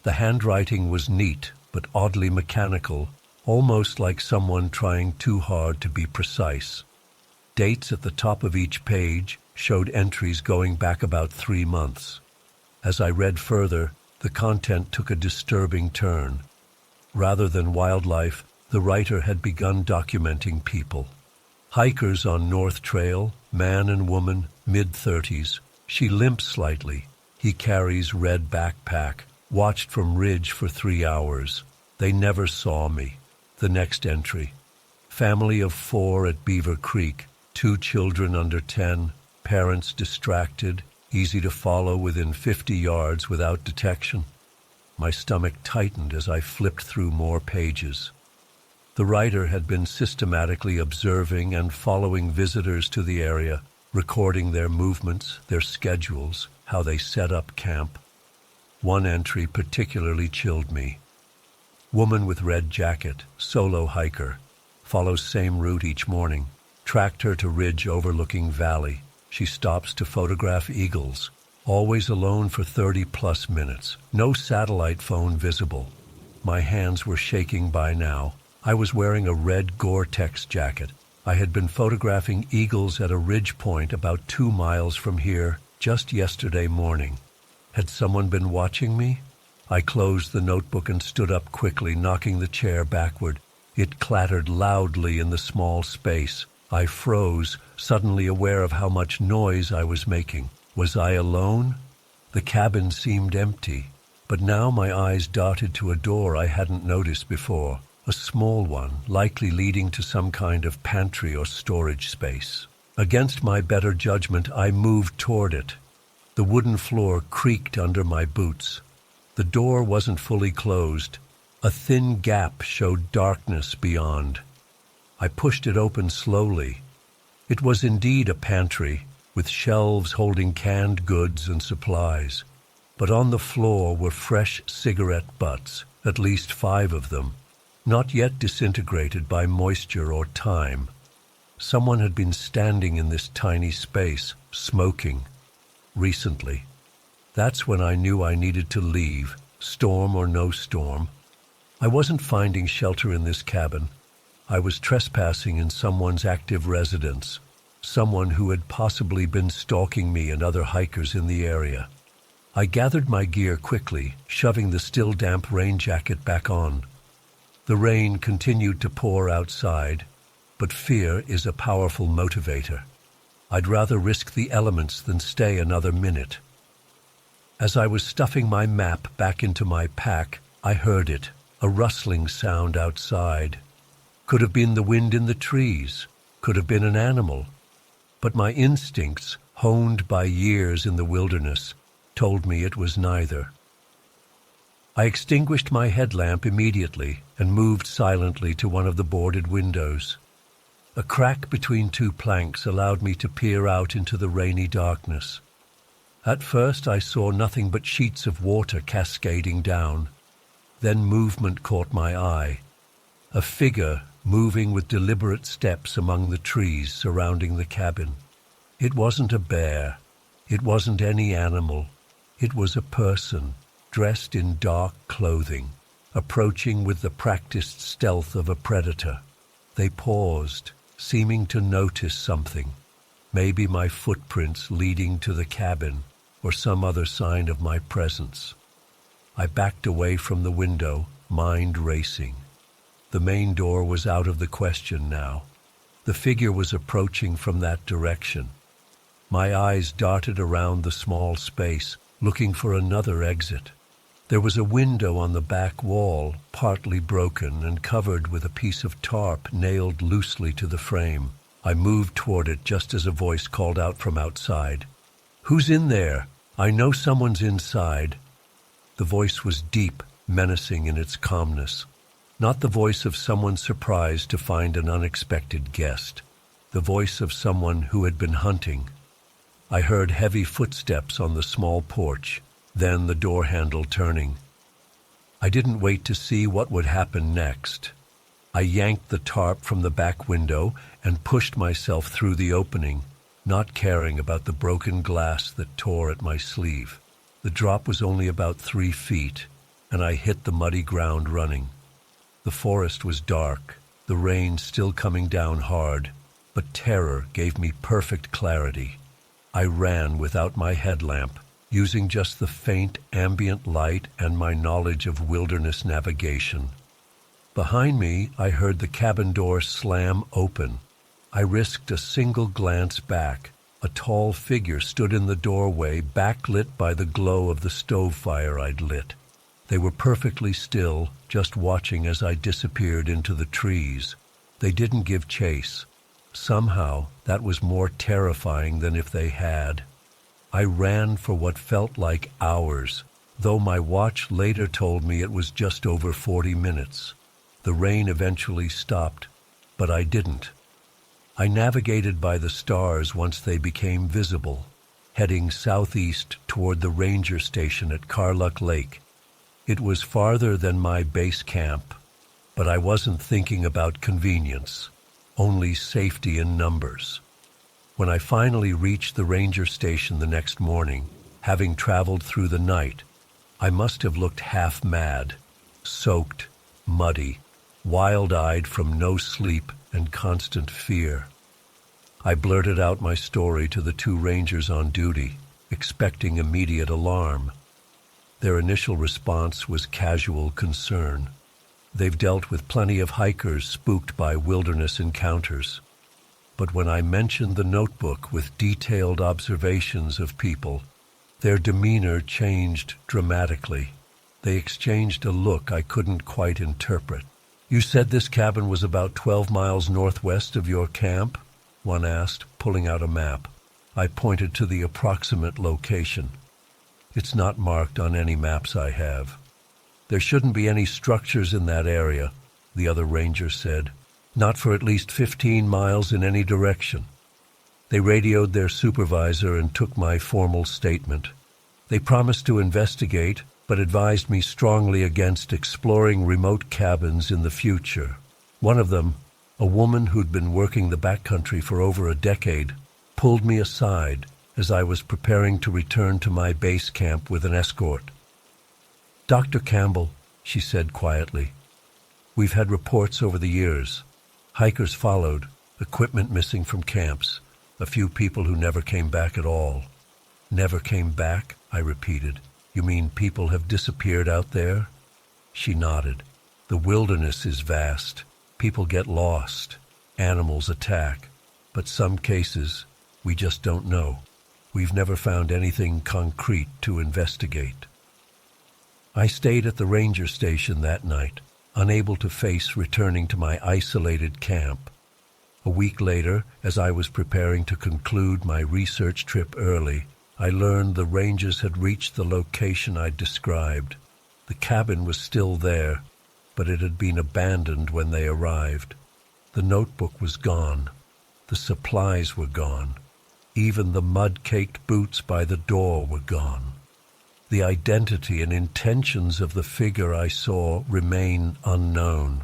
The handwriting was neat, but oddly mechanical, almost like someone trying too hard to be precise. Dates at the top of each page showed entries going back about 3 months. As I read further, the content took a disturbing turn. Rather than wildlife, the writer had begun documenting people. Hikers on North Trail, man and woman, mid-30s. She limps slightly. He carries red backpack. Watched from ridge for 3 hours. They never saw me. The next entry. Family of 4 at Beaver Creek. 2 children under 10. Parents distracted. Easy to follow within 50 yards without detection. My stomach tightened as I flipped through more pages. The writer had been systematically observing and following visitors to the area, recording their movements, their schedules, how they set up camp. One entry particularly chilled me. Woman with red jacket, solo hiker, follows same route each morning. Tracked her to ridge overlooking valley. She stops to photograph eagles. Always alone for 30-plus minutes. No satellite phone visible. My hands were shaking by now. I was wearing a red Gore-Tex jacket. I had been photographing eagles at a ridge point about 2 miles from here just yesterday morning. Had someone been watching me? I closed the notebook and stood up quickly, knocking the chair backward. It clattered loudly in the small space. I froze, suddenly aware of how much noise I was making. Was I alone? The cabin seemed empty, but now my eyes darted to a door I hadn't noticed before. A small one, likely leading to some kind of pantry or storage space. Against my better judgment, I moved toward it. The wooden floor creaked under my boots. The door wasn't fully closed. A thin gap showed darkness beyond. I pushed it open slowly. It was indeed a pantry, with shelves holding canned goods and supplies. But on the floor were fresh cigarette butts, at least 5 of them, not yet disintegrated by moisture or time. Someone had been standing in this tiny space, smoking, recently. That's when I knew I needed to leave, storm or no storm. I wasn't finding shelter in this cabin. I was trespassing in someone's active residence. someone who had possibly been stalking me and other hikers in the area. I gathered my gear quickly, shoving the still damp rain jacket back on. The rain continued to pour outside, but fear is a powerful motivator. I'd rather risk the elements than stay another minute. As I was stuffing my map back into my pack, I heard it, a rustling sound outside. Could have been the wind in the trees, could have been an animal. But my instincts, honed by years in the wilderness, told me it was neither. I extinguished my headlamp immediately and moved silently to one of the boarded windows. A crack between two planks allowed me to peer out into the rainy darkness. At first I saw nothing but sheets of water cascading down. Then movement caught my eye. A figure moving with deliberate steps among the trees surrounding the cabin. It wasn't a bear. It wasn't any animal. It was a person, dressed in dark clothing, approaching with the practiced stealth of a predator. They paused, seeming to notice something, maybe my footprints leading to the cabin or some other sign of my presence. I backed away from the window, mind racing. The main door was out of the question now. The figure was approaching from that direction. My eyes darted around the small space, looking for another exit. There was a window on the back wall, partly broken and covered with a piece of tarp nailed loosely to the frame. I moved toward it just as a voice called out from outside. "Who's in there? I know someone's inside." The voice was deep, menacing in its calmness. Not the voice of someone surprised to find an unexpected guest. The voice of someone who had been hunting. I heard heavy footsteps on the small porch, then the door handle turning. I didn't wait to see what would happen next. I yanked the tarp from the back window and pushed myself through the opening, not caring about the broken glass that tore at my sleeve. The drop was only about 3 feet, and I hit the muddy ground running. The forest was dark, the rain still coming down hard, but terror gave me perfect clarity. I ran without my headlamp, using just the faint ambient light and my knowledge of wilderness navigation. Behind me, I heard the cabin door slam open. I risked a single glance back. A tall figure stood in the doorway, backlit by the glow of the stove fire I'd lit. They were perfectly still, just watching as I disappeared into the trees. They didn't give chase. Somehow, that was more terrifying than if they had. I ran for what felt like hours, though my watch later told me it was just over 40 minutes. The rain eventually stopped, but I didn't. I navigated by the stars once they became visible, heading southeast toward the ranger station at Carluck Lake. It was farther than my base camp, but I wasn't thinking about convenience, only safety in numbers. When I finally reached the ranger station the next morning, having traveled through the night, I must have looked half mad, soaked, muddy, wild-eyed from no sleep and constant fear. I blurted out my story to the 2 rangers on duty, expecting immediate alarm. Their initial response was casual concern. They've dealt with plenty of hikers spooked by wilderness encounters. But when I mentioned the notebook with detailed observations of people, their demeanor changed dramatically. They exchanged a look I couldn't quite interpret. "You said this cabin was about 12 miles northwest of your camp?" one asked, pulling out a map. I pointed to the approximate location. "It's not marked on any maps I have." "There shouldn't be any structures in that area," the other ranger said. "Not for at least 15 miles in any direction." They radioed their supervisor and took my formal statement. They promised to investigate, but advised me strongly against exploring remote cabins in the future. One of them, a woman who'd been working the backcountry for over a decade, pulled me aside as I was preparing to return to my base camp with an escort. "Dr. Campbell," she said quietly, "we've had reports over the years. Hikers followed, equipment missing from camps. A few people who never came back at all. Never came back? I repeated. You mean people have disappeared out there? She nodded. The wilderness is vast. People get lost. Animals attack. But some cases, we just don't know. We've never found anything concrete to investigate. I stayed at the ranger station that night, unable to face returning to my isolated camp. A week later, as I was preparing to conclude my research trip early, I learned the rangers had reached the location I'd described. The cabin was still there, but it had been abandoned when they arrived. The notebook was gone. The supplies were gone. Even the mud-caked boots by the door were gone. The identity and intentions of the figure I saw remain unknown.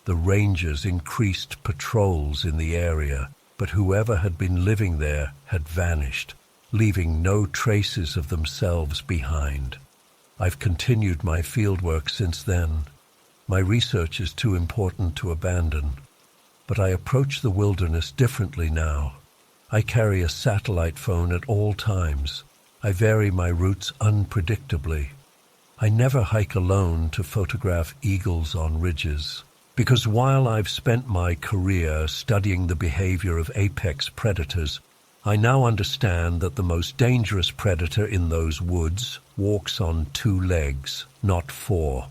The rangers increased patrols in the area, but whoever had been living there had vanished, leaving no traces of themselves behind. I've continued my fieldwork since then. My research is too important to abandon. But I approach the wilderness differently now. I carry a satellite phone at all times. I vary my routes unpredictably. I never hike alone to photograph eagles on ridges, because while I've spent my career studying the behavior of apex predators, I now understand that the most dangerous predator in those woods walks on 2 legs, not 4.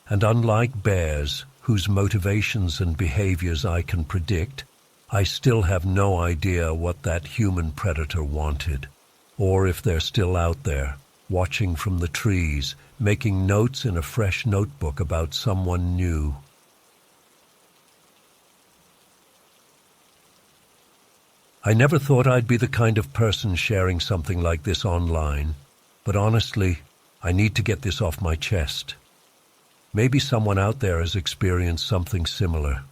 And unlike bears, whose motivations and behaviors I can predict, I still have no idea what that human predator wanted, or if they're still out there, watching from the trees, making notes in a fresh notebook about someone new. I never thought I'd be the kind of person sharing something like this online, but honestly, I need to get this off my chest. Maybe someone out there has experienced something similar.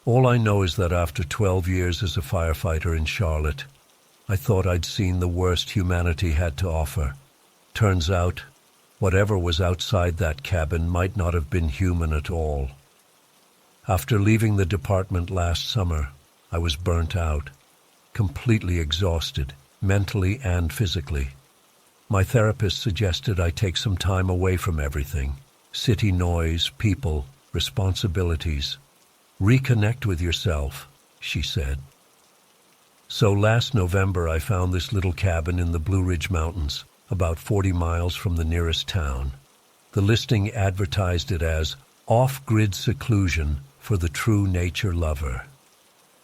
All I know is that after 12 years as a firefighter in Charlotte, I thought I'd seen the worst humanity had to offer. Turns out, whatever was outside that cabin might not have been human at all. After leaving the department last summer, I was burnt out, completely exhausted, mentally and physically. My therapist suggested I take some time away from everything. City noise, people, responsibilities. Reconnect with yourself, she said. So last November I found this little cabin in the Blue Ridge Mountains, about 40 miles from the nearest town. The listing advertised it as off-grid seclusion for the true nature lover.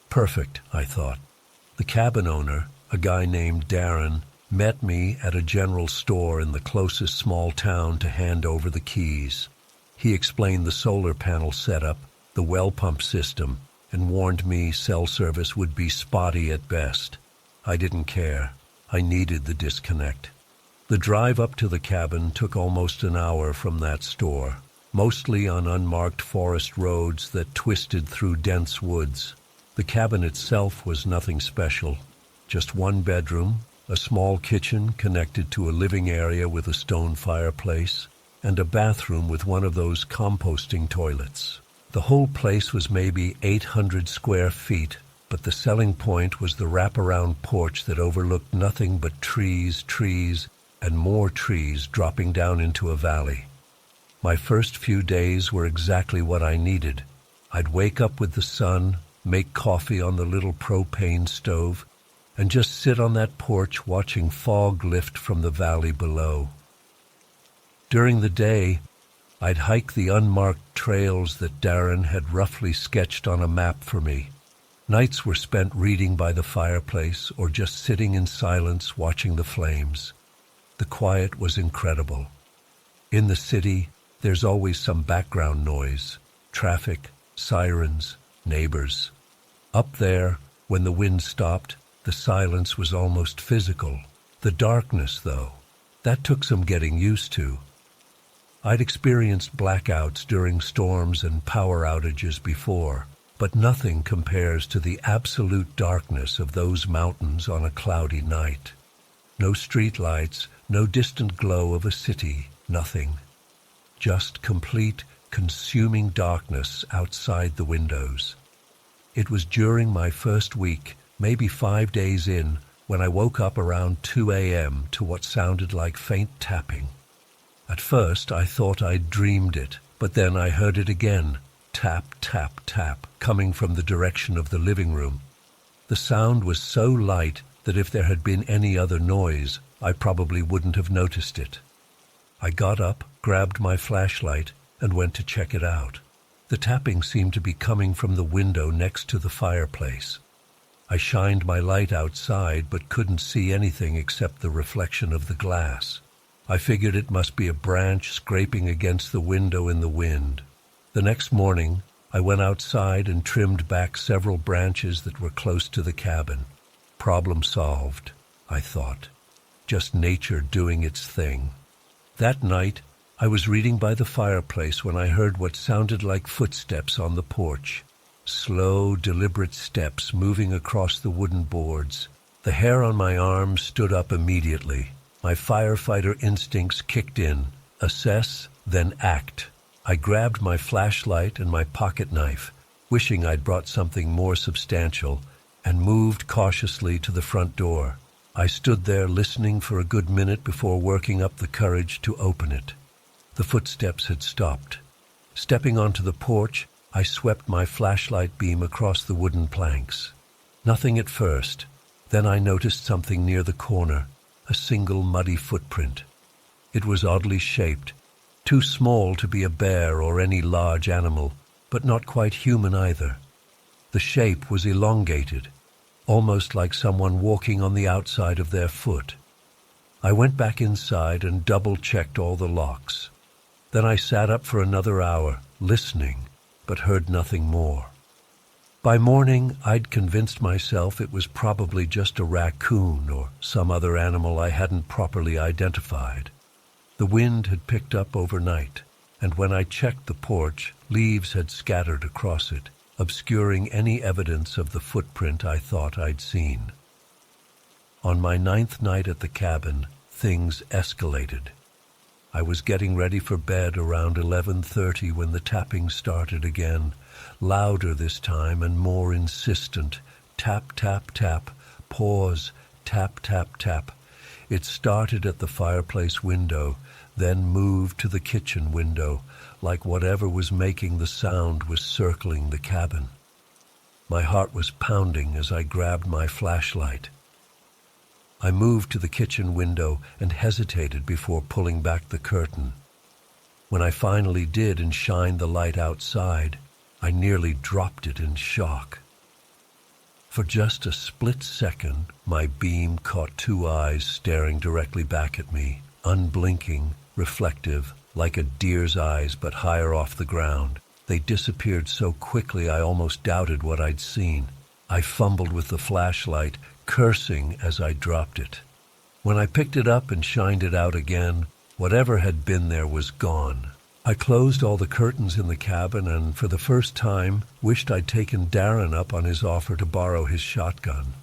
Perfect, I thought. The cabin owner, a guy named Darren, met me at a general store in the closest small town to hand over the keys. He explained the solar panel setup, the well pump system, and warned me cell service would be spotty at best. I didn't care. I needed the disconnect. The drive up to the cabin took almost an hour from that store, mostly on unmarked forest roads that twisted through dense woods. The cabin itself was nothing special, just 1 bedroom, a small kitchen connected to a living area with a stone fireplace, and a bathroom with one of those composting toilets. The whole place was maybe 800 square feet, but the selling point was the wraparound porch that overlooked nothing but trees, and more trees dropping down into a valley. My first few days were exactly what I needed. I'd wake up with the sun, make coffee on the little propane stove, and just sit on that porch watching fog lift from the valley below. During the day, I'd hike the unmarked trails that Darren had roughly sketched on a map for me. Nights were spent reading by the fireplace or just sitting in silence watching the flames. The quiet was incredible. In the city, there's always some background noise, traffic, sirens, neighbors. Up there, when the wind stopped, the silence was almost physical. The darkness, though, that took some getting used to. I'd experienced blackouts during storms and power outages before, but nothing compares to the absolute darkness of those mountains on a cloudy night. No streetlights, no distant glow of a city, nothing. Just complete, consuming darkness outside the windows. It was during my first week, maybe 5 days in, when I woke up around 2 a.m. to what sounded like faint tapping. At first I thought I'd dreamed it, but then I heard it again, tap, tap, tap, coming from the direction of the living room. The sound was so light that if there had been any other noise, I probably wouldn't have noticed it. I got up, grabbed my flashlight, and went to check it out. The tapping seemed to be coming from the window next to the fireplace. I shined my light outside but couldn't see anything except the reflection of the glass. I figured it must be a branch scraping against the window in the wind. The next morning, I went outside and trimmed back several branches that were close to the cabin. Problem solved, I thought. Just nature doing its thing. That night, I was reading by the fireplace when I heard what sounded like footsteps on the porch. Slow, deliberate steps moving across the wooden boards. The hair on my arms stood up immediately. My firefighter instincts kicked in. Assess, then act. I grabbed my flashlight and my pocket knife, wishing I'd brought something more substantial, and moved cautiously to the front door. I stood there listening for a good minute before working up the courage to open it. The footsteps had stopped. Stepping onto the porch, I swept my flashlight beam across the wooden planks. Nothing at first. Then I noticed something near the corner, a single muddy footprint. It was oddly shaped, too small to be a bear or any large animal, but not quite human either. The shape was elongated, almost like someone walking on the outside of their foot. I went back inside and double-checked all the locks. Then I sat up for another hour, listening, but heard nothing more. By morning, I'd convinced myself it was probably just a raccoon or some other animal I hadn't properly identified. The wind had picked up overnight, and when I checked the porch, leaves had scattered across it, obscuring any evidence of the footprint I thought I'd seen. On my 9th night at the cabin, things escalated. I was getting ready for bed around 11:30 when the tapping started again, louder this time and more insistent. Tap, tap, tap, pause, tap, tap, tap. It started at the fireplace window, then moved to the kitchen window, like whatever was making the sound was circling the cabin. My heart was pounding as I grabbed my flashlight. I moved to the kitchen window and hesitated before pulling back the curtain. When I finally did and shined the light outside, I nearly dropped it in shock. For just a split second, my beam caught two eyes staring directly back at me, unblinking, reflective, like a deer's eyes but higher off the ground. They disappeared so quickly I almost doubted what I'd seen. I fumbled with the flashlight, cursing as I dropped it. When I picked it up and shined it out again, whatever had been there was gone. I closed all the curtains in the cabin and, for the first time, wished I'd taken Darren up on his offer to borrow his shotgun.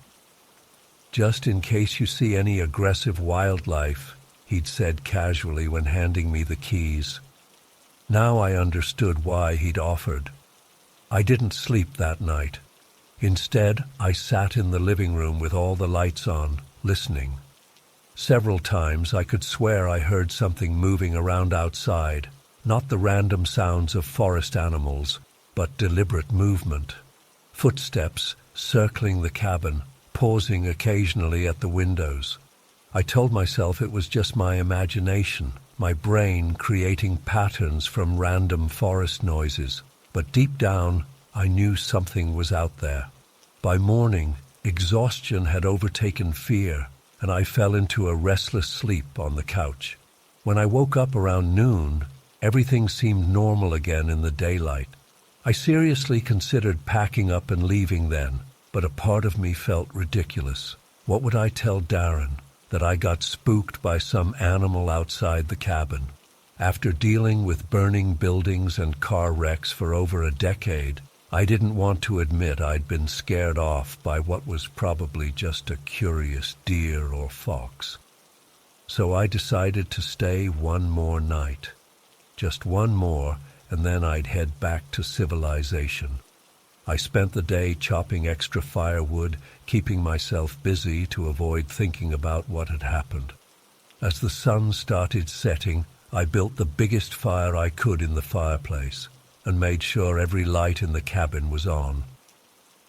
"Just in case you see any aggressive wildlife," he'd said casually when handing me the keys. Now I understood why he'd offered. I didn't sleep that night. Instead, I sat in the living room with all the lights on, listening. Several times I could swear I heard something moving around outside, not the random sounds of forest animals, but deliberate movement. Footsteps circling the cabin, pausing occasionally at the windows. I told myself it was just my imagination, my brain creating patterns from random forest noises, but deep down, I knew something was out there. By morning, exhaustion had overtaken fear, and I fell into a restless sleep on the couch. When I woke up around noon, everything seemed normal again in the daylight. I seriously considered packing up and leaving then, but a part of me felt ridiculous. What would I tell Darren? That I got spooked by some animal outside the cabin? After dealing with burning buildings and car wrecks for over a decade, I didn't want to admit I'd been scared off by what was probably just a curious deer or fox. So I decided to stay one more night. Just one more, and then I'd head back to civilization. I spent the day chopping extra firewood, keeping myself busy to avoid thinking about what had happened. As the sun started setting, I built the biggest fire I could in the fireplace and made sure every light in the cabin was on.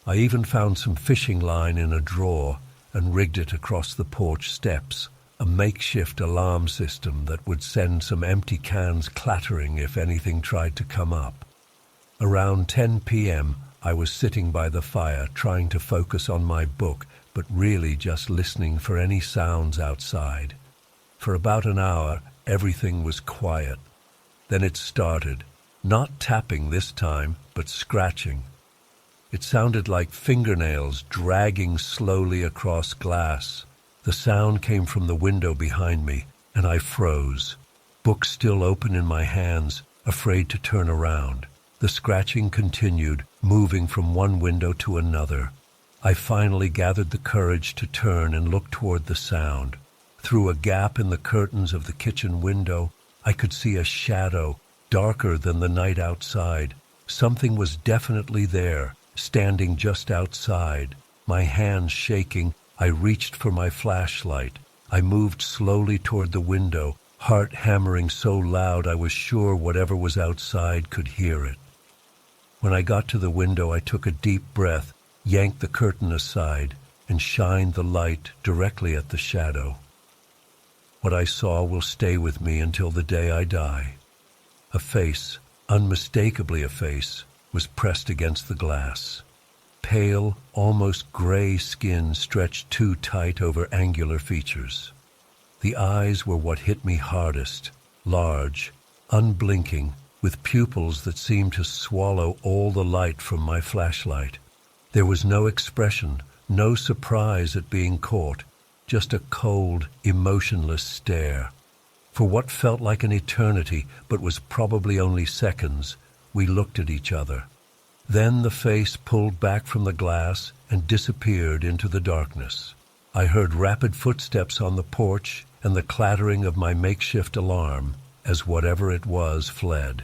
I even found some fishing line in a drawer and rigged it across the porch steps, a makeshift alarm system that would send some empty cans clattering if anything tried to come up. Around 10 p.m., I was sitting by the fire trying to focus on my book, but really just listening for any sounds outside. For about an hour, everything was quiet. Then it started, not tapping this time, but scratching. It sounded like fingernails dragging slowly across glass. The sound came from the window behind me, and I froze, book still open in my hands, afraid to turn around. The scratching continued, moving from one window to another. I finally gathered the courage to turn and look toward the sound. Through a gap in the curtains of the kitchen window, I could see a shadow, darker than the night outside. Something was definitely there, standing just outside. My hands shaking, I reached for my flashlight. I moved slowly toward the window, heart hammering so loud I was sure whatever was outside could hear it. When I got to the window, I took a deep breath, yanked the curtain aside, and shined the light directly at the shadow. What I saw will stay with me until the day I die. A face, unmistakably a face, was pressed against the glass. Pale, almost gray skin stretched too tight over angular features. The eyes were what hit me hardest, large, unblinking, with pupils that seemed to swallow all the light from my flashlight. There was no expression, no surprise at being caught, just a cold, emotionless stare. For what felt like an eternity, but was probably only seconds, we looked at each other. Then the face pulled back from the glass and disappeared into the darkness. I heard rapid footsteps on the porch and the clattering of my makeshift alarm as whatever it was fled.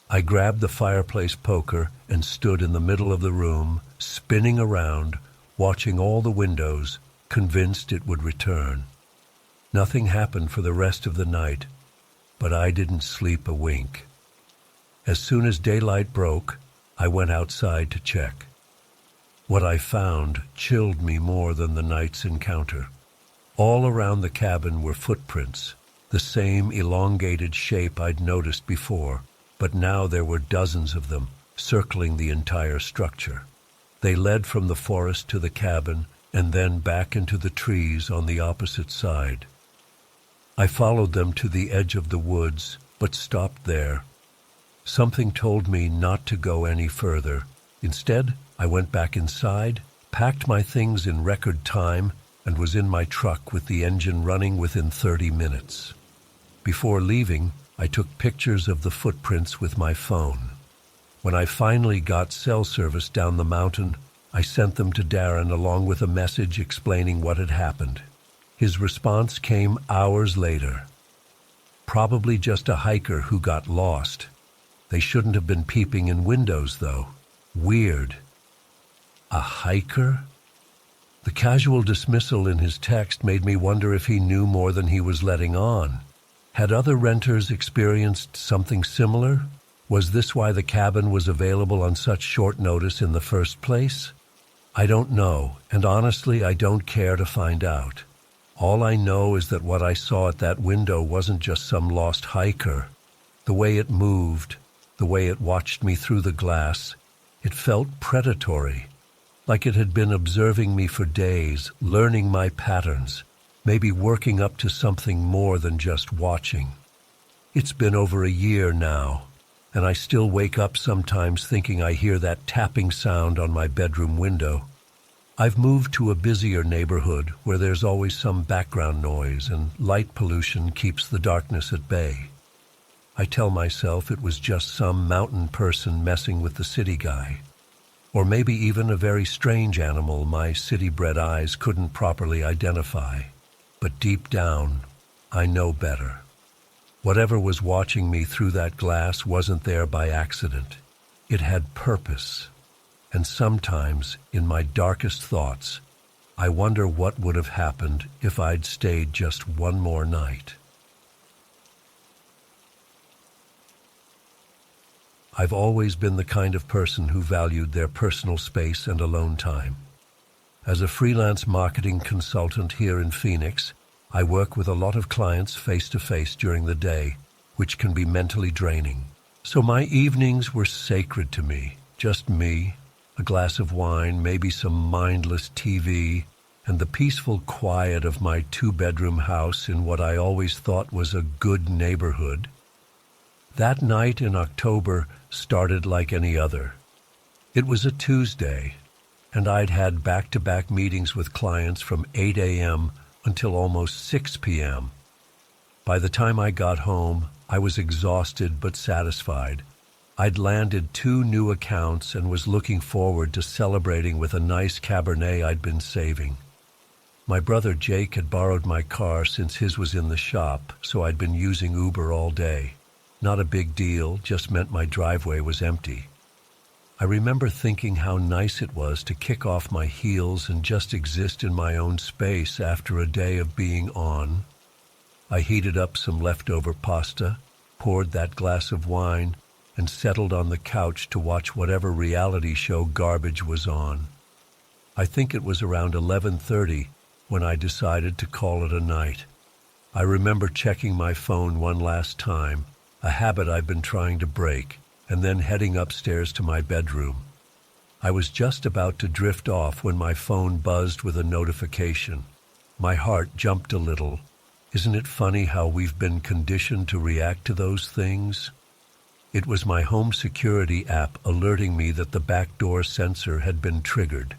I grabbed the fireplace poker and stood in the middle of the room, spinning around, watching all the windows, convinced it would return. Nothing happened for the rest of the night, but I didn't sleep a wink. As soon as daylight broke, I went outside to check. What I found chilled me more than the night's encounter. All around the cabin were footprints, the same elongated shape I'd noticed before, but now there were dozens of them, circling the entire structure. They led from the forest to the cabin and then back into the trees on the opposite side. I followed them to the edge of the woods, but stopped there. Something told me not to go any further. Instead, I went back inside, packed my things in record time, and was in my truck with the engine running within 30 minutes. Before leaving, I took pictures of the footprints with my phone. When I finally got cell service down the mountain, I sent them to Darren along with a message explaining what had happened. His response came hours later. Probably just a hiker who got lost. They shouldn't have been peeping in windows, though. Weird. A hiker? The casual dismissal in his text made me wonder if he knew more than he was letting on. Had other renters experienced something similar? Was this why the cabin was available on such short notice in the first place? I don't know, and honestly, I don't care to find out. All I know is that what I saw at that window wasn't just some lost hiker. The way it moved, the way it watched me through the glass, it felt predatory, like it had been observing me for days, learning my patterns, maybe working up to something more than just watching. It's been over a year now, and I still wake up sometimes thinking I hear that tapping sound on my bedroom window. I've moved to a busier neighborhood where there's always some background noise and light pollution keeps the darkness at bay. I tell myself it was just some mountain person messing with the city guy, or maybe even a very strange animal my city-bred eyes couldn't properly identify. But deep down, I know better. Whatever was watching me through that glass wasn't there by accident. It had purpose. And sometimes, in my darkest thoughts, I wonder what would have happened if I'd stayed just one more night. I've always been the kind of person who valued their personal space and alone time. As a freelance marketing consultant here in Phoenix, I work with a lot of clients face-to-face during the day, which can be mentally draining. So my evenings were sacred to me, just me, a glass of wine, maybe some mindless TV, and the peaceful quiet of my two-bedroom house in what I always thought was a good neighborhood. That night in October started like any other. It was a Tuesday, and I'd had back-to-back meetings with clients from 8 a.m. until almost 6 p.m. By the time I got home, I was exhausted but satisfied. I'd landed 2 new accounts and was looking forward to celebrating with a nice Cabernet I'd been saving. My brother Jake had borrowed my car since his was in the shop, so I'd been using Uber all day. Not a big deal, just meant my driveway was empty. I remember thinking how nice it was to kick off my heels and just exist in my own space after a day of being on. I heated up some leftover pasta, poured that glass of wine, and settled on the couch to watch whatever reality show garbage was on. I think it was around 11:30 when I decided to call it a night. I remember checking my phone one last time, a habit I've been trying to break, and then heading upstairs to my bedroom. I was just about to drift off when my phone buzzed with a notification. My heart jumped a little. Isn't it funny how we've been conditioned to react to those things? It was my home security app alerting me that the backdoor sensor had been triggered.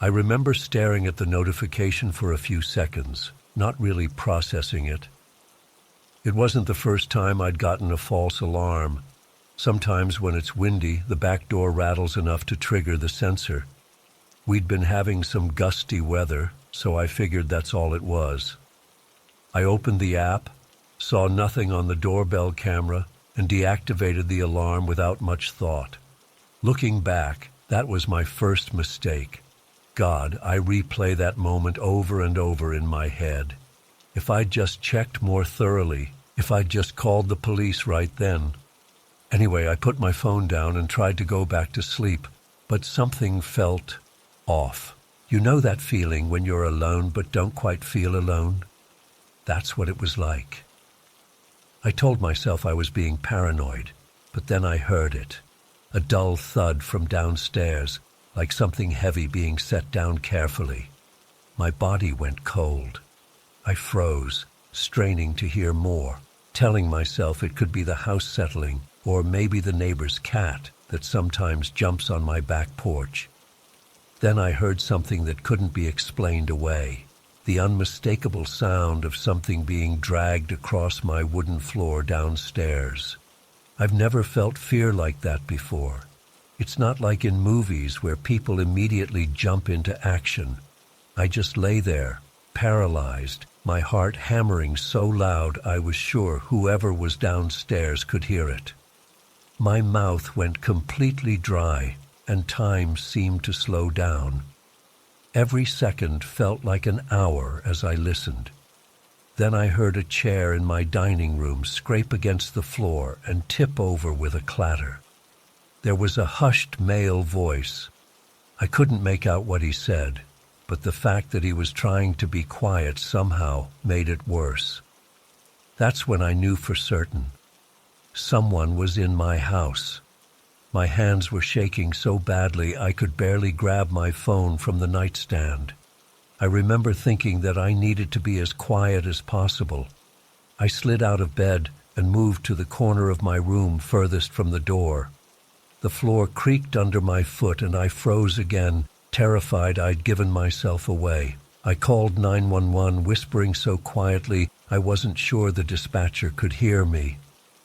I remember staring at the notification for a few seconds, not really processing it. It wasn't the first time I'd gotten a false alarm. Sometimes when it's windy, the back door rattles enough to trigger the sensor. We'd been having some gusty weather, so I figured that's all it was. I opened the app, saw nothing on the doorbell camera, and deactivated the alarm without much thought. Looking back, that was my first mistake. God, I replay that moment over and over in my head. If I'd just checked more thoroughly, if I'd just called the police right then. Anyway, I put my phone down and tried to go back to sleep, but something felt off. You know that feeling when you're alone but don't quite feel alone? That's what it was like. I told myself I was being paranoid, but then I heard it. A dull thud from downstairs, like something heavy being set down carefully. My body went cold. I froze, straining to hear more, telling myself it could be the house settling, or maybe the neighbor's cat that sometimes jumps on my back porch. Then I heard something that couldn't be explained away, the unmistakable sound of something being dragged across my wooden floor downstairs. I've never felt fear like that before. It's not like in movies where people immediately jump into action. I just lay there, paralyzed, my heart hammering so loud I was sure whoever was downstairs could hear it. My mouth went completely dry, and time seemed to slow down. Every second felt like an hour as I listened. Then I heard a chair in my dining room scrape against the floor and tip over with a clatter. There was a hushed male voice. I couldn't make out what he said, but the fact that he was trying to be quiet somehow made it worse. That's when I knew for certain. Someone was in my house. My hands were shaking so badly I could barely grab my phone from the nightstand. I remember thinking that I needed to be as quiet as possible. I slid out of bed and moved to the corner of my room furthest from the door. The floor creaked under my foot and I froze again, terrified I'd given myself away. I called 911, whispering so quietly I wasn't sure the dispatcher could hear me.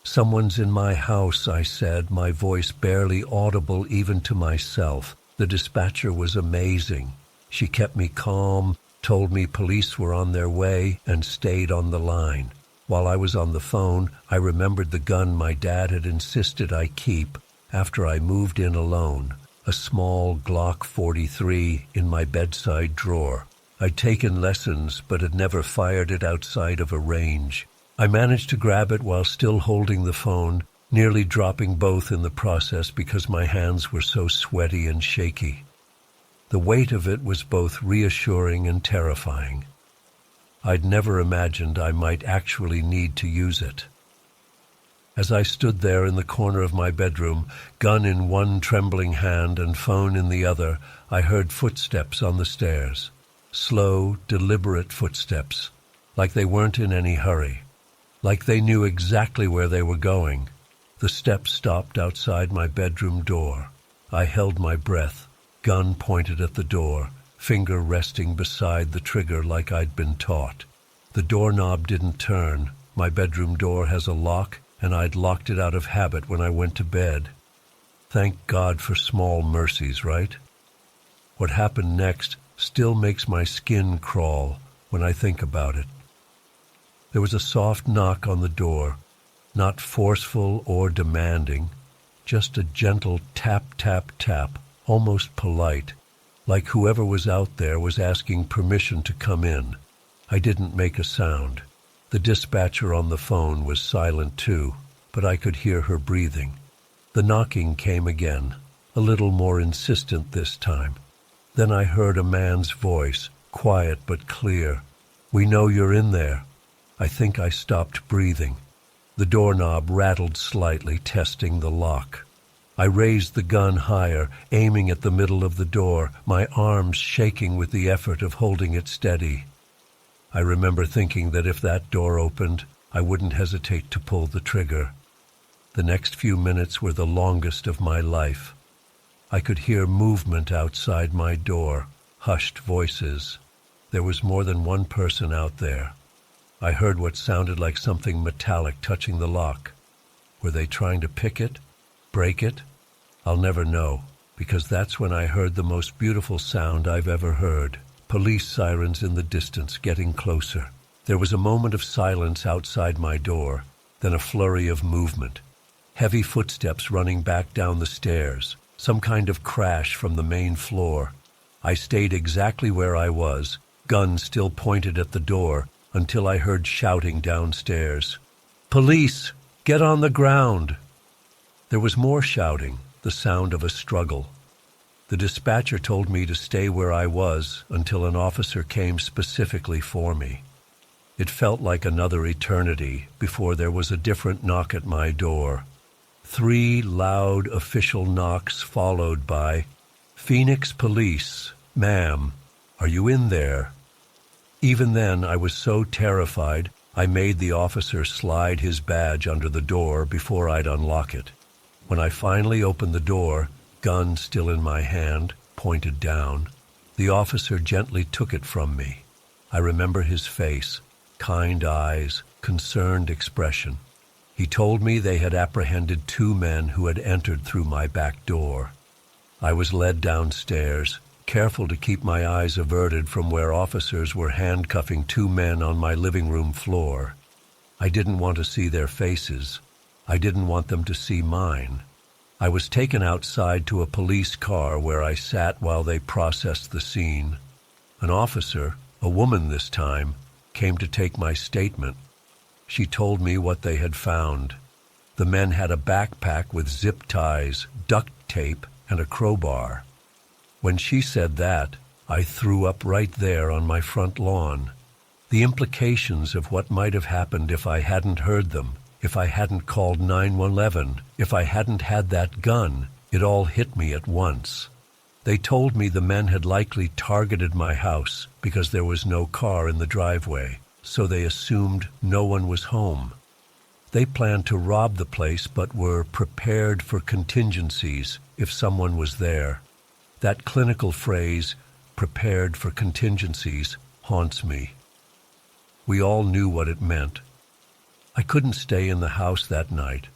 "Someone's in my house," I said, my voice barely audible even to myself. The dispatcher was amazing. She kept me calm, told me police were on their way, and stayed on the line. While I was on the phone, I remembered the gun my dad had insisted I keep after I moved in alone. a small Glock 43 in my bedside drawer. I'd taken lessons but had never fired it outside of a range. I managed to grab it while still holding the phone, nearly dropping both in the process because my hands were so sweaty and shaky. The weight of it was both reassuring and terrifying. I'd never imagined I might actually need to use it. As I stood there in the corner of my bedroom, gun in one trembling hand and phone in the other, I heard footsteps on the stairs. Slow, deliberate footsteps, like they weren't in any hurry, like they knew exactly where they were going. The steps stopped outside my bedroom door. I held my breath, gun pointed at the door, finger resting beside the trigger like I'd been taught. The doorknob didn't turn. My bedroom door has a lock, and I'd locked it out of habit when I went to bed. Thank God for small mercies, right? What happened next still makes my skin crawl when I think about it. There was a soft knock on the door, not forceful or demanding, just a gentle tap, tap, tap, almost polite, like whoever was out there was asking permission to come in. I didn't make a sound. The dispatcher on the phone was silent too, but I could hear her breathing. The knocking came again, a little more insistent this time. Then I heard a man's voice, quiet but clear. "We know you're in there." I think I stopped breathing. The doorknob rattled slightly, testing the lock. I raised the gun higher, aiming at the middle of the door, my arms shaking with the effort of holding it steady. I remember thinking that if that door opened, I wouldn't hesitate to pull the trigger. The next few minutes were the longest of my life. I could hear movement outside my door, hushed voices. There was more than one person out there. I heard what sounded like something metallic touching the lock. Were they trying to pick it? Break it? I'll never know, because that's when I heard the most beautiful sound I've ever heard. Police sirens in the distance, getting closer. There was a moment of silence outside my door, then a flurry of movement. Heavy footsteps running back down the stairs, some kind of crash from the main floor. I stayed exactly where I was, gun still pointed at the door, until I heard shouting downstairs. "Police! Get on the ground!" There was more shouting, the sound of a struggle. The dispatcher told me to stay where I was until an officer came specifically for me. It felt like another eternity before there was a different knock at my door. 3 loud official knocks followed by, "Phoenix Police, ma'am, are you in there?" Even then, I was so terrified, I made the officer slide his badge under the door before I'd unlock it. When I finally opened the door, gun still in my hand, pointed down, the officer gently took it from me. I remember his face, kind eyes, concerned expression. He told me they had apprehended 2 men who had entered through my back door. I was led downstairs, careful to keep my eyes averted from where officers were handcuffing 2 men on my living room floor. I didn't want to see their faces. I didn't want them to see mine. I was taken outside to a police car where I sat while they processed the scene. An officer, a woman this time, came to take my statement. She told me what they had found. The men had a backpack with zip ties, duct tape, and a crowbar. When she said that, I threw up right there on my front lawn. The implications of what might have happened if I hadn't heard them, if I hadn't called 911, if I hadn't had that gun, it all hit me at once. They told me the men had likely targeted my house because there was no car in the driveway, so they assumed no one was home. They planned to rob the place but were prepared for contingencies if someone was there. That clinical phrase, "prepared for contingencies," haunts me. We all knew what it meant. I couldn't stay in the house that night.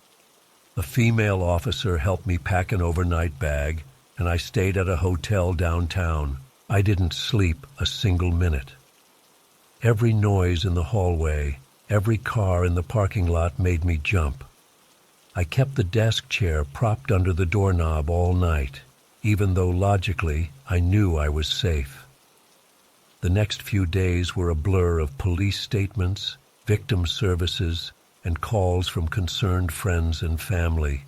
A female officer helped me pack an overnight bag, and I stayed at a hotel downtown. I didn't sleep a single minute. Every noise in the hallway, every car in the parking lot made me jump. I kept the desk chair propped under the doorknob all night. even though logically I knew I was safe. The next few days were a blur of police statements, victim services, and calls from concerned friends and family.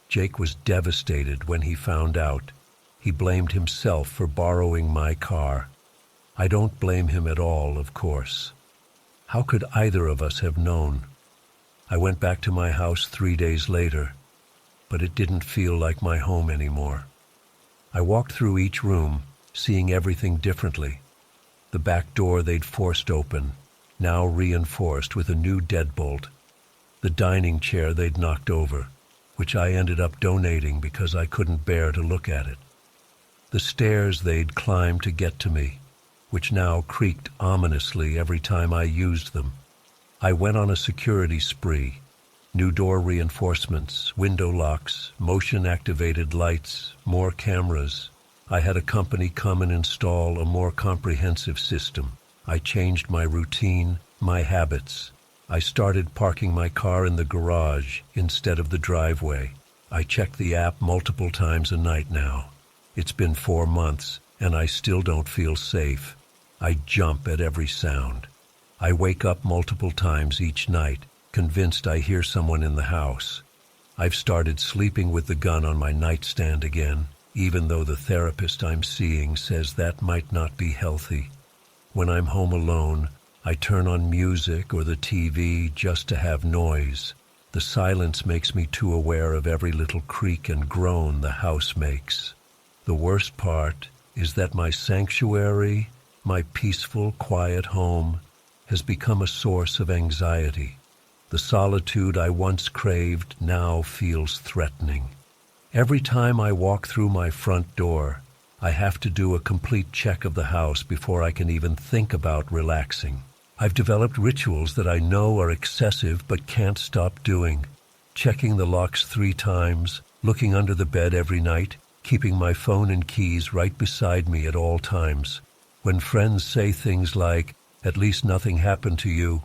Jake was devastated when he found out. He blamed himself for borrowing my car. I don't blame him at all, of course. How could either of us have known? I went back to my house 3 days later, but it didn't feel like my home anymore. I walked through each room, seeing everything differently. The back door they'd forced open, now reinforced with a new deadbolt. The dining chair they'd knocked over, which I ended up donating because I couldn't bear to look at it. The stairs they'd climbed to get to me, which now creaked ominously every time I used them. I went on a security spree. New door reinforcements, window locks, motion-activated lights, more cameras. I had a company come and install a more comprehensive system. I changed my routine, my habits. I started parking my car in the garage instead of the driveway. I check the app multiple times a night now. It's been 4 months, and I still don't feel safe. I jump at every sound. I wake up multiple times each night, convinced I hear someone in the house. I've started sleeping with the gun on my nightstand again, even though the therapist I'm seeing says that might not be healthy. When I'm home alone, I turn on music or the TV just to have noise. The silence makes me too aware of every little creak and groan the house makes. The worst part is that my sanctuary, my peaceful, quiet home, has become a source of anxiety. The solitude I once craved now feels threatening. Every time I walk through my front door, I have to do a complete check of the house before I can even think about relaxing. I've developed rituals that I know are excessive but can't stop doing. Checking the locks 3 times, looking under the bed every night, keeping my phone and keys right beside me at all times. When friends say things like, "At least nothing happened to you,"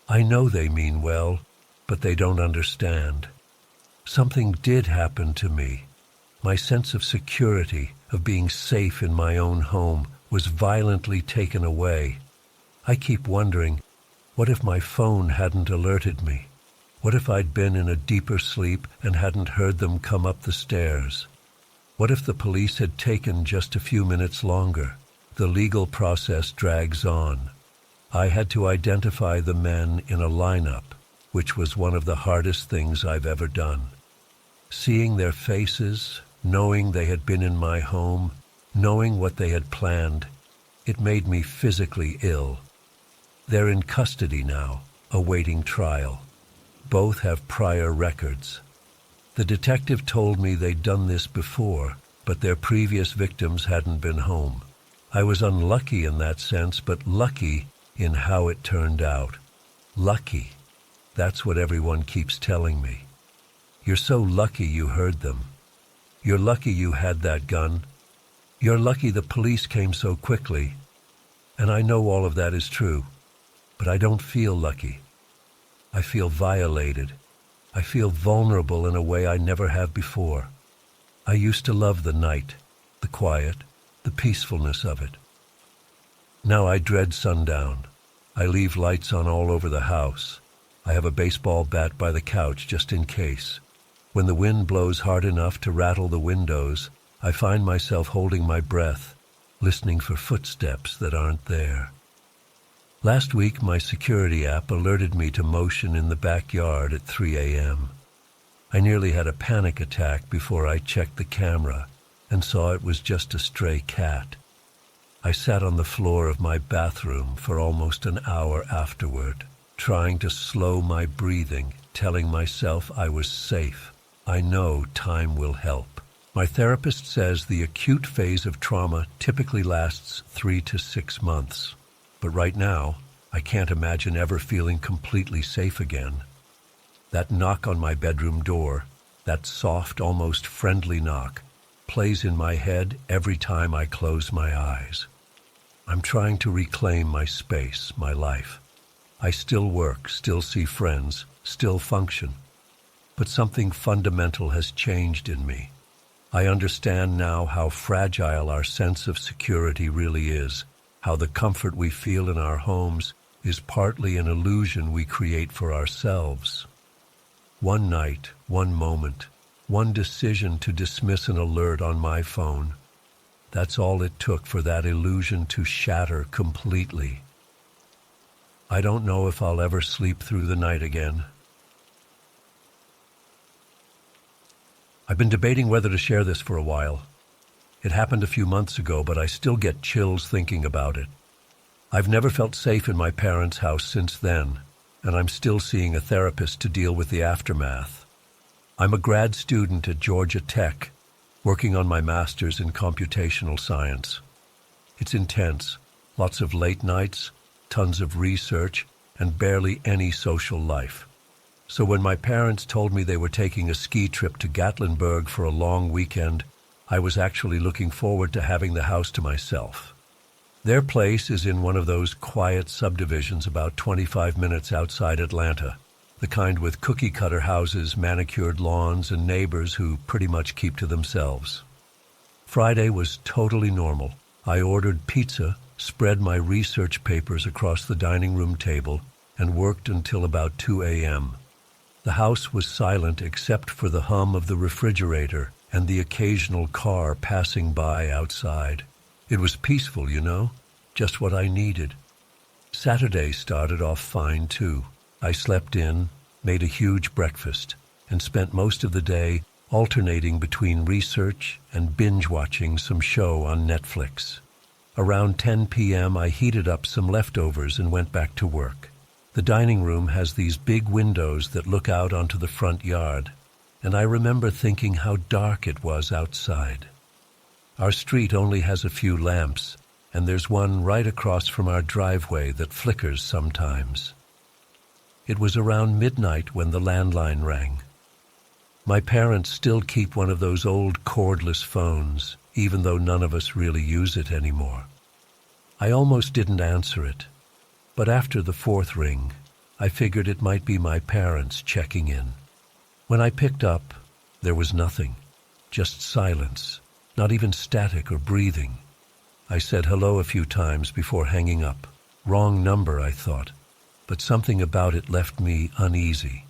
I know they mean well, but they don't understand. Something did happen to me. My sense of security, of being safe in my own home, was violently taken away. I keep wondering, what if my phone hadn't alerted me? What if I'd been in a deeper sleep and hadn't heard them come up the stairs? What if the police had taken just a few minutes longer? The legal process drags on. I had to identify the men in a lineup, which was one of the hardest things I've ever done. Seeing their faces, knowing they had been in my home, knowing what they had planned, it made me physically ill. They're in custody now, awaiting trial. Both have prior records. The detective told me they'd done this before, but their previous victims hadn't been home. I was unlucky in that sense, but lucky in how it turned out. Lucky. That's what everyone keeps telling me. You're so lucky you heard them. You're lucky you had that gun. You're lucky the police came so quickly. And I know all of that is true, but I don't feel lucky. I feel violated. I feel vulnerable in a way I never have before. I used to love the night, the quiet, the peacefulness of it. Now I dread sundown. I leave lights on all over the house. I have a baseball bat by the couch just in case. When the wind blows hard enough to rattle the windows, I find myself holding my breath, listening for footsteps that aren't there. Last week, my security app alerted me to motion in the backyard at 3 a.m. I nearly had a panic attack before I checked the camera and saw it was just a stray cat. I sat on the floor of my bathroom for almost an hour afterward, trying to slow my breathing, telling myself I was safe. I know time will help. My therapist says the acute phase of trauma typically lasts 3 to 6 months. But right now, I can't imagine ever feeling completely safe again. That knock on my bedroom door, that soft, almost friendly knock, plays in my head every time I close my eyes. I'm trying to reclaim my space, my life. I still work, still see friends, still function. But something fundamental has changed in me. I understand now how fragile our sense of security really is, how the comfort we feel in our homes is partly an illusion we create for ourselves. One night, one moment, one decision to dismiss an alert on my phone. That's all it took for that illusion to shatter completely. I don't know if I'll ever sleep through the night again. I've been debating whether to share this for a while. It happened a few months ago, but I still get chills thinking about it. I've never felt safe in my parents' house since then, and I'm still seeing a therapist to deal with the aftermath. I'm a grad student at Georgia Tech, working on my master's in computational science. It's intense, lots of late nights, tons of research, and barely any social life. So when my parents told me they were taking a ski trip to Gatlinburg for a long weekend, I was actually looking forward to having the house to myself. Their place is in one of those quiet subdivisions about 25 minutes outside Atlanta, the kind with cookie-cutter houses, manicured lawns, and neighbors who pretty much keep to themselves. Friday was totally normal. I ordered pizza, spread my research papers across the dining room table, and worked until about 2 a.m. The house was silent except for the hum of the refrigerator and the occasional car passing by outside. It was peaceful, just what I needed. Saturday started off fine, too. I slept in, made a huge breakfast, and spent most of the day alternating between research and binge-watching some show on Netflix. Around 10 p.m., I heated up some leftovers and went back to work. The dining room has these big windows that look out onto the front yard, and I remember thinking how dark it was outside. Our street only has a few lamps, and there's one right across from our driveway that flickers sometimes. It was around midnight when the landline rang. My parents still keep one of those old cordless phones, even though none of us really use it anymore. I almost didn't answer it, but after the fourth ring, I figured it might be my parents checking in. When I picked up, there was nothing, just silence, not even static or breathing. I said hello a few times before hanging up. Wrong number, I thought, but something about it left me uneasy.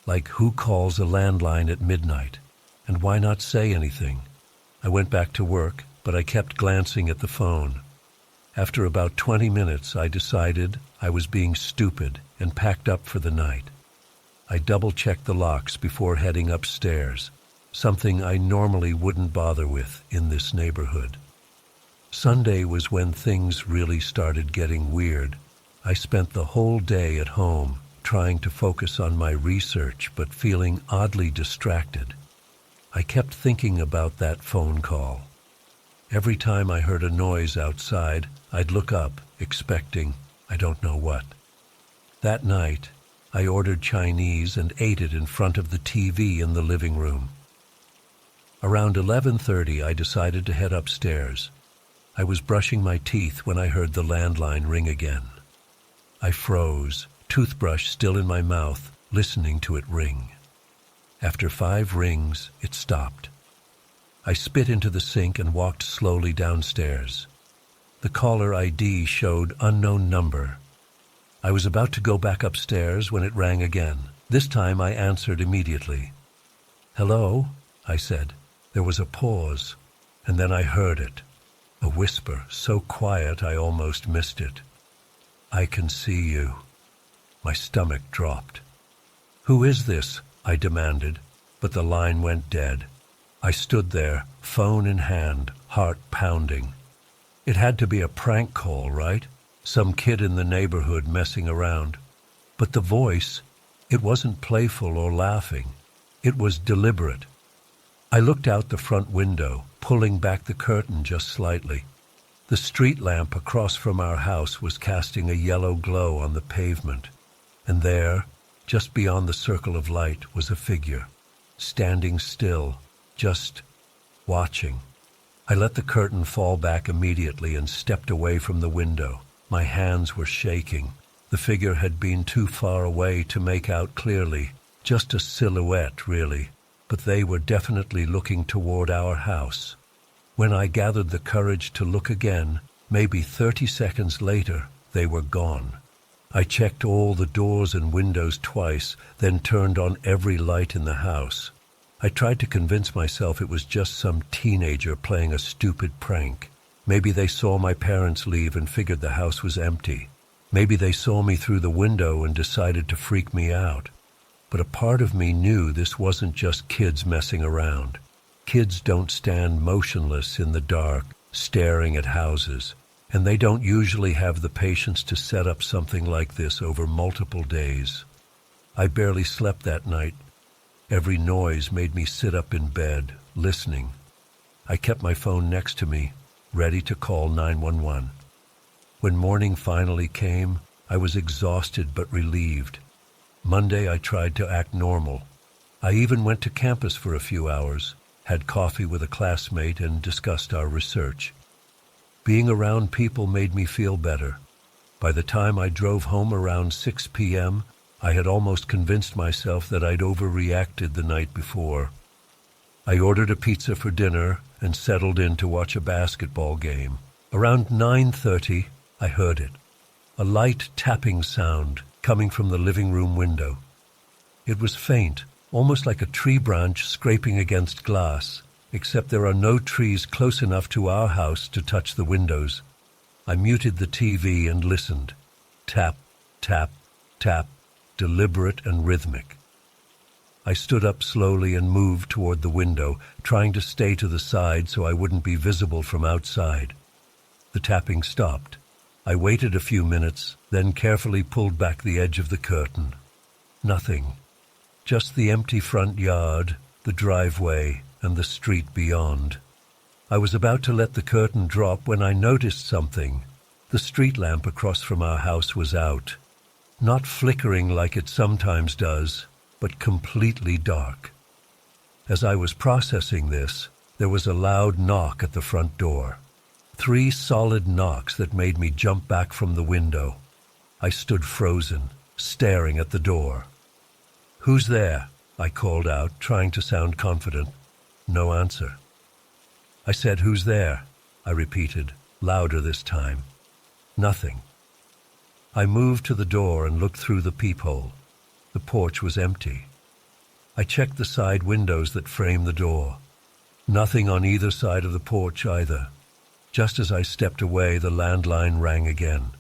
Like, who calls a landline at midnight? And why not say anything? I went back to work, but I kept glancing at the phone. After about 20 minutes, I decided I was being stupid and packed up for the night. I double-checked the locks before heading upstairs, something I normally wouldn't bother with in this neighborhood. Sunday was when things really started getting weird. I spent the whole day at home trying to focus on my research but feeling oddly distracted. I kept thinking about that phone call. Every time I heard a noise outside, I'd look up, expecting I don't know what. That night, I ordered Chinese and ate it in front of the TV in the living room. Around 11:30, I decided to head upstairs. I was brushing my teeth when I heard the landline ring again. I froze, toothbrush still in my mouth, listening to it ring. After 5 rings, it stopped. I spit into the sink and walked slowly downstairs. The caller ID showed unknown number. I was about to go back upstairs when it rang again. This time I answered immediately. "Hello," I said. There was a pause, and then I heard it. A whisper, so quiet I almost missed it. "I can see you." My stomach dropped. "Who is this?" I demanded, but the line went dead. I stood there, phone in hand, heart pounding. It had to be a prank call, right? Some kid in the neighborhood messing around. But the voice, it wasn't playful or laughing. It was deliberate. I looked out the front window, pulling back the curtain just slightly. The street lamp across from our house was casting a yellow glow on the pavement, and there, just beyond the circle of light, was a figure, standing still, just watching. I let the curtain fall back immediately and stepped away from the window. My hands were shaking. The figure had been too far away to make out clearly, just a silhouette, really, but they were definitely looking toward our house. When I gathered the courage to look again, maybe 30 seconds later, they were gone. I checked all the doors and windows twice, then turned on every light in the house. I tried to convince myself it was just some teenager playing a stupid prank. Maybe they saw my parents leave and figured the house was empty. Maybe they saw me through the window and decided to freak me out. But a part of me knew this wasn't just kids messing around. Kids don't stand motionless in the dark, staring at houses, and they don't usually have the patience to set up something like this over multiple days. I barely slept that night. Every noise made me sit up in bed, listening. I kept my phone next to me, ready to call 911. When morning finally came, I was exhausted but relieved. Monday, I tried to act normal. I even went to campus for a few hours, had coffee with a classmate, and discussed our research. Being around people made me feel better. By the time I drove home around 6 p.m., I had almost convinced myself that I'd overreacted the night before. I ordered a pizza for dinner and settled in to watch a basketball game. Around 9:30, I heard it, a light tapping sound coming from the living room window. It was faint, almost like a tree branch scraping against glass, except there are no trees close enough to our house to touch the windows. I muted the TV and listened. Tap, tap, tap, deliberate and rhythmic. I stood up slowly and moved toward the window, trying to stay to the side so I wouldn't be visible from outside. The tapping stopped. I waited a few minutes, then carefully pulled back the edge of the curtain. Nothing. Just the empty front yard, the driveway, and the street beyond. I was about to let the curtain drop when I noticed something. The street lamp across from our house was out. Not flickering like it sometimes does, but completely dark. As I was processing this, there was a loud knock at the front door. 3 solid knocks that made me jump back from the window. I stood frozen, staring at the door. "Who's there?" I called out, trying to sound confident. No answer. I said, "Who's there?" I repeated, louder this time. Nothing. I moved to the door and looked through the peephole. The porch was empty. I checked the side windows that frame the door. Nothing on either side of the porch either. Just as I stepped away, the landline rang again.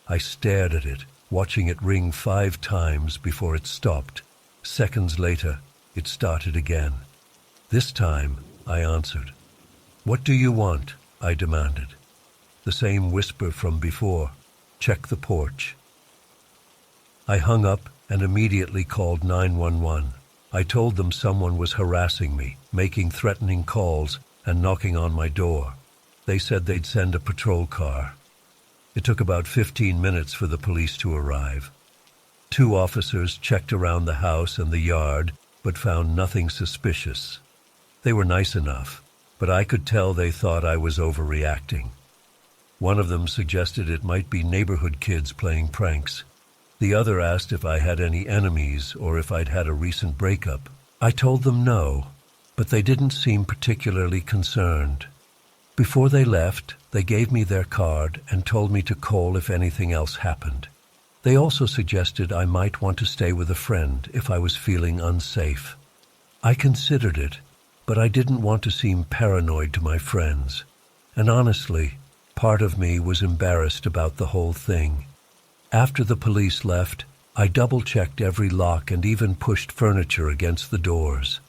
I stared at it, watching it ring 5 times before it stopped. Seconds later, it started again. This time, I answered. "What do you want?" I demanded. The same whisper from before. "Check the porch." I hung up and immediately called 911. I told them someone was harassing me, making threatening calls, and knocking on my door. They said they'd send a patrol car. It took about 15 minutes for the police to arrive. 2 officers checked around the house and the yard, but found nothing suspicious. They were nice enough, but I could tell they thought I was overreacting. One of them suggested it might be neighborhood kids playing pranks. The other asked if I had any enemies or if I'd had a recent breakup. I told them no, but they didn't seem particularly concerned. Before they left, they gave me their card and told me to call if anything else happened. They also suggested I might want to stay with a friend if I was feeling unsafe. I considered it, but I didn't want to seem paranoid to my friends. And honestly, part of me was embarrassed about the whole thing. After the police left, I double-checked every lock and even pushed furniture against the doors.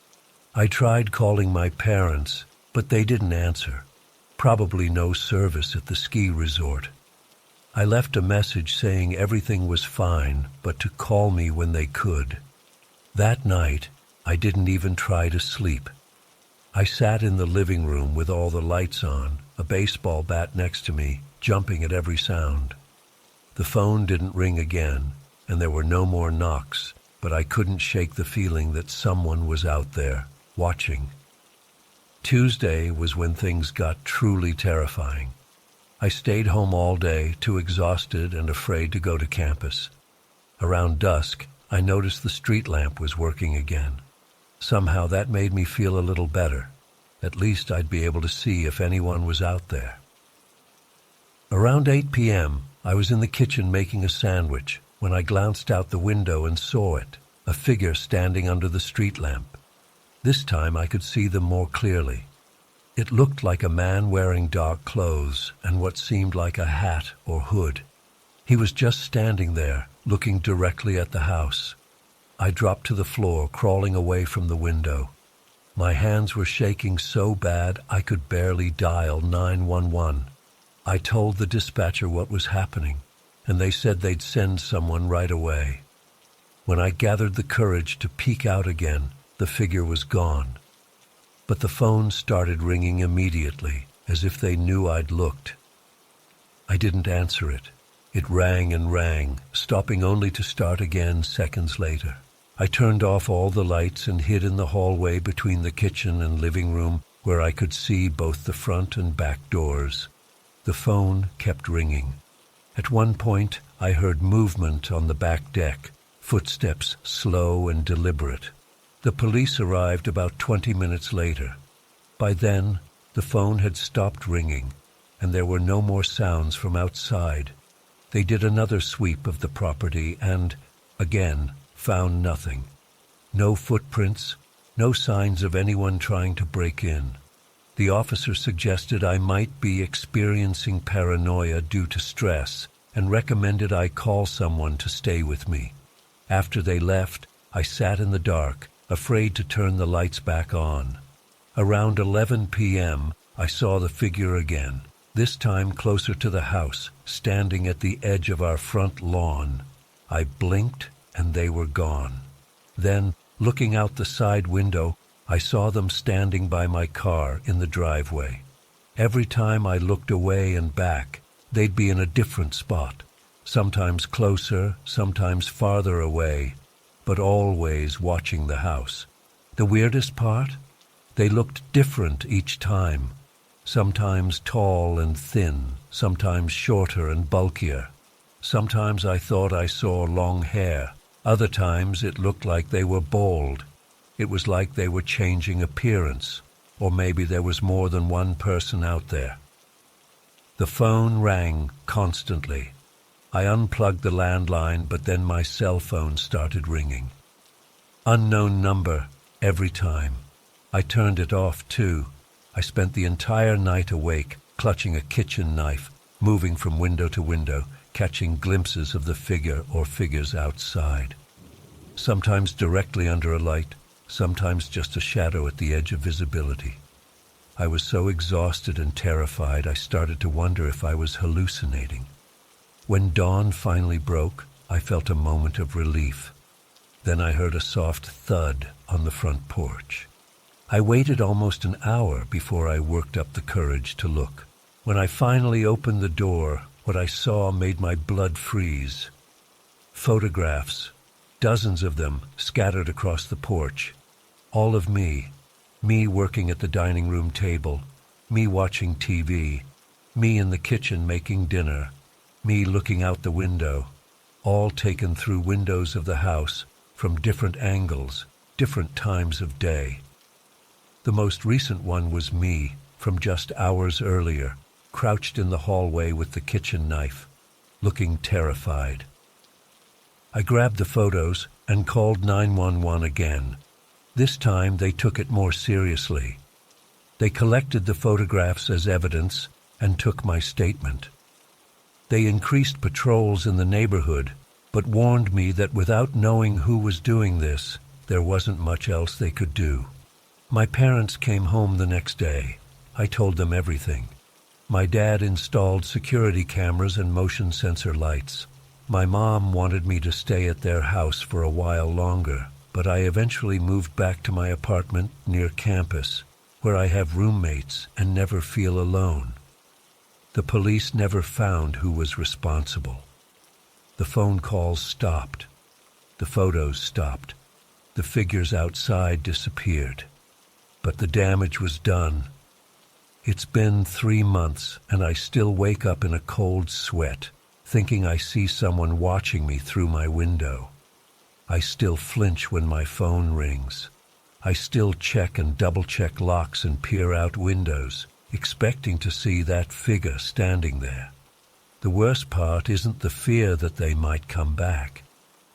I tried calling my parents, but they didn't answer. Probably no service at the ski resort. I left a message saying everything was fine, but to call me when they could. That night, I didn't even try to sleep. I sat in the living room with all the lights on, a baseball bat next to me, jumping at every sound. The phone didn't ring again, and there were no more knocks, but I couldn't shake the feeling that someone was out there, watching. Tuesday was when things got truly terrifying. I stayed home all day, too exhausted and afraid to go to campus. Around dusk, I noticed the street lamp was working again. Somehow that made me feel a little better. At least I'd be able to see if anyone was out there. Around 8 p.m., I was in the kitchen making a sandwich when I glanced out the window and saw it, a figure standing under the street lamp. This time I could see them more clearly. It looked like a man wearing dark clothes and what seemed like a hat or hood. He was just standing there, looking directly at the house. I dropped to the floor, crawling away from the window. My hands were shaking so bad I could barely dial 911. I told the dispatcher what was happening, and they said they'd send someone right away. When I gathered the courage to peek out again, the figure was gone. But the phone started ringing immediately, as if they knew I'd looked. I didn't answer it. It rang and rang, stopping only to start again seconds later. I turned off all the lights and hid in the hallway between the kitchen and living room, where I could see both the front and back doors. The phone kept ringing. At one point, I heard movement on the back deck, footsteps slow and deliberate. The police arrived about 20 minutes later. By then, the phone had stopped ringing, and there were no more sounds from outside. They did another sweep of the property and, again, found nothing. No footprints, no signs of anyone trying to break in. The officer suggested I might be experiencing paranoia due to stress and recommended I call someone to stay with me. After they left, I sat in the dark, afraid to turn the lights back on. Around 11 p.m., I saw the figure again, this time closer to the house, standing at the edge of our front lawn. I blinked, and they were gone. Then, looking out the side window, I saw them standing by my car in the driveway. Every time I looked away and back, they'd be in a different spot, sometimes closer, sometimes farther away, but always watching the house. The weirdest part? They looked different each time, sometimes tall and thin, sometimes shorter and bulkier. Sometimes I thought I saw long hair. Other times it looked like they were bald. It was like they were changing appearance, or maybe there was more than one person out there. The phone rang constantly. I unplugged the landline, but then my cell phone started ringing. Unknown number every time. I turned it off too. I spent the entire night awake, clutching a kitchen knife, moving from window to window, catching glimpses of the figure or figures outside. Sometimes directly under a light, sometimes just a shadow at the edge of visibility. I was so exhausted and terrified I started to wonder if I was hallucinating. When dawn finally broke, I felt a moment of relief. Then I heard a soft thud on the front porch. I waited almost an hour before I worked up the courage to look. When I finally opened the door, what I saw made my blood freeze. Photographs, dozens of them scattered across the porch. All of me working at the dining room table, me watching TV, me in the kitchen making dinner, me looking out the window, all taken through windows of the house from different angles, different times of day. The most recent one was me from just hours earlier, crouched in the hallway with the kitchen knife, looking terrified. I grabbed the photos and called 911 again. This time they took it more seriously. They collected the photographs as evidence and took my statement. They increased patrols in the neighborhood, but warned me that without knowing who was doing this, there wasn't much else they could do. My parents came home the next day. I told them everything. My dad installed security cameras and motion sensor lights. My mom wanted me to stay at their house for a while longer, but I eventually moved back to my apartment near campus, where I have roommates and never feel alone. The police never found who was responsible. The phone calls stopped. The photos stopped. The figures outside disappeared. But the damage was done. It's been 3 months, and I still wake up in a cold sweat, thinking I see someone watching me through my window. I still flinch when my phone rings. I still check and double-check locks and peer out windows, expecting to see that figure standing there. The worst part isn't the fear that they might come back.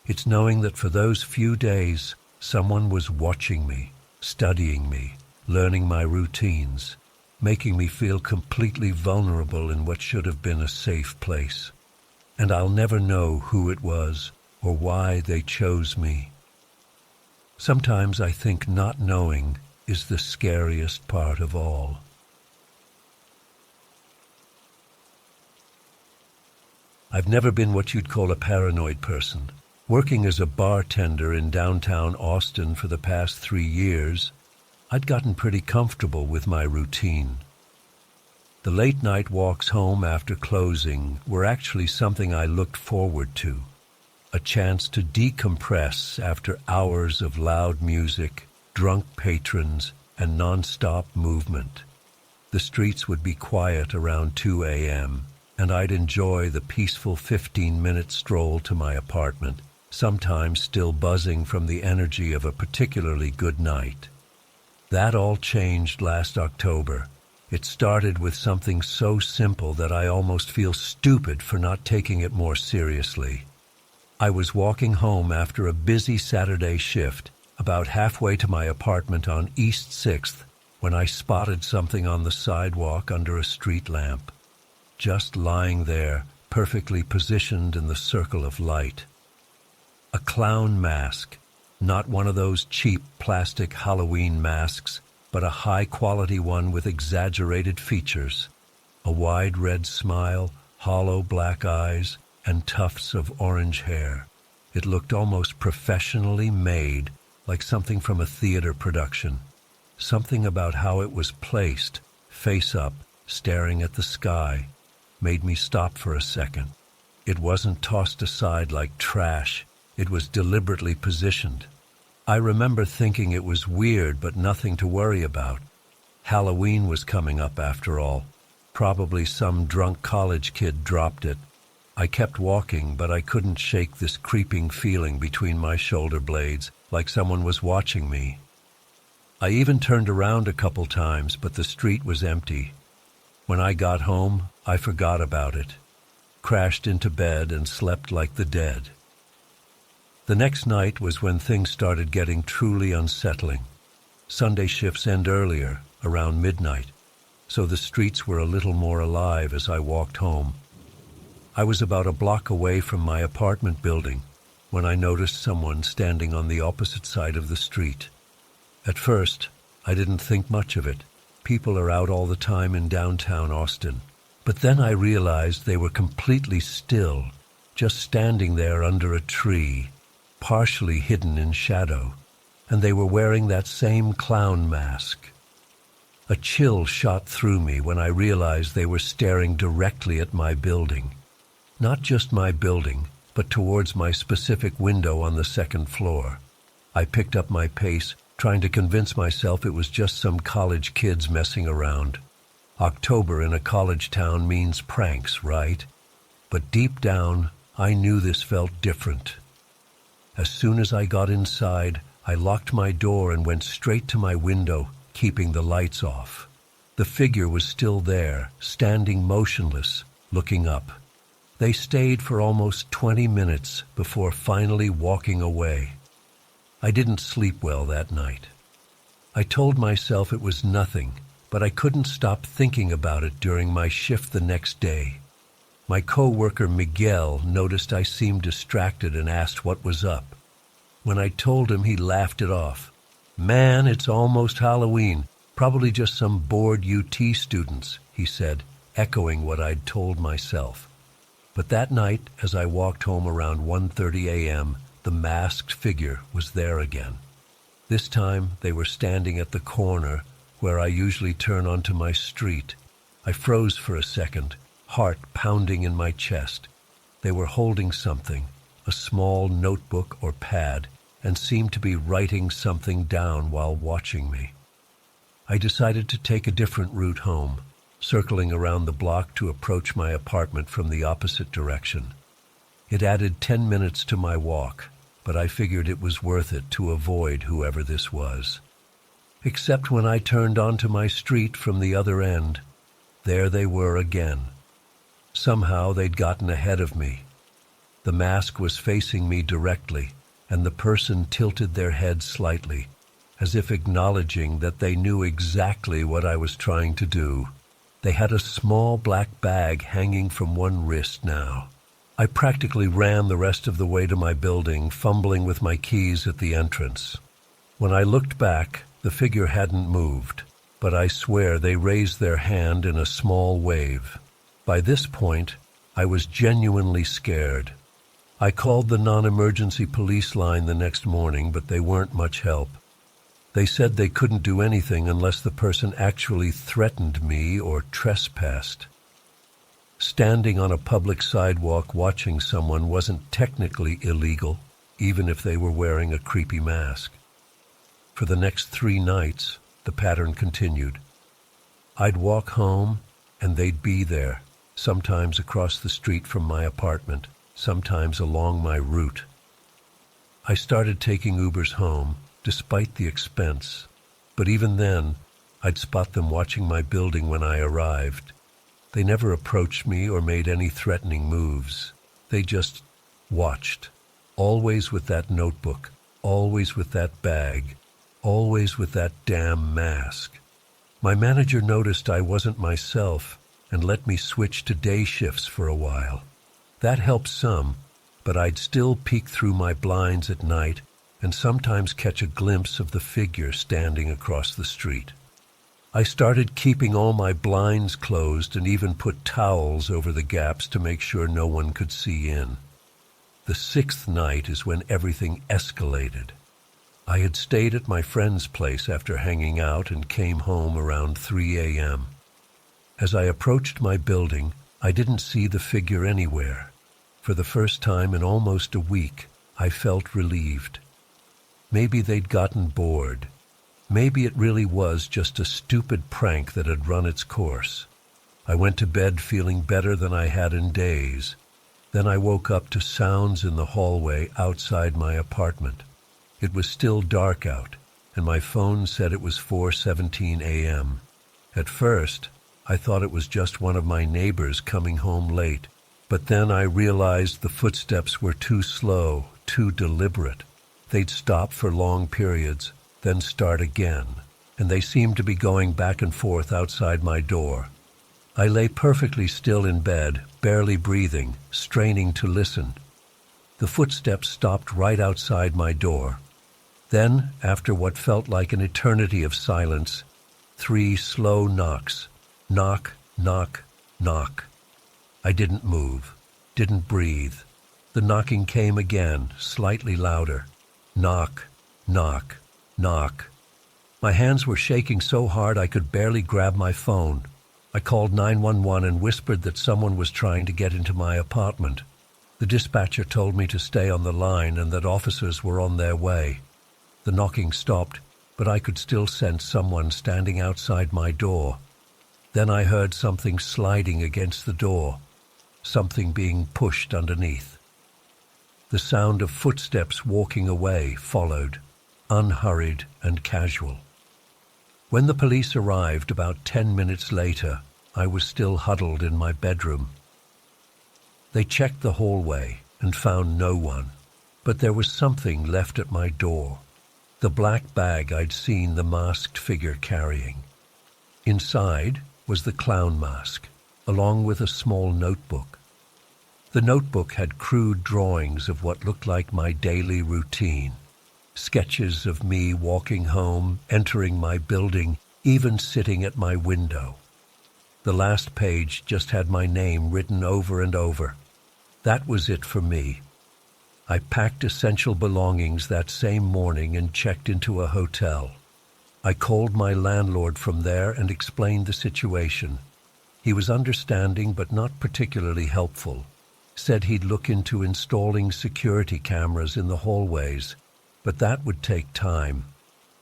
It's knowing that for those few days, someone was watching me, studying me, learning my routines, making me feel completely vulnerable in what should have been a safe place. And I'll never know who it was or why they chose me. Sometimes I think not knowing is the scariest part of all. I've never been what you'd call a paranoid person. Working as a bartender in downtown Austin for the past 3 years, I'd gotten pretty comfortable with my routine. The late-night walks home after closing were actually something I looked forward to, a chance to decompress after hours of loud music, drunk patrons, and non-stop movement. The streets would be quiet around 2 a.m., and I'd enjoy the peaceful 15-minute stroll to my apartment, sometimes still buzzing from the energy of a particularly good night. That all changed last October. It started with something so simple that I almost feel stupid for not taking it more seriously. I was walking home after a busy Saturday shift, about halfway to my apartment on East 6th, when I spotted something on the sidewalk under a street lamp, just lying there, perfectly positioned in the circle of light. A clown mask, not one of those cheap plastic Halloween masks, but a high-quality one with exaggerated features, a wide red smile, hollow black eyes, and tufts of orange hair. It looked almost professionally made, like something from a theater production. Something about how it was placed, face up, staring at the sky, made me stop for a second. It wasn't tossed aside like trash. It was deliberately positioned. I remember thinking it was weird, but nothing to worry about. Halloween was coming up after all. Probably some drunk college kid dropped it. I kept walking, but I couldn't shake this creeping feeling between my shoulder blades, like someone was watching me. I even turned around a couple times, but the street was empty. When I got home, I forgot about it, crashed into bed and slept like the dead. The next night was when things started getting truly unsettling. Sunday shifts end earlier, around midnight, so the streets were a little more alive as I walked home. I was about a block away from my apartment building when I noticed someone standing on the opposite side of the street. At first, I didn't think much of it. People are out all the time in downtown Austin. But then I realized they were completely still, just standing there under a tree, partially hidden in shadow, and they were wearing that same clown mask. A chill shot through me when I realized they were staring directly at my building. Not just my building, but towards my specific window on the second floor. I picked up my pace, trying to convince myself it was just some college kids messing around. October in a college town means pranks, right? But deep down, I knew this felt different. As soon as I got inside, I locked my door and went straight to my window, keeping the lights off. The figure was still there, standing motionless, looking up. They stayed for almost 20 minutes before finally walking away. I didn't sleep well that night. I told myself it was nothing, but I couldn't stop thinking about it during my shift the next day. My co-worker Miguel noticed I seemed distracted and asked what was up. When I told him, he laughed it off. "Man, it's almost Halloween. Probably just some bored UT students," he said, echoing what I'd told myself. But that night, as I walked home around 1:30 a.m., the masked figure was there again. This time, they were standing at the corner where I usually turn onto my street. I froze for a second, heart pounding in my chest. They were holding something, a small notebook or pad, and seemed to be writing something down while watching me. I decided to take a different route home, circling around the block to approach my apartment from the opposite direction. It added 10 minutes to my walk, but I figured it was worth it to avoid whoever this was. except when I turned onto my street from the other end. There they were again. Somehow they'd gotten ahead of me. The mask was facing me directly, and the person tilted their head slightly, as if acknowledging that they knew exactly what I was trying to do. They had a small black bag hanging from one wrist now. I practically ran the rest of the way to my building, fumbling with my keys at the entrance. When I looked back, the figure hadn't moved, but I swear they raised their hand in a small wave. By this point, I was genuinely scared. I called the non-emergency police line the next morning, but they weren't much help. They said they couldn't do anything unless the person actually threatened me or trespassed. Standing on a public sidewalk watching someone wasn't technically illegal, even if they were wearing a creepy mask. For the next 3 nights, the pattern continued. I'd walk home, and they'd be there, sometimes across the street from my apartment, sometimes along my route. I started taking Ubers home, despite the expense, but even then, I'd spot them watching my building when I arrived. They never approached me or made any threatening moves. They just watched, always with that notebook, always with that bag, always with that damn mask. My manager noticed I wasn't myself and let me switch to day shifts for a while. That helped some, but I'd still peek through my blinds at night and sometimes catch a glimpse of the figure standing across the street. I started keeping all my blinds closed and even put towels over the gaps to make sure no one could see in. The 6th night is when everything escalated. I had stayed at my friend's place after hanging out and came home around 3 a.m. As I approached my building, I didn't see the figure anywhere. For the first time in almost a week, I felt relieved. Maybe they'd gotten bored. Maybe it really was just a stupid prank that had run its course. I went to bed feeling better than I had in days. Then I woke up to sounds in the hallway outside my apartment. It was still dark out, and my phone said it was 4:17 a.m. At first, I thought it was just one of my neighbors coming home late, but then I realized the footsteps were too slow, too deliberate. They'd stop for long periods, then start again, and they seemed to be going back and forth outside my door. I lay perfectly still in bed, barely breathing, straining to listen. The footsteps stopped right outside my door. Then, after what felt like an eternity of silence, 3 slow knocks. Knock, knock, knock. I didn't move, didn't breathe. The knocking came again, slightly louder. Knock, knock, knock. My hands were shaking so hard I could barely grab my phone. I called 911 and whispered that someone was trying to get into my apartment. The dispatcher told me to stay on the line and that officers were on their way. The knocking stopped, but I could still sense someone standing outside my door. Then I heard something sliding against the door, something being pushed underneath. The sound of footsteps walking away followed, unhurried and casual. When the police arrived about 10 minutes later, I was still huddled in my bedroom. They checked the hallway and found no one, but there was something left at my door. The black bag I'd seen the masked figure carrying. Inside was the clown mask, along with a small notebook. The notebook had crude drawings of what looked like my daily routine. Sketches of me walking home, entering my building, even sitting at my window. The last page just had my name written over and over. That was it for me. I packed essential belongings that same morning and checked into a hotel. I called my landlord from there and explained the situation. He was understanding but not particularly helpful. Said he'd look into installing security cameras in the hallways, but that would take time.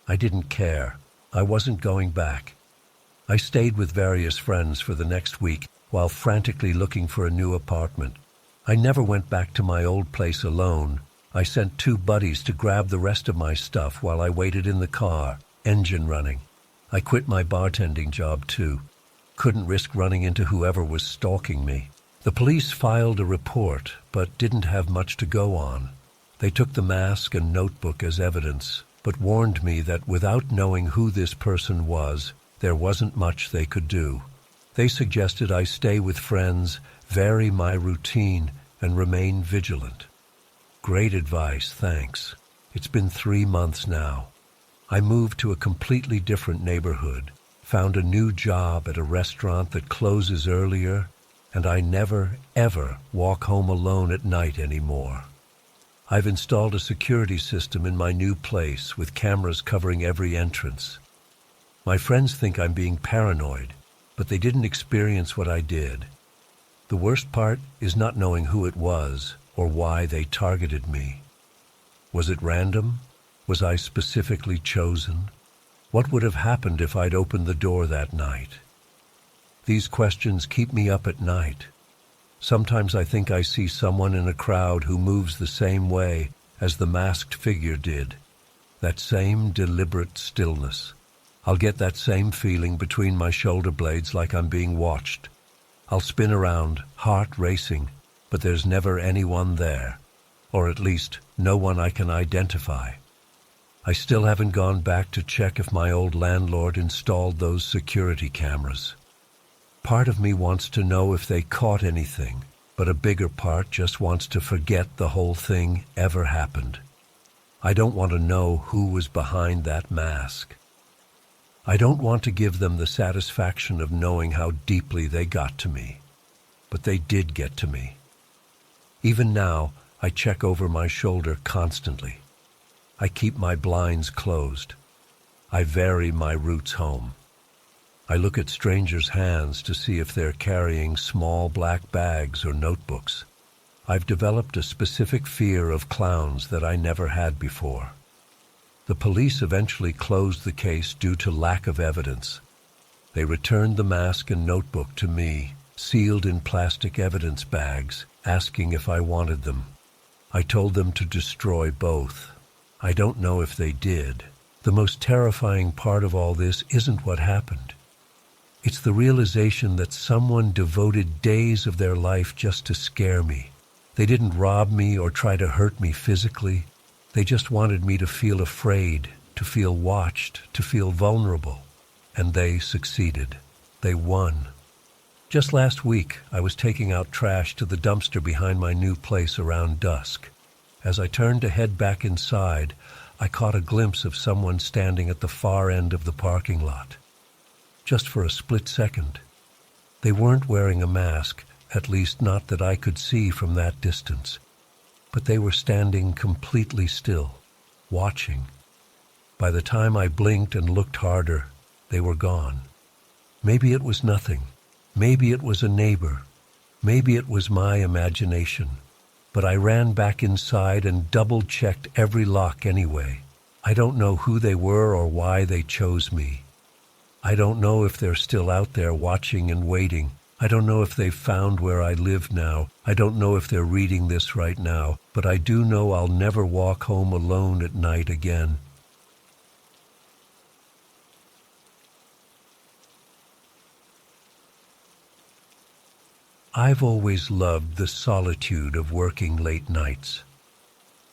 I didn't care. I wasn't going back. I stayed with various friends for the next week while frantically looking for a new apartment. I never went back to my old place alone. I sent 2 buddies to grab the rest of my stuff while I waited in the car. engine running. I quit my bartending job too. Couldn't risk running into whoever was stalking me. The police filed a report, but didn't have much to go on. They took the mask and notebook as evidence, but warned me that without knowing who this person was, there wasn't much they could do. They suggested I stay with friends, vary my routine, and remain vigilant. Great advice, thanks. It's been 3 months now. I moved to a completely different neighborhood, found a new job at a restaurant that closes earlier, and I never, ever walk home alone at night anymore. I've installed a security system in my new place with cameras covering every entrance. My friends think I'm being paranoid, but they didn't experience what I did. The worst part is not knowing who it was or why they targeted me. Was it random? Was I specifically chosen? What would have happened if I'd opened the door that night? These questions keep me up at night. Sometimes I think I see someone in a crowd who moves the same way as the masked figure did. That same deliberate stillness. I'll get that same feeling between my shoulder blades like I'm being watched. I'll spin around, heart racing, but there's never anyone there. Or at least, no one I can identify. I still haven't gone back to check if my old landlord installed those security cameras. Part of me wants to know if they caught anything, but a bigger part just wants to forget the whole thing ever happened. I don't want to know who was behind that mask. I don't want to give them the satisfaction of knowing how deeply they got to me. But they did get to me. Even now, I check over my shoulder constantly. I keep my blinds closed. I vary my routes home. I look at strangers' hands to see if they're carrying small black bags or notebooks. I've developed a specific fear of clowns that I never had before. The police eventually closed the case due to lack of evidence. They returned the mask and notebook to me, sealed in plastic evidence bags, asking if I wanted them. I told them to destroy both. I don't know if they did. The most terrifying part of all this isn't what happened. It's the realization that someone devoted days of their life just to scare me. They didn't rob me or try to hurt me physically. They just wanted me to feel afraid, to feel watched, to feel vulnerable. And they succeeded. They won. Just last week, I was taking out trash to the dumpster behind my new place around dusk. As I turned to head back inside, I caught a glimpse of someone standing at the far end of the parking lot. Just for a split second. They weren't wearing a mask, at least not that I could see from that distance. But they were standing completely still, watching. By the time I blinked and looked harder, they were gone. Maybe it was nothing. Maybe it was a neighbor. Maybe it was my imagination. But I ran back inside and double-checked every lock anyway. I don't know who they were or why they chose me. I don't know if they're still out there watching and waiting. I don't know if they've found where I live now. I don't know if they're reading this right now. But I do know I'll never walk home alone at night again. I've always loved the solitude of working late nights.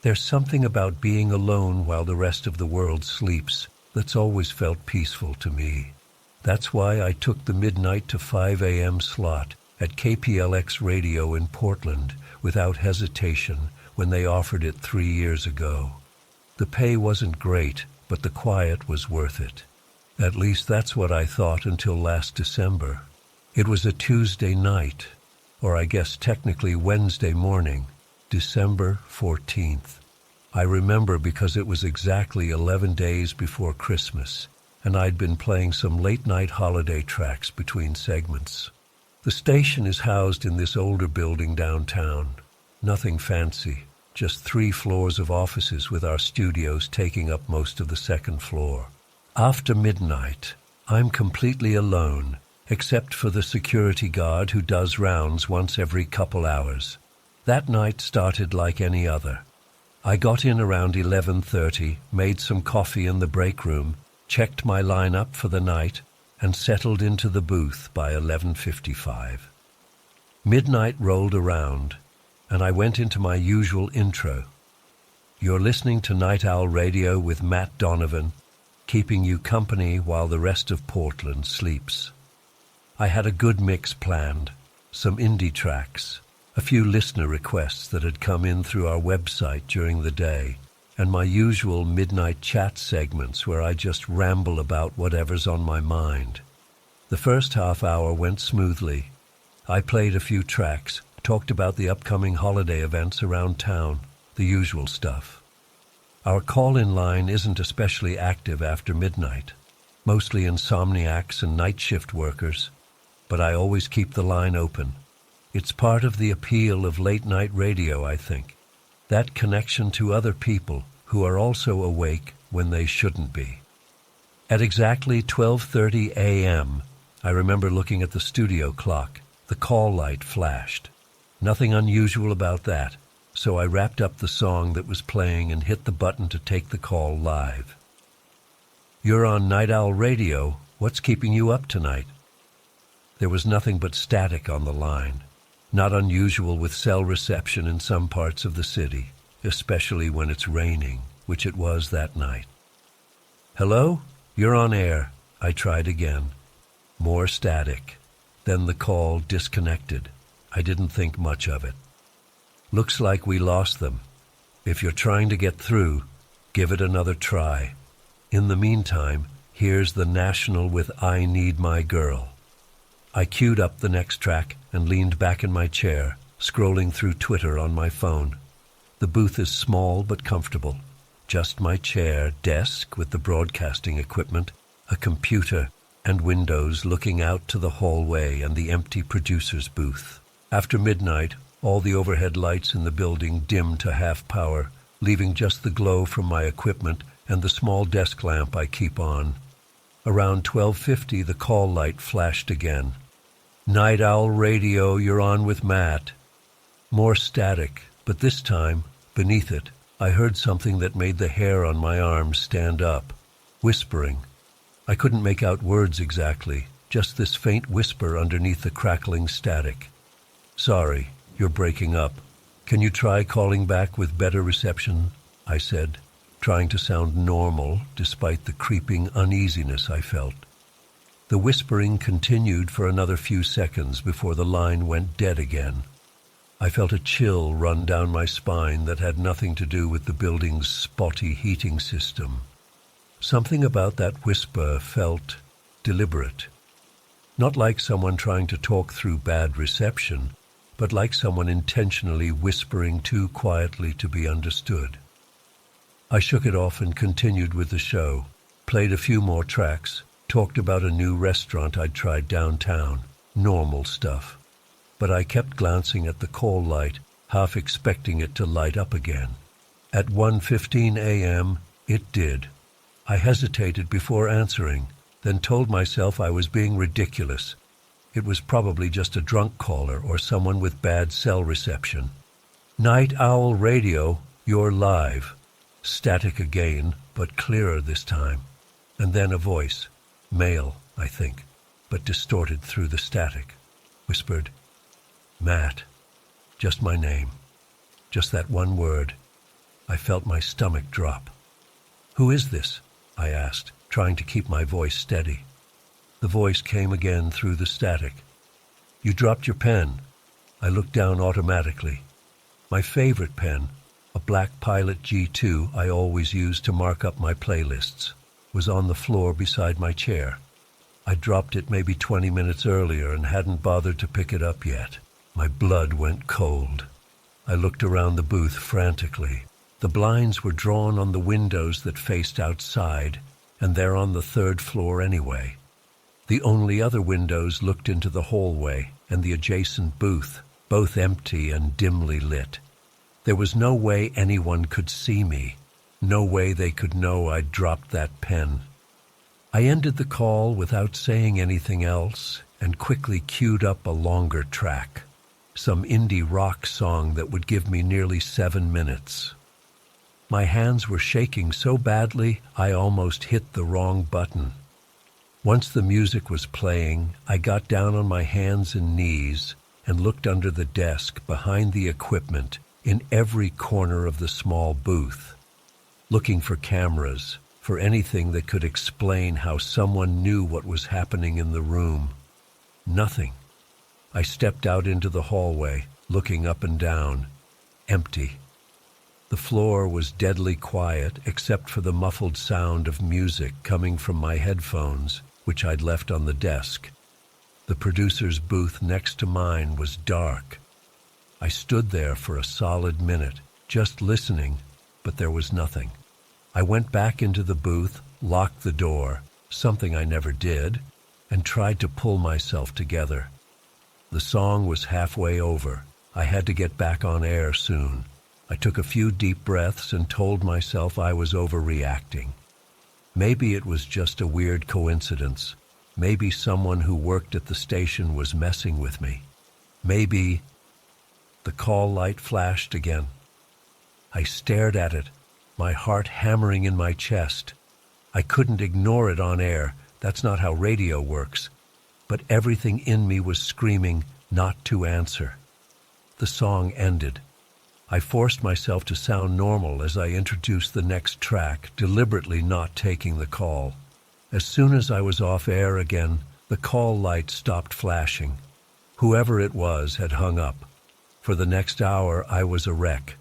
There's something about being alone while the rest of the world sleeps that's always felt peaceful to me. That's why I took the midnight to 5 a.m. slot at KPLX Radio in Portland without hesitation when they offered it 3 years ago. The pay wasn't great, but the quiet was worth it. At least that's what I thought until last December. It was a Tuesday night, or I guess technically Wednesday morning, December 14th. I remember because it was exactly 11 days before Christmas, and I'd been playing some late-night holiday tracks between segments. The station is housed in this older building downtown. Nothing fancy, just 3 floors of offices with our studios taking up most of the second floor. After midnight, I'm completely alone, except for the security guard who does rounds once every couple hours. That night started like any other. I got in around 11:30, made some coffee in the break room, checked my lineup for the night, and settled into the booth by 11:55. Midnight rolled around, and I went into my usual intro. You're listening to Night Owl Radio with Matt Donovan, keeping you company while the rest of Portland sleeps. I had a good mix planned, some indie tracks, a few listener requests that had come in through our website during the day, and my usual midnight chat segments where I just ramble about whatever's on my mind. The first half hour went smoothly. I played a few tracks, talked about the upcoming holiday events around town, the usual stuff. Our call-in line isn't especially active after midnight, mostly insomniacs and night shift workers, but I always keep the line open. It's part of the appeal of late-night radio, I think, that connection to other people who are also awake when they shouldn't be. At exactly 12:30 a.m., I remember looking at the studio clock. The call light flashed. Nothing unusual about that, so I wrapped up the song that was playing and hit the button to take the call live. You're on Night Owl Radio. What's keeping you up tonight? There was nothing but static on the line, not unusual with cell reception in some parts of the city, especially when it's raining, which it was that night. Hello? You're on air. I tried again. More static. Then the call disconnected. I didn't think much of it. Looks like we lost them. If you're trying to get through, give it another try. In the meantime, here's the National with I Need My Girl. I queued up the next track and leaned back in my chair, scrolling through Twitter on my phone. The booth is small but comfortable. Just my chair, desk with the broadcasting equipment, a computer, and windows looking out to the hallway and the empty producer's booth. After midnight, all the overhead lights in the building dim to half power, leaving just the glow from my equipment and the small desk lamp I keep on. Around 12:50, the call light flashed again. Night Owl Radio, you're on with Matt. More static, but this time, beneath it, I heard something that made the hair on my arms stand up. Whispering. I couldn't make out words exactly, just this faint whisper underneath the crackling static. Sorry, you're breaking up. Can you try calling back with better reception? I said, trying to sound normal despite the creeping uneasiness I felt. The whispering continued for another few seconds before the line went dead again. I felt a chill run down my spine that had nothing to do with the building's spotty heating system. Something about that whisper felt deliberate. Not like someone trying to talk through bad reception, but like someone intentionally whispering too quietly to be understood. I shook it off and continued with the show, played a few more tracks, talked about a new restaurant I'd tried downtown, normal stuff. But I kept glancing at the call light, half expecting it to light up again. At 1:15 a.m., it did. I hesitated before answering, then told myself I was being ridiculous. It was probably just a drunk caller or someone with bad cell reception. Night Owl Radio, you're live. Static again, but clearer this time. And then a voice, male, I think, but distorted through the static, whispered, Matt. Just my name. Just that one word. I felt my stomach drop. Who is this? I asked, trying to keep my voice steady. The voice came again through the static. You dropped your pen. I looked down automatically. My favorite pen, a black Pilot G2 I always use to mark up my playlists, was on the floor beside my chair. I dropped it maybe 20 minutes earlier and hadn't bothered to pick it up yet. My blood went cold. I looked around the booth frantically. The blinds were drawn on the windows that faced outside, and they're on the third floor anyway. The only other windows looked into the hallway and the adjacent booth, both empty and dimly lit. There was no way anyone could see me, no way they could know I'd dropped that pen. I ended the call without saying anything else and quickly queued up a longer track, some indie rock song that would give me nearly 7 minutes. My hands were shaking so badly I almost hit the wrong button. Once the music was playing, I got down on my hands and knees and looked under the desk, behind the equipment, in every corner of the small booth, looking for cameras, for anything that could explain how someone knew what was happening in the room. Nothing. I stepped out into the hallway, looking up and down. Empty. The floor was deadly quiet except for the muffled sound of music coming from my headphones, which I'd left on the desk. The producer's booth next to mine was dark. I stood there for a solid minute, just listening, but there was nothing. I went back into the booth, locked the door, something I never did, and tried to pull myself together. The song was halfway over. I had to get back on air soon. I took a few deep breaths and told myself I was overreacting. Maybe it was just a weird coincidence. Maybe someone who worked at the station was messing with me. Maybe... The call light flashed again. I stared at it, my heart hammering in my chest. I couldn't ignore it on air. That's not how radio works. But everything in me was screaming not to answer. The song ended. I forced myself to sound normal as I introduced the next track, deliberately not taking the call. As soon as I was off air again, the call light stopped flashing. Whoever it was had hung up. For the next hour, I was a wreck.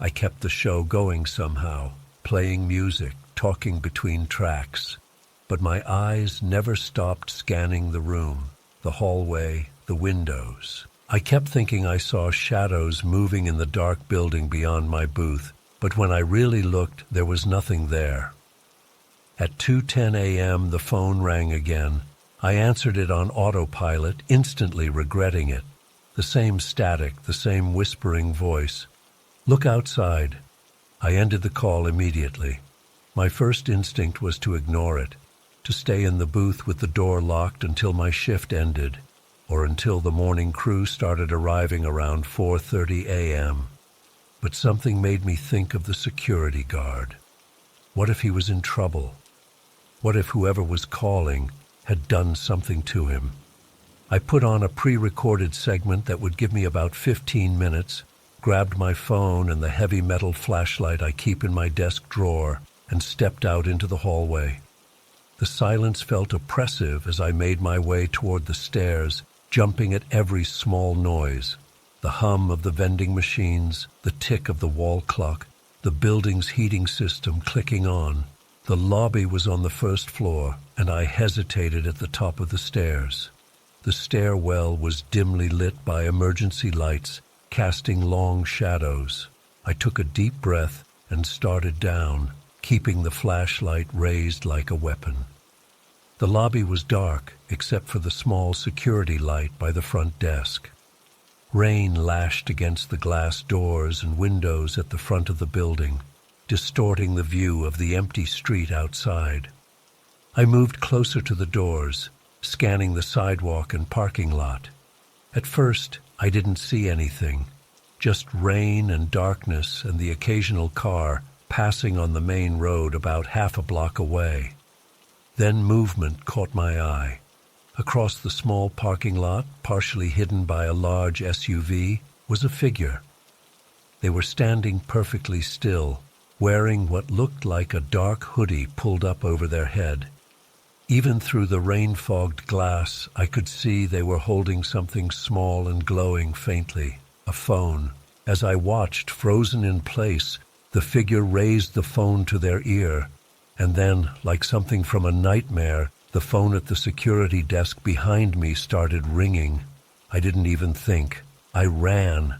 I kept the show going somehow, playing music, talking between tracks. But my eyes never stopped scanning the room, the hallway, the windows. I kept thinking I saw shadows moving in the dark building beyond my booth, but when I really looked, there was nothing there. At 2:10 a.m., the phone rang again. I answered it on autopilot, instantly regretting it. The same static, the same whispering voice. "Look outside." I ended the call immediately. My first instinct was to ignore it, to stay in the booth with the door locked until my shift ended, or until the morning crew started arriving around 4:30 a.m. But something made me think of the security guard. What if he was in trouble? What if whoever was calling had done something to him? I put on a pre-recorded segment that would give me about 15 minutes, grabbed my phone and the heavy metal flashlight I keep in my desk drawer, and stepped out into the hallway. The silence felt oppressive as I made my way toward the stairs, jumping at every small noise. The hum of the vending machines, the tick of the wall clock, the building's heating system clicking on. The lobby was on the first floor, and I hesitated at the top of the stairs. The stairwell was dimly lit by emergency lights, casting long shadows. I took a deep breath and started down, keeping the flashlight raised like a weapon. The lobby was dark, except for the small security light by the front desk. Rain lashed against the glass doors and windows at the front of the building, distorting the view of the empty street outside. I moved closer to the doors, scanning the sidewalk and parking lot. At first, I didn't see anything, just rain and darkness and the occasional car passing on the main road about half a block away. Then movement caught my eye. Across the small parking lot, partially hidden by a large SUV, was a figure. They were standing perfectly still, wearing what looked like a dark hoodie pulled up over their head. Even through the rain-fogged glass, I could see they were holding something small and glowing faintly, a phone. As I watched, frozen in place, the figure raised the phone to their ear, and then, like something from a nightmare, the phone at the security desk behind me started ringing. I didn't even think. I ran,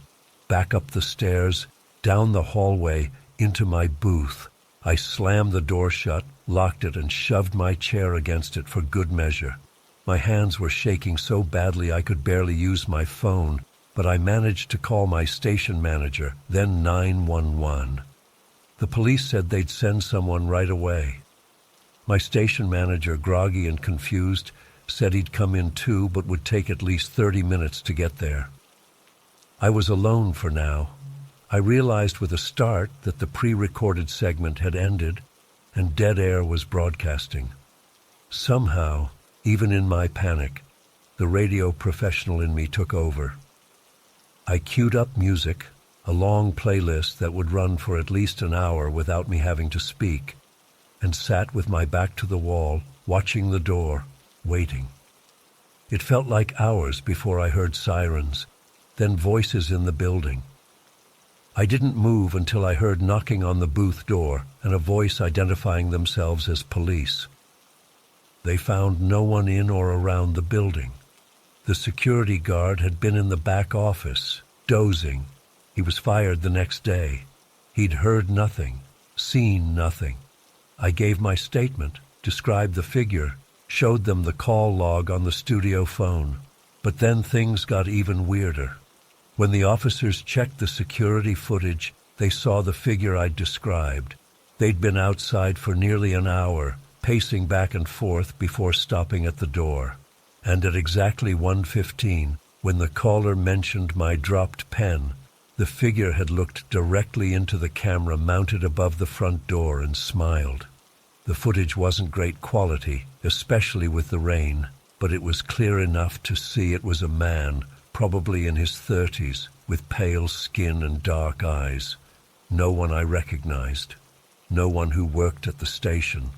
back up the stairs, down the hallway, into my booth. I slammed the door shut, locked it, and shoved my chair against it for good measure. My hands were shaking so badly I could barely use my phone, but I managed to call my station manager, then 911. The police said they'd send someone right away. My station manager, groggy and confused, said he'd come in too, but would take at least 30 minutes to get there. I was alone for now. I realized with a start that the pre-recorded segment had ended and dead air was broadcasting. Somehow, even in my panic, the radio professional in me took over. I queued up music, a long playlist that would run for at least an hour without me having to speak, and sat with my back to the wall, watching the door, waiting. It felt like hours before I heard sirens, then voices in the building. I didn't move until I heard knocking on the booth door and a voice identifying themselves as police. They found no one in or around the building. The security guard had been in the back office, dozing. He was fired the next day. He'd heard nothing, seen nothing. I gave my statement, described the figure, showed them the call log on the studio phone. But then things got even weirder. When the officers checked the security footage, they saw the figure I'd described. They'd been outside for nearly an hour, pacing back and forth before stopping at the door. And at exactly 1:15, when the caller mentioned my dropped pen, the figure had looked directly into the camera mounted above the front door and smiled. The footage wasn't great quality, especially with the rain, but it was clear enough to see it was a man, probably in his 30s, with pale skin and dark eyes. No one I recognized. No one who worked at the station.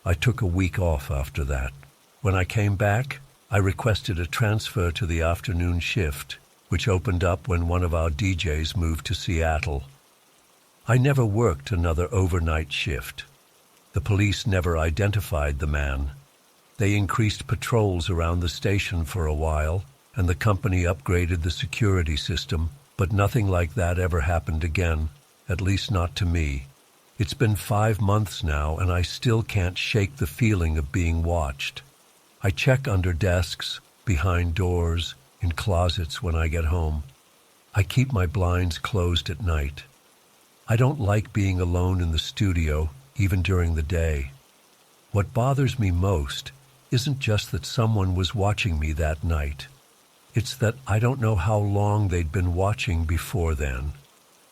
I took a week off after that. When I came back, I requested a transfer to the afternoon shift, which opened up when one of our DJs moved to Seattle. I never worked another overnight shift. The police never identified the man. They increased patrols around the station for a while, and the company upgraded the security system, but nothing like that ever happened again, at least not to me. It's been 5 months now, and I still can't shake the feeling of being watched. I check under desks, behind doors, in closets when I get home. I keep my blinds closed at night. I don't like being alone in the studio, even during the day. What bothers me most isn't just that someone was watching me that night. It's that I don't know how long they'd been watching before then.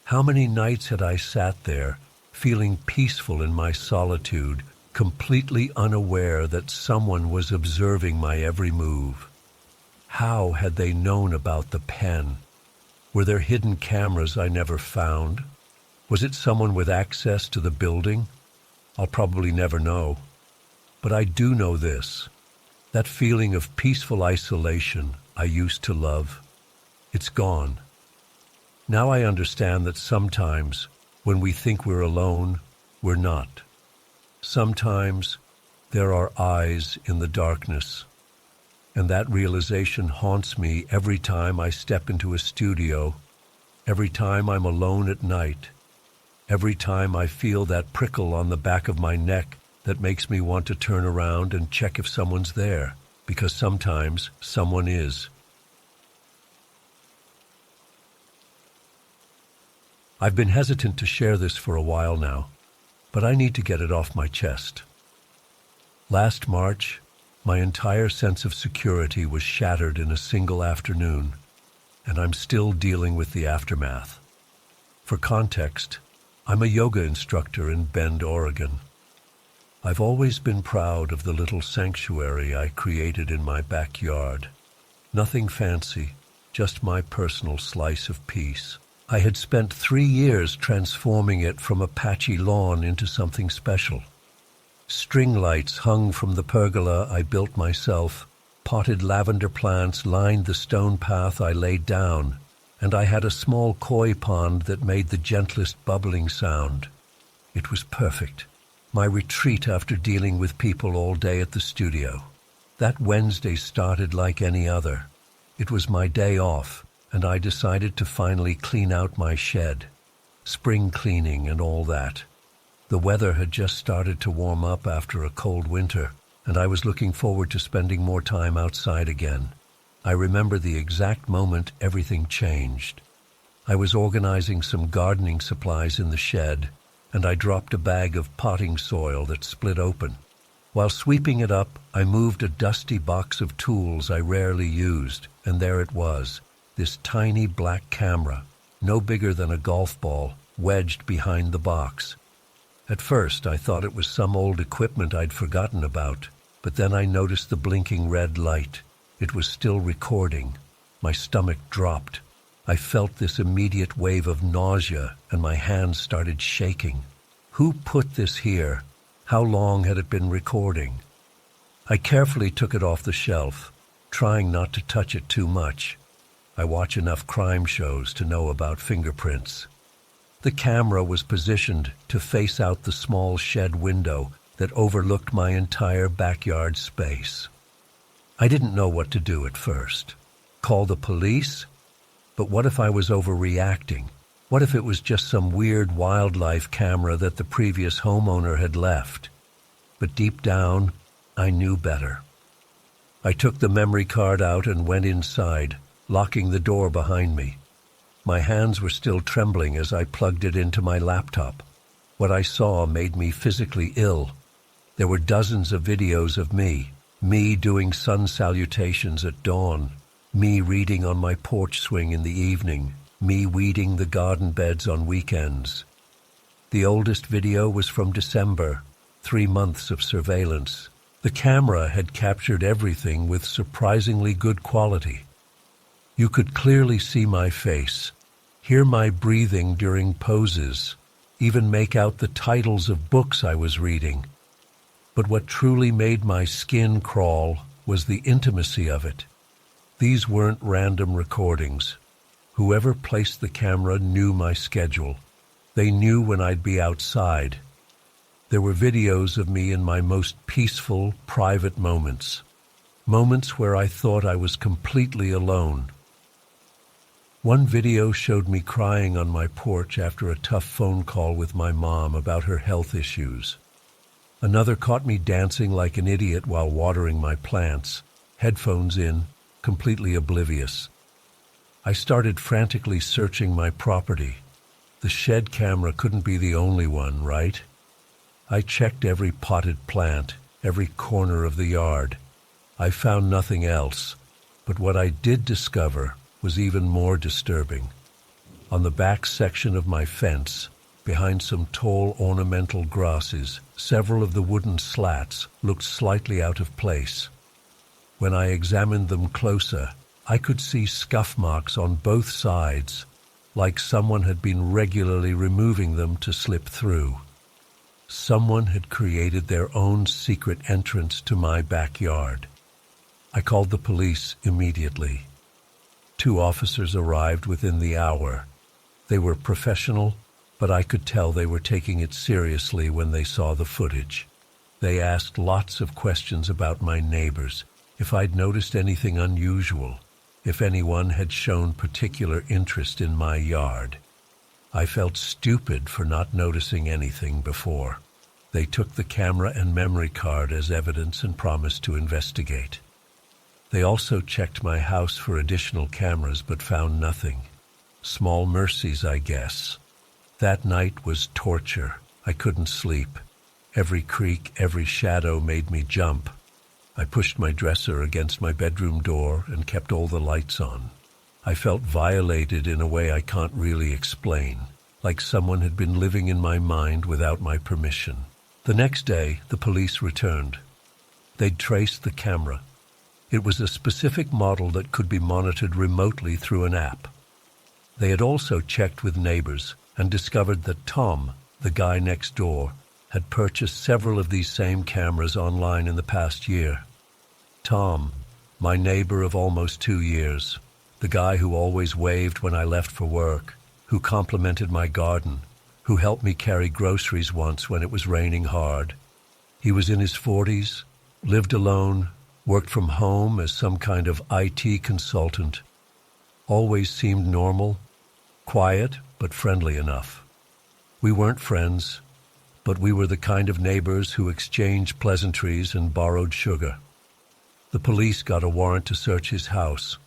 How many nights had I sat there, feeling peaceful in my solitude, completely unaware that someone was observing my every move? How had they known about the pen? Were there hidden cameras I never found? Was it someone with access to the building? I'll probably never know. But I do know this. That feeling of peaceful isolation I used to love, it's gone. Now I understand that sometimes, when we think we're alone, we're not. Sometimes there are eyes in the darkness, and that realization haunts me every time I step into a studio, every time I'm alone at night, every time I feel that prickle on the back of my neck that makes me want to turn around and check if someone's there, because sometimes someone is. I've been hesitant to share this for a while now, but I need to get it off my chest. Last March, my entire sense of security was shattered in a single afternoon, and I'm still dealing with the aftermath. For context, I'm a yoga instructor in Bend, Oregon. I've always been proud of the little sanctuary I created in my backyard. Nothing fancy, just my personal slice of peace. I had spent 3 years transforming it from a patchy lawn into something special. String lights hung from the pergola I built myself, potted lavender plants lined the stone path I laid down, and I had a small koi pond that made the gentlest bubbling sound. It was perfect. My retreat after dealing with people all day at the studio. That Wednesday started like any other. It was my day off, and I decided to finally clean out my shed. Spring cleaning and all that. The weather had just started to warm up after a cold winter, and I was looking forward to spending more time outside again. I remember the exact moment everything changed. I was organizing some gardening supplies in the shed, and I dropped a bag of potting soil that split open. While sweeping it up, I moved a dusty box of tools I rarely used, and there it was, this tiny black camera. no bigger than a golf ball, wedged behind the box. At first, I thought it was some old equipment I'd forgotten about, but then I noticed the blinking red light. It was still recording. My stomach dropped. I felt this immediate wave of nausea, and my hands started shaking. Who put this here? How long had it been recording? I carefully took it off the shelf, trying not to touch it too much. I watch enough crime shows to know about fingerprints. The camera was positioned to face out the small shed window that overlooked my entire backyard space. I didn't know what to do at first. Call the police? But what if I was overreacting? What if it was just some weird wildlife camera that the previous homeowner had left? But deep down, I knew better. I took the memory card out and went inside, locking the door behind me. My hands were still trembling as I plugged it into my laptop. What I saw made me physically ill. There were dozens of videos of me doing sun salutations at dawn, me reading on my porch swing in the evening, me weeding the garden beds on weekends. The oldest video was from December, 3 months of surveillance. The camera had captured everything with surprisingly good quality. You could clearly see my face, hear my breathing during poses, even make out the titles of books I was reading. But what truly made my skin crawl was the intimacy of it. These weren't random recordings. Whoever placed the camera knew my schedule. They knew when I'd be outside. There were videos of me in my most peaceful, private moments. Moments where I thought I was completely alone. One video showed me crying on my porch after a tough phone call with my mom about her health issues. Another caught me dancing like an idiot while watering my plants, headphones in, completely oblivious. I started frantically searching my property. The shed camera couldn't be the only one, right? I checked every potted plant, every corner of the yard. I found nothing else, but what I did discover was even more disturbing. On the back section of my fence, behind some tall ornamental grasses, several of the wooden slats looked slightly out of place. When I examined them closer, I could see scuff marks on both sides, like someone had been regularly removing them to slip through. Someone had created their own secret entrance to my backyard. I called the police immediately. 2 officers arrived within the hour. They were professional, but I could tell they were taking it seriously when they saw the footage. They asked lots of questions about my neighbors, if I'd noticed anything unusual, if anyone had shown particular interest in my yard. I felt stupid for not noticing anything before. They took the camera and memory card as evidence and promised to investigate. They also checked my house for additional cameras but found nothing. Small mercies, I guess. That night was torture. I couldn't sleep. Every creak, every shadow made me jump. I pushed my dresser against my bedroom door and kept all the lights on. I felt violated in a way I can't really explain, like someone had been living in my mind without my permission. The next day, the police returned. They'd traced the camera. It was a specific model that could be monitored remotely through an app. They had also checked with neighbors and discovered that Tom, the guy next door, had purchased several of these same cameras online in the past year. Tom, my neighbor of almost 2 years, the guy who always waved when I left for work, who complimented my garden, who helped me carry groceries once when it was raining hard. He was in his 40s, lived alone, worked from home as some kind of IT consultant, always seemed normal, quiet but friendly enough. We weren't friends, but we were the kind of neighbors who exchanged pleasantries and borrowed sugar. The police got a warrant to search his house.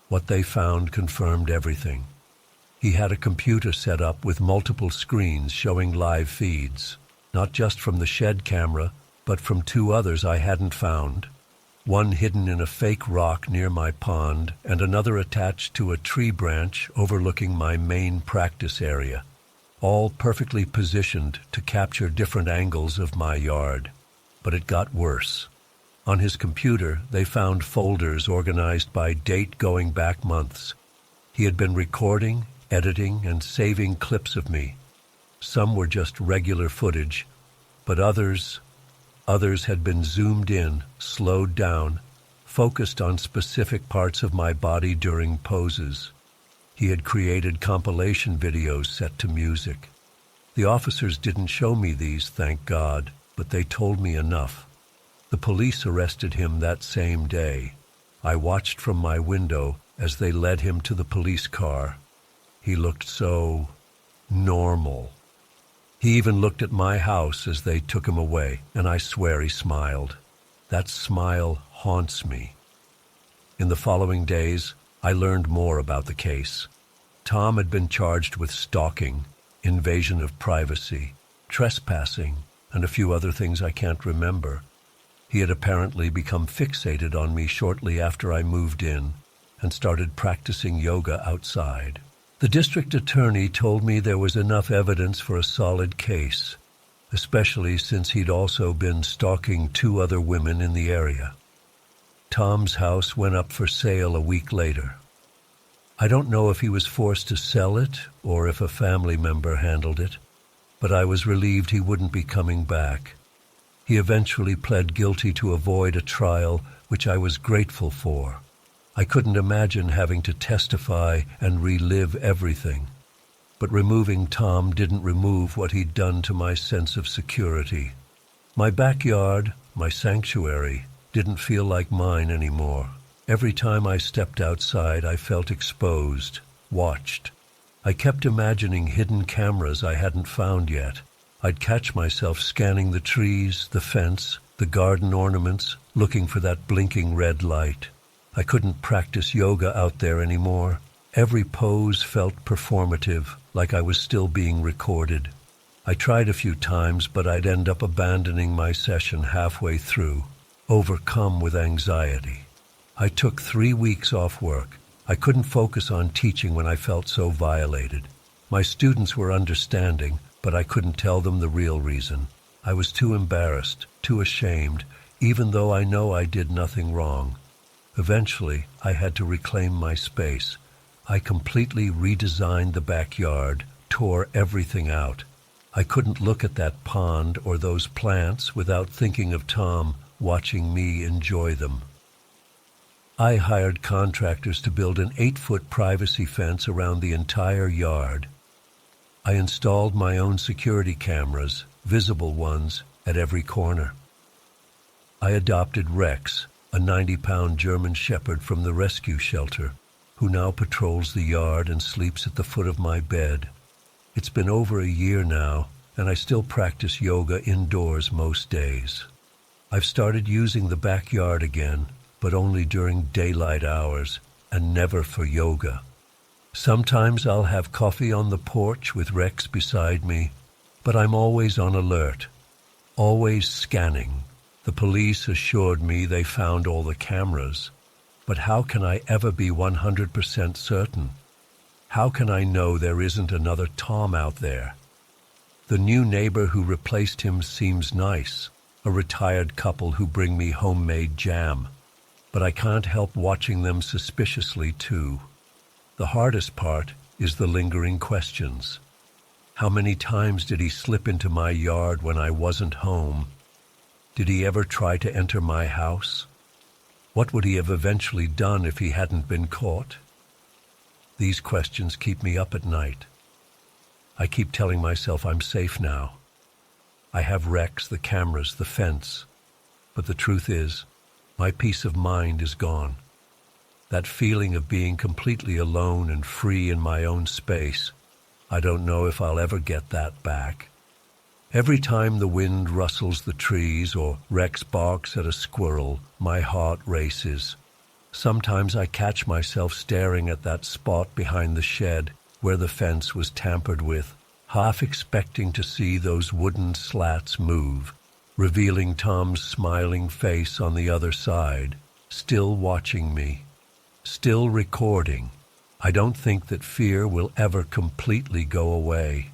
What they found confirmed everything. He had a computer set up with multiple screens showing live feeds, not just from the shed camera, but from 2 others I hadn't found. one hidden in a fake rock near my pond and another attached to a tree branch overlooking my main practice area, all perfectly positioned to capture different angles of my yard. But it got worse. On his computer, they found folders organized by date going back months. He had been recording, editing, and saving clips of me. Some were just regular footage, but others had been zoomed in, slowed down, focused on specific parts of my body during poses. He had created compilation videos set to music. The officers didn't show me these, thank God, but they told me enough. The police arrested him that same day. I watched from my window as they led him to the police car. He looked so normal. He even looked at my house as they took him away, and I swear he smiled. That smile haunts me. In the following days, I learned more about the case. Tom had been charged with stalking, invasion of privacy, trespassing, and a few other things I can't remember. He had apparently become fixated on me shortly after I moved in and started practicing yoga outside. The district attorney told me there was enough evidence for a solid case, especially since he'd also been stalking 2 other women in the area. Tom's house went up for sale a week later. I don't know if he was forced to sell it or if a family member handled it, but I was relieved he wouldn't be coming back. He eventually pled guilty to avoid a trial, which I was grateful for. I couldn't imagine having to testify and relive everything. But removing Tom didn't remove what he'd done to my sense of security. My backyard, my sanctuary, didn't feel like mine anymore. Every time I stepped outside, I felt exposed, watched. I kept imagining hidden cameras I hadn't found yet. I'd catch myself scanning the trees, the fence, the garden ornaments, looking for that blinking red light. I couldn't practice yoga out there anymore. Every pose felt performative, like I was still being recorded. I tried a few times, but I'd end up abandoning my session halfway through, overcome with anxiety. I took 3 weeks off work. I couldn't focus on teaching when I felt so violated. My students were understanding, but I couldn't tell them the real reason. I was too embarrassed, too ashamed, even though I know I did nothing wrong. Eventually, I had to reclaim my space. I completely redesigned the backyard, tore everything out. I couldn't look at that pond or those plants without thinking of Tom watching me enjoy them. I hired contractors to build an 8-foot privacy fence around the entire yard. I installed my own security cameras, visible ones, at every corner. I adopted Rex, a 90-pound German shepherd from the rescue shelter, who now patrols the yard and sleeps at the foot of my bed. It's been over a year now, and I still practice yoga indoors most days. I've started using the backyard again, but only during daylight hours, and never for yoga. Sometimes I'll have coffee on the porch with Rex beside me, but I'm always on alert, always scanning. The police assured me they found all the cameras, but how can I ever be 100% certain? How can I know there isn't another Tom out there? The new neighbor who replaced him seems nice, a retired couple who bring me homemade jam, but I can't help watching them suspiciously too. The hardest part is the lingering questions. How many times did he slip into my yard when I wasn't home? Did he ever try to enter my house? What would he have eventually done if he hadn't been caught? These questions keep me up at night. I keep telling myself I'm safe now. I have Rex, the cameras, the fence. But the truth is, my peace of mind is gone. That feeling of being completely alone and free in my own space, I don't know if I'll ever get that back. Every time the wind rustles the trees or Rex barks at a squirrel, my heart races. Sometimes I catch myself staring at that spot behind the shed where the fence was tampered with, half expecting to see those wooden slats move. revealing Tom's smiling face on the other side, still watching me, still recording. I don't think that fear will ever completely go away.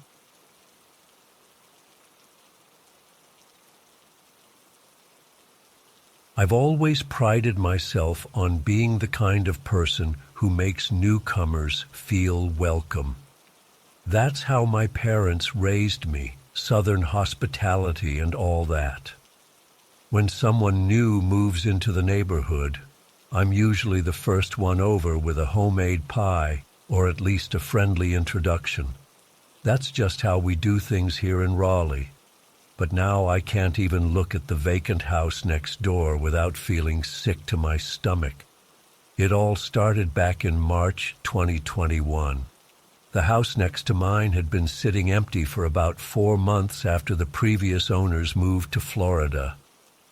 I've always prided myself on being the kind of person who makes newcomers feel welcome. That's how my parents raised me, Southern hospitality and all that. When someone new moves into the neighborhood, I'm usually the first one over with a homemade pie or at least a friendly introduction. That's just how we do things here in Raleigh. But now I can't even look at the vacant house next door without feeling sick to my stomach. It all started back in March 2021. The house next to mine had been sitting empty for about 4 months after the previous owners moved to Florida.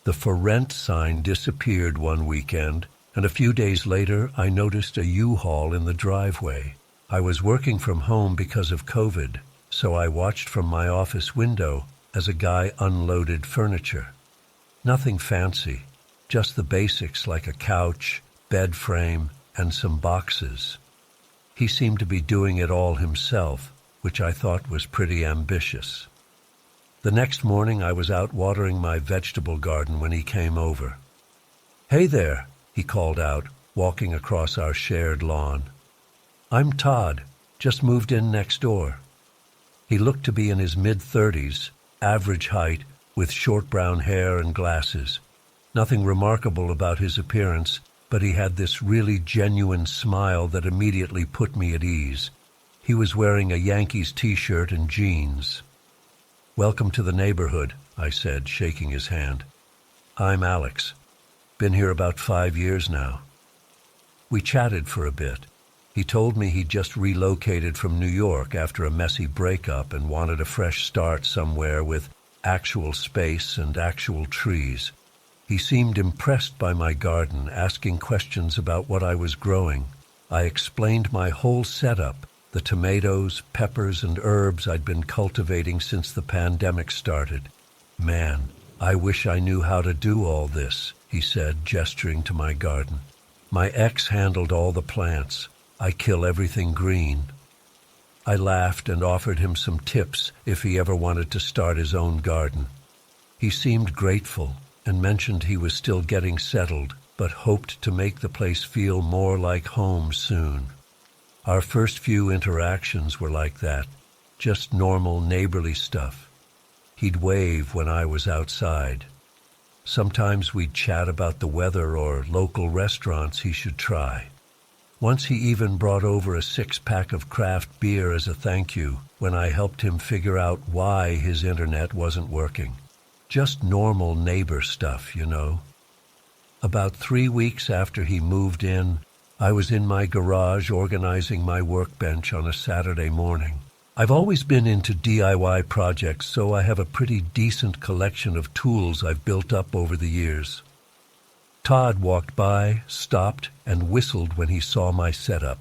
The for rent sign disappeared one weekend, and a few days later I noticed a U-Haul in the driveway. I was working from home because of COVID, so I watched from my office window as a guy unloaded furniture. Nothing fancy, just the basics like a couch, bed frame, and some boxes. He seemed to be doing it all himself, which I thought was pretty ambitious. The next morning I was out watering my vegetable garden when he came over. "Hey there," he called out, walking across our shared lawn. "I'm Todd, just moved in next door." He looked to be in his mid-30s, average height, with short brown hair and glasses. Nothing remarkable about his appearance, but he had this really genuine smile that immediately put me at ease. He was wearing a Yankees t-shirt and jeans. "Welcome to the neighborhood," I said, shaking his hand. "I'm Alex. Been here about 5 years now." We chatted for a bit. He told me he'd just relocated from New York after a messy breakup and wanted a fresh start somewhere with actual space and actual trees. He seemed impressed by my garden, asking questions about what I was growing. I explained my whole setup, the tomatoes, peppers, and herbs I'd been cultivating since the pandemic started. "Man, I wish I knew how to do all this," he said, gesturing to my garden. "My ex handled all the plants. I kill everything green." I laughed and offered him some tips if he ever wanted to start his own garden. He seemed grateful and mentioned he was still getting settled, but hoped to make the place feel more like home soon. Our first few interactions were like that, just normal neighborly stuff. He'd wave when I was outside. Sometimes we'd chat about the weather or local restaurants he should try. Once he even brought over a 6-pack of craft beer as a thank you when I helped him figure out why his internet wasn't working. Just normal neighbor stuff, you know. About 3 weeks after he moved in, I was in my garage organizing my workbench on a Saturday morning. I've always been into DIY projects, so I have a pretty decent collection of tools I've built up over the years. Todd walked by, stopped, and whistled when he saw my setup.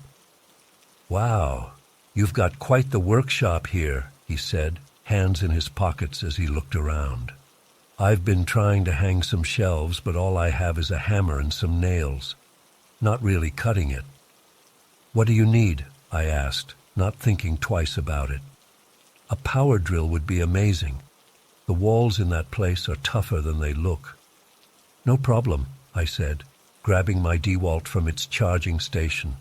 "Wow, you've got quite the workshop here," he said, hands in his pockets as he looked around. "I've been trying to hang some shelves, but all I have is a hammer and some nails. Not really cutting it." "What do you need?" I asked, not thinking twice about it. "A power drill would be amazing. The walls in that place are tougher than they look." "No problem," I said, grabbing my DeWalt from its charging station.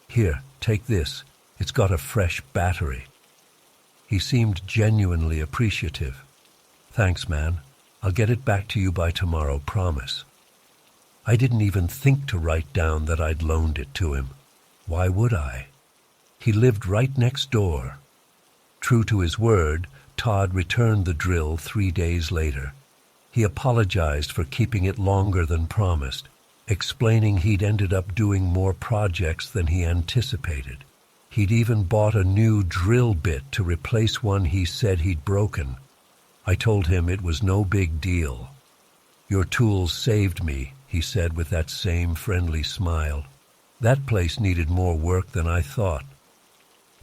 "Here, take this. It's got a fresh battery." He seemed genuinely appreciative. "Thanks, man. I'll get it back to you by tomorrow, promise." I didn't even think to write down that I'd loaned it to him. Why would I? He lived right next door. True to his word, Todd returned the drill 3 days later. He apologized for keeping it longer than promised, explaining he'd ended up doing more projects than he anticipated. He'd even bought a new drill bit to replace one he said he'd broken. I told him it was no big deal. "Your tools saved me," he said with that same friendly smile. That place needed more work than I thought.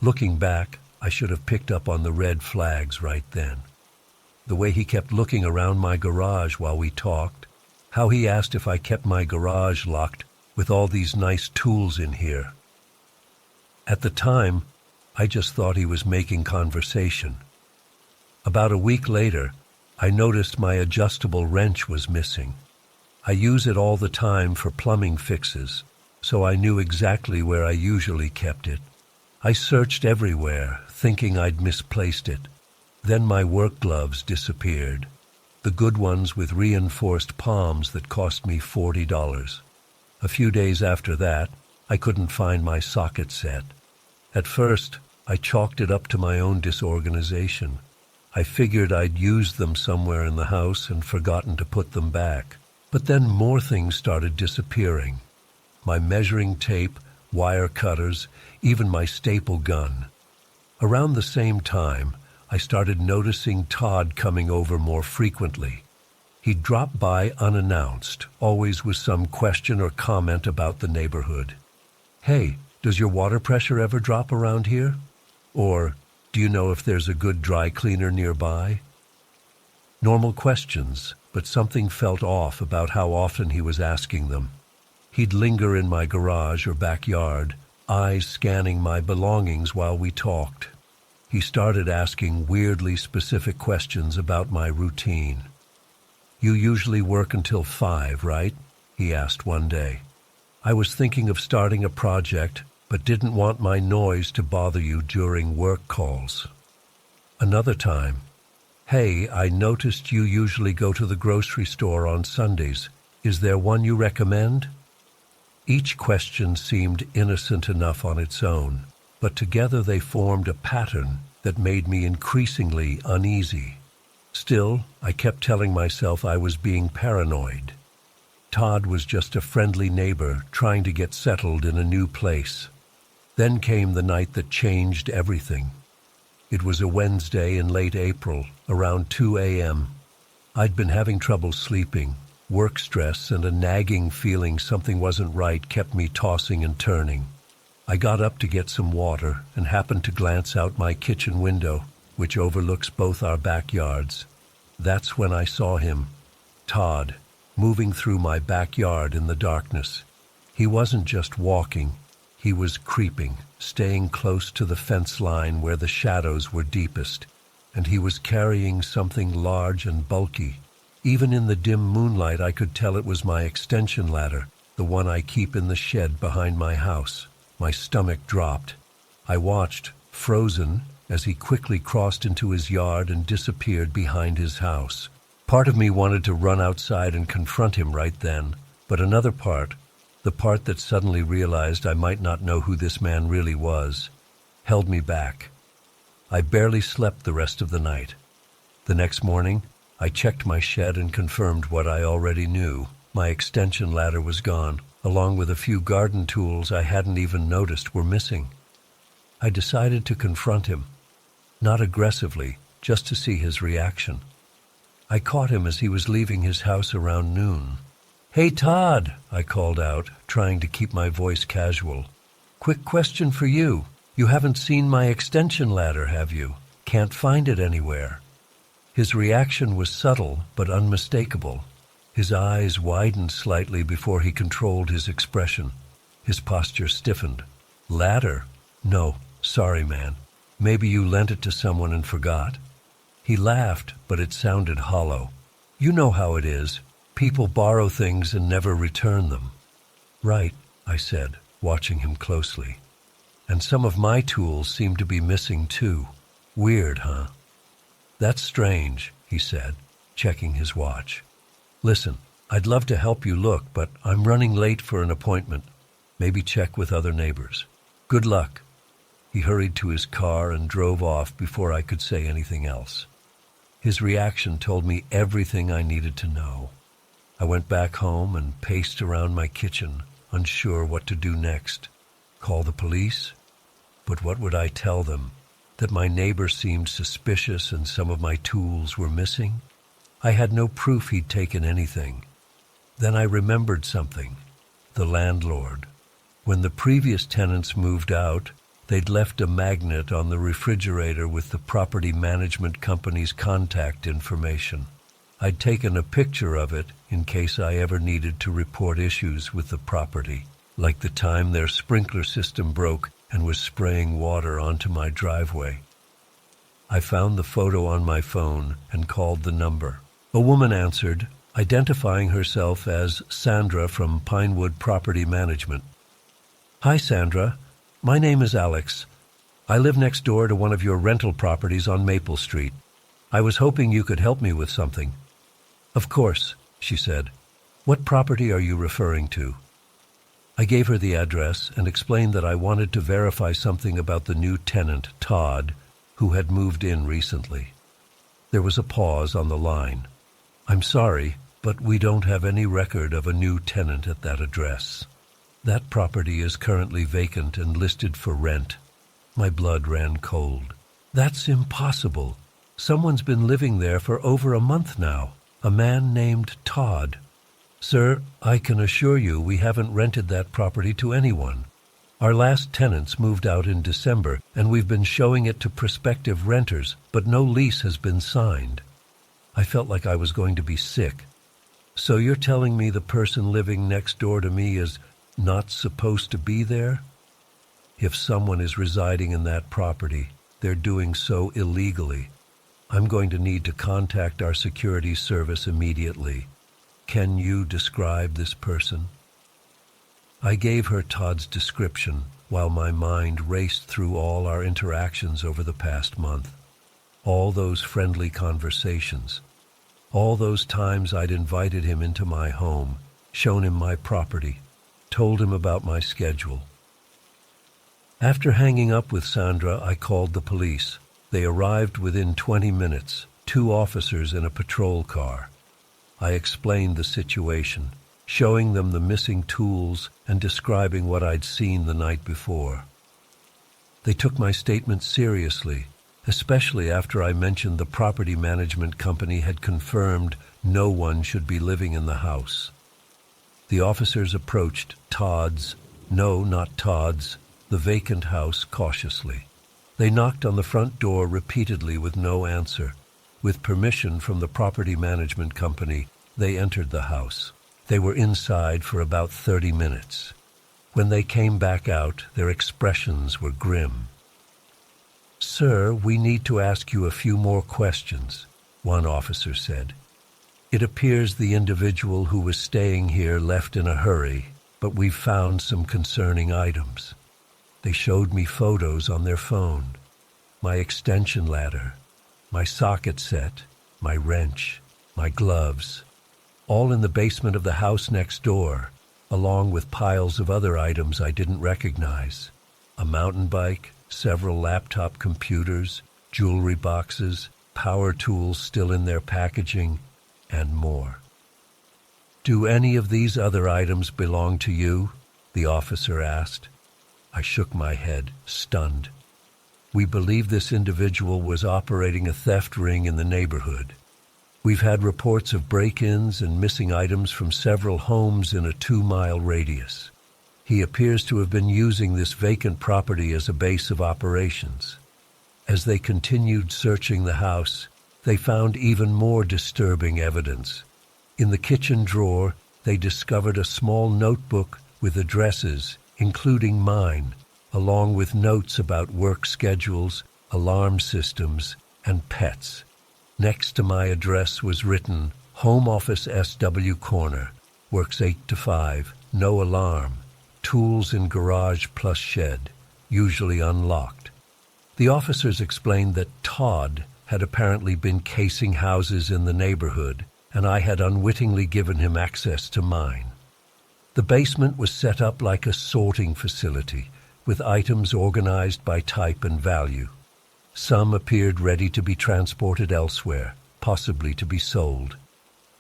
Looking back, I should have picked up on the red flags right then. the way he kept looking around my garage while we talked, how he asked if I kept my garage locked with all these nice tools in here. At the time, I just thought he was making conversation. About a week later, I noticed my adjustable wrench was missing. I use it all the time for plumbing fixes, so I knew exactly where I usually kept it. I searched everywhere, thinking I'd misplaced it. Then my work gloves disappeared, the good ones with reinforced palms that cost me $40. A few days after that, I couldn't find my socket set. At first, I chalked it up to my own disorganization. I figured I'd used them somewhere in the house and forgotten to put them back. But then more things started disappearing. My measuring tape, wire cutters, even my staple gun. Around the same time, I started noticing Todd coming over more frequently. He'd drop by unannounced, always with some question or comment about the neighborhood. "Hey, does your water pressure ever drop around here?" Or, "Do you know if there's a good dry cleaner nearby?" Normal questions, but something felt off about how often he was asking them. He'd linger in my garage or backyard, eyes scanning my belongings while we talked. He started asking weirdly specific questions about my routine. "You usually work until 5, right?" he asked one day. "I was thinking of starting a project, but didn't want my noise to bother you during work calls." Another time, "Hey, I noticed you usually go to the grocery store on Sundays. Is there one you recommend?" Each question seemed innocent enough on its own, but together they formed a pattern that made me increasingly uneasy. Still, I kept telling myself I was being paranoid. Todd was just a friendly neighbor trying to get settled in a new place. Then came the night that changed everything. It was a Wednesday in late April, around 2 a.m. I'd been having trouble sleeping. Work stress and a nagging feeling something wasn't right kept me tossing and turning. I got up to get some water and happened to glance out my kitchen window, which overlooks both our backyards. That's when I saw him, Todd, moving through my backyard in the darkness. He wasn't just walking, he was creeping, staying close to the fence line where the shadows were deepest, and he was carrying something large and bulky. Even in the dim moonlight, I could tell it was my extension ladder, the one I keep in the shed behind my house. My stomach dropped. I watched, frozen, as he quickly crossed into his yard and disappeared behind his house. Part of me wanted to run outside and confront him right then, but another part, the part that suddenly realized I might not know who this man really was, held me back. I barely slept the rest of the night. The next morning, I checked my shed and confirmed what I already knew. My extension ladder was gone, along with a few garden tools I hadn't even noticed were missing. I decided to confront him, not aggressively, just to see his reaction. I caught him as he was leaving his house around noon. "Hey, Todd," I called out, trying to keep my voice casual. "Quick question for you. You haven't seen my extension ladder, have you? Can't find it anywhere." His reaction was subtle but unmistakable. His eyes widened slightly before he controlled his expression. His posture stiffened. "Ladder? No, sorry, man. Maybe you lent it to someone and forgot." He laughed, but it sounded hollow. "You know how it is. People borrow things and never return them." "Right," I said, watching him closely. "And some of my tools seem to be missing too. Weird, huh?" "That's strange," he said, checking his watch. "Listen, I'd love to help you look, but I'm running late for an appointment. Maybe check with other neighbors. Good luck." He hurried to his car and drove off before I could say anything else. His reaction told me everything I needed to know. I went back home and paced around my kitchen, unsure what to do next. Call the police? But what would I tell them? That my neighbor seemed suspicious and some of my tools were missing? I had no proof he'd taken anything. Then I remembered something. The landlord. When the previous tenants moved out, They'd left a magnet on the refrigerator with the property management company's contact information. I'd taken a picture of it in case I ever needed to report issues with the property, like the time their sprinkler system broke and was spraying water onto my driveway. I found the photo on my phone and called the number. A woman answered, identifying herself as Sandra from Pinewood Property Management. "Hi, Sandra. My name is Alex. I live next door to one of your rental properties on Maple Street. I was hoping you could help me with something." "Of course," she said. "What property are you referring to?" I gave her the address and explained that I wanted to verify something about the new tenant, Todd, who had moved in recently. There was a pause on the line. "I'm sorry, but we don't have any record of a new tenant at that address. That property is currently vacant and listed for rent." My blood ran cold. "That's impossible. Someone's been living there for over a month now, a man named Todd." "Sir, I can assure you we haven't rented that property to anyone. Our last tenants moved out in December, and we've been showing it to prospective renters, but no lease has been signed." I felt like I was going to be sick. "So you're telling me the person living next door to me is not supposed to be there? If someone is residing in that property, they're doing so illegally. I'm going to need to contact our security service immediately. Can you describe this person?" I gave her Todd's description while my mind raced through all our interactions over the past month. All those friendly conversations. All those times I'd invited him into my home, shown him my property, told him about my schedule. After hanging up with Sandra, I called the police. They arrived within 20 minutes, 2 officers in a patrol car. I explained the situation, showing them the missing tools and describing what I'd seen the night before. They took my statement seriously, especially after I mentioned the property management company had confirmed no one should be living in the house. The officers approached the vacant house cautiously. They knocked on the front door repeatedly with no answer. With permission from the property management company, they entered the house. They were inside for about 30 minutes. When they came back out, their expressions were grim. "Sir, we need to ask you a few more questions," one officer said. "It appears the individual who was staying here left in a hurry, but we've found some concerning items." They showed me photos on their phone. My extension ladder, my socket set, my wrench, my gloves, all in the basement of the house next door, along with piles of other items I didn't recognize. A mountain bike, several laptop computers, jewelry boxes, power tools still in their packaging, and more. "Do any of these other items belong to you?" the officer asked. I shook my head, stunned. "We believe this individual was operating a theft ring in the neighborhood. We've had reports of break-ins and missing items from several homes in a 2-mile radius. He appears to have been using this vacant property as a base of operations." As they continued searching the house, they found even more disturbing evidence. In the kitchen drawer, they discovered a small notebook with addresses, including mine, along with notes about work schedules, alarm systems, and pets. Next to my address was written, "Home Office SW Corner, works 8 to 5, no alarm, tools in garage plus shed, usually unlocked." The officers explained that Todd had apparently been casing houses in the neighborhood, and I had unwittingly given him access to mine. The basement was set up like a sorting facility, with items organized by type and value. Some appeared ready to be transported elsewhere, possibly to be sold.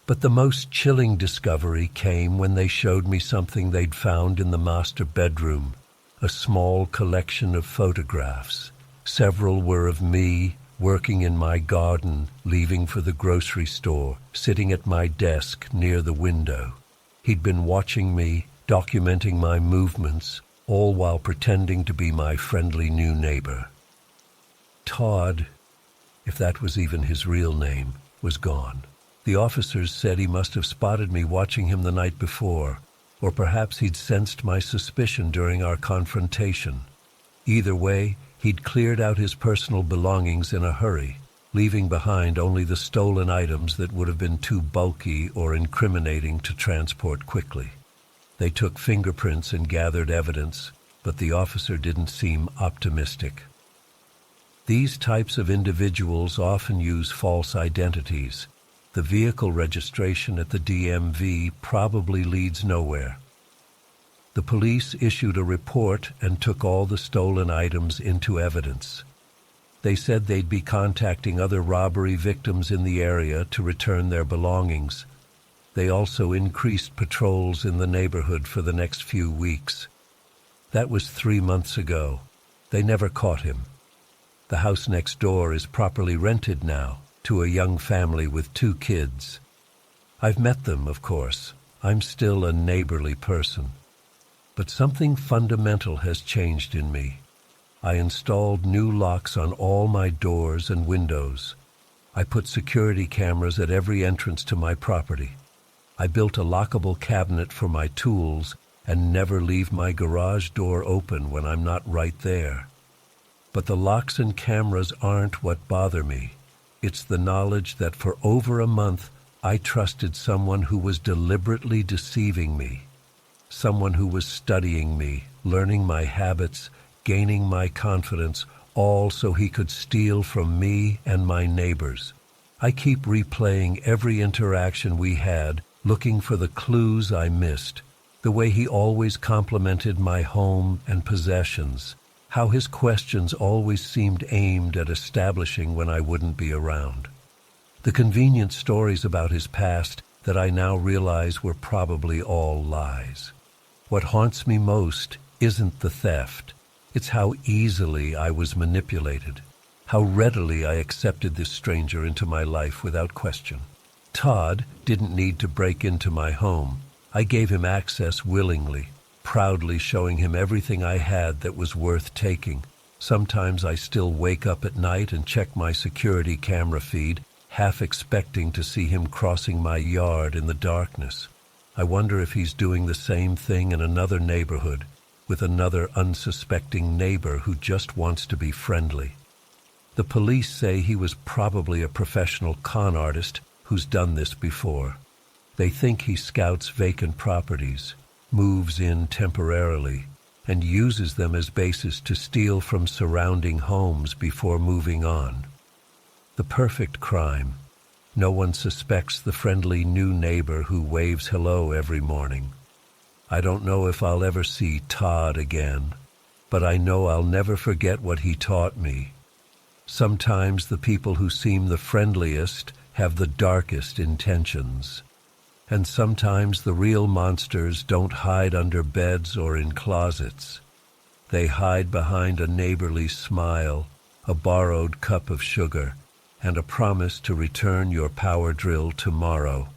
But the most chilling discovery came when they showed me something they'd found in the master bedroom, a small collection of photographs. Several were of me, working in my garden, leaving for the grocery store, sitting at my desk near the window. He'd been watching me, documenting my movements, all while pretending to be my friendly new neighbor. Todd, if that was even his real name, was gone. The officers said he must have spotted me watching him the night before, or perhaps he'd sensed my suspicion during our confrontation. Either way, he'd cleared out his personal belongings in a hurry, leaving behind only the stolen items that would have been too bulky or incriminating to transport quickly. They took fingerprints and gathered evidence, but the officer didn't seem optimistic. These types of individuals often use false identities. The vehicle registration at the DMV probably leads nowhere. The police issued a report and took all the stolen items into evidence. They said they'd be contacting other robbery victims in the area to return their belongings. They also increased patrols in the neighborhood for the next few weeks. That was 3 months ago. They never caught him. The house next door is properly rented now to a young family with 2 kids. I've met them, of course. I'm still a neighborly person. But something fundamental has changed in me. I installed new locks on all my doors and windows. I put security cameras at every entrance to my property. I built a lockable cabinet for my tools and never leave my garage door open when I'm not right there. But the locks and cameras aren't what bother me. It's the knowledge that for over a month I trusted someone who was deliberately deceiving me. Someone who was studying me, learning my habits, gaining my confidence, all so he could steal from me and my neighbors. I keep replaying every interaction we had, looking for the clues I missed. The way he always complimented my home and possessions. How his questions always seemed aimed at establishing when I wouldn't be around. The convenient stories about his past that I now realize were probably all lies. What haunts me most isn't the theft. It's how easily I was manipulated, how readily I accepted this stranger into my life without question. Todd didn't need to break into my home. I gave him access willingly, proudly showing him everything I had that was worth taking. Sometimes I still wake up at night and check my security camera feed, half expecting to see him crossing my yard in the darkness. I wonder if he's doing the same thing in another neighborhood, with another unsuspecting neighbor who just wants to be friendly. The police say he was probably a professional con artist who's done this before. They think he scouts vacant properties, moves in temporarily, and uses them as bases to steal from surrounding homes before moving on. The perfect crime. No one suspects the friendly new neighbor who waves hello every morning. I don't know if I'll ever see Todd again, but I know I'll never forget what he taught me. Sometimes the people who seem the friendliest have the darkest intentions. And sometimes the real monsters don't hide under beds or in closets. They hide behind a neighborly smile, a borrowed cup of sugar, and a promise to return your power drill tomorrow.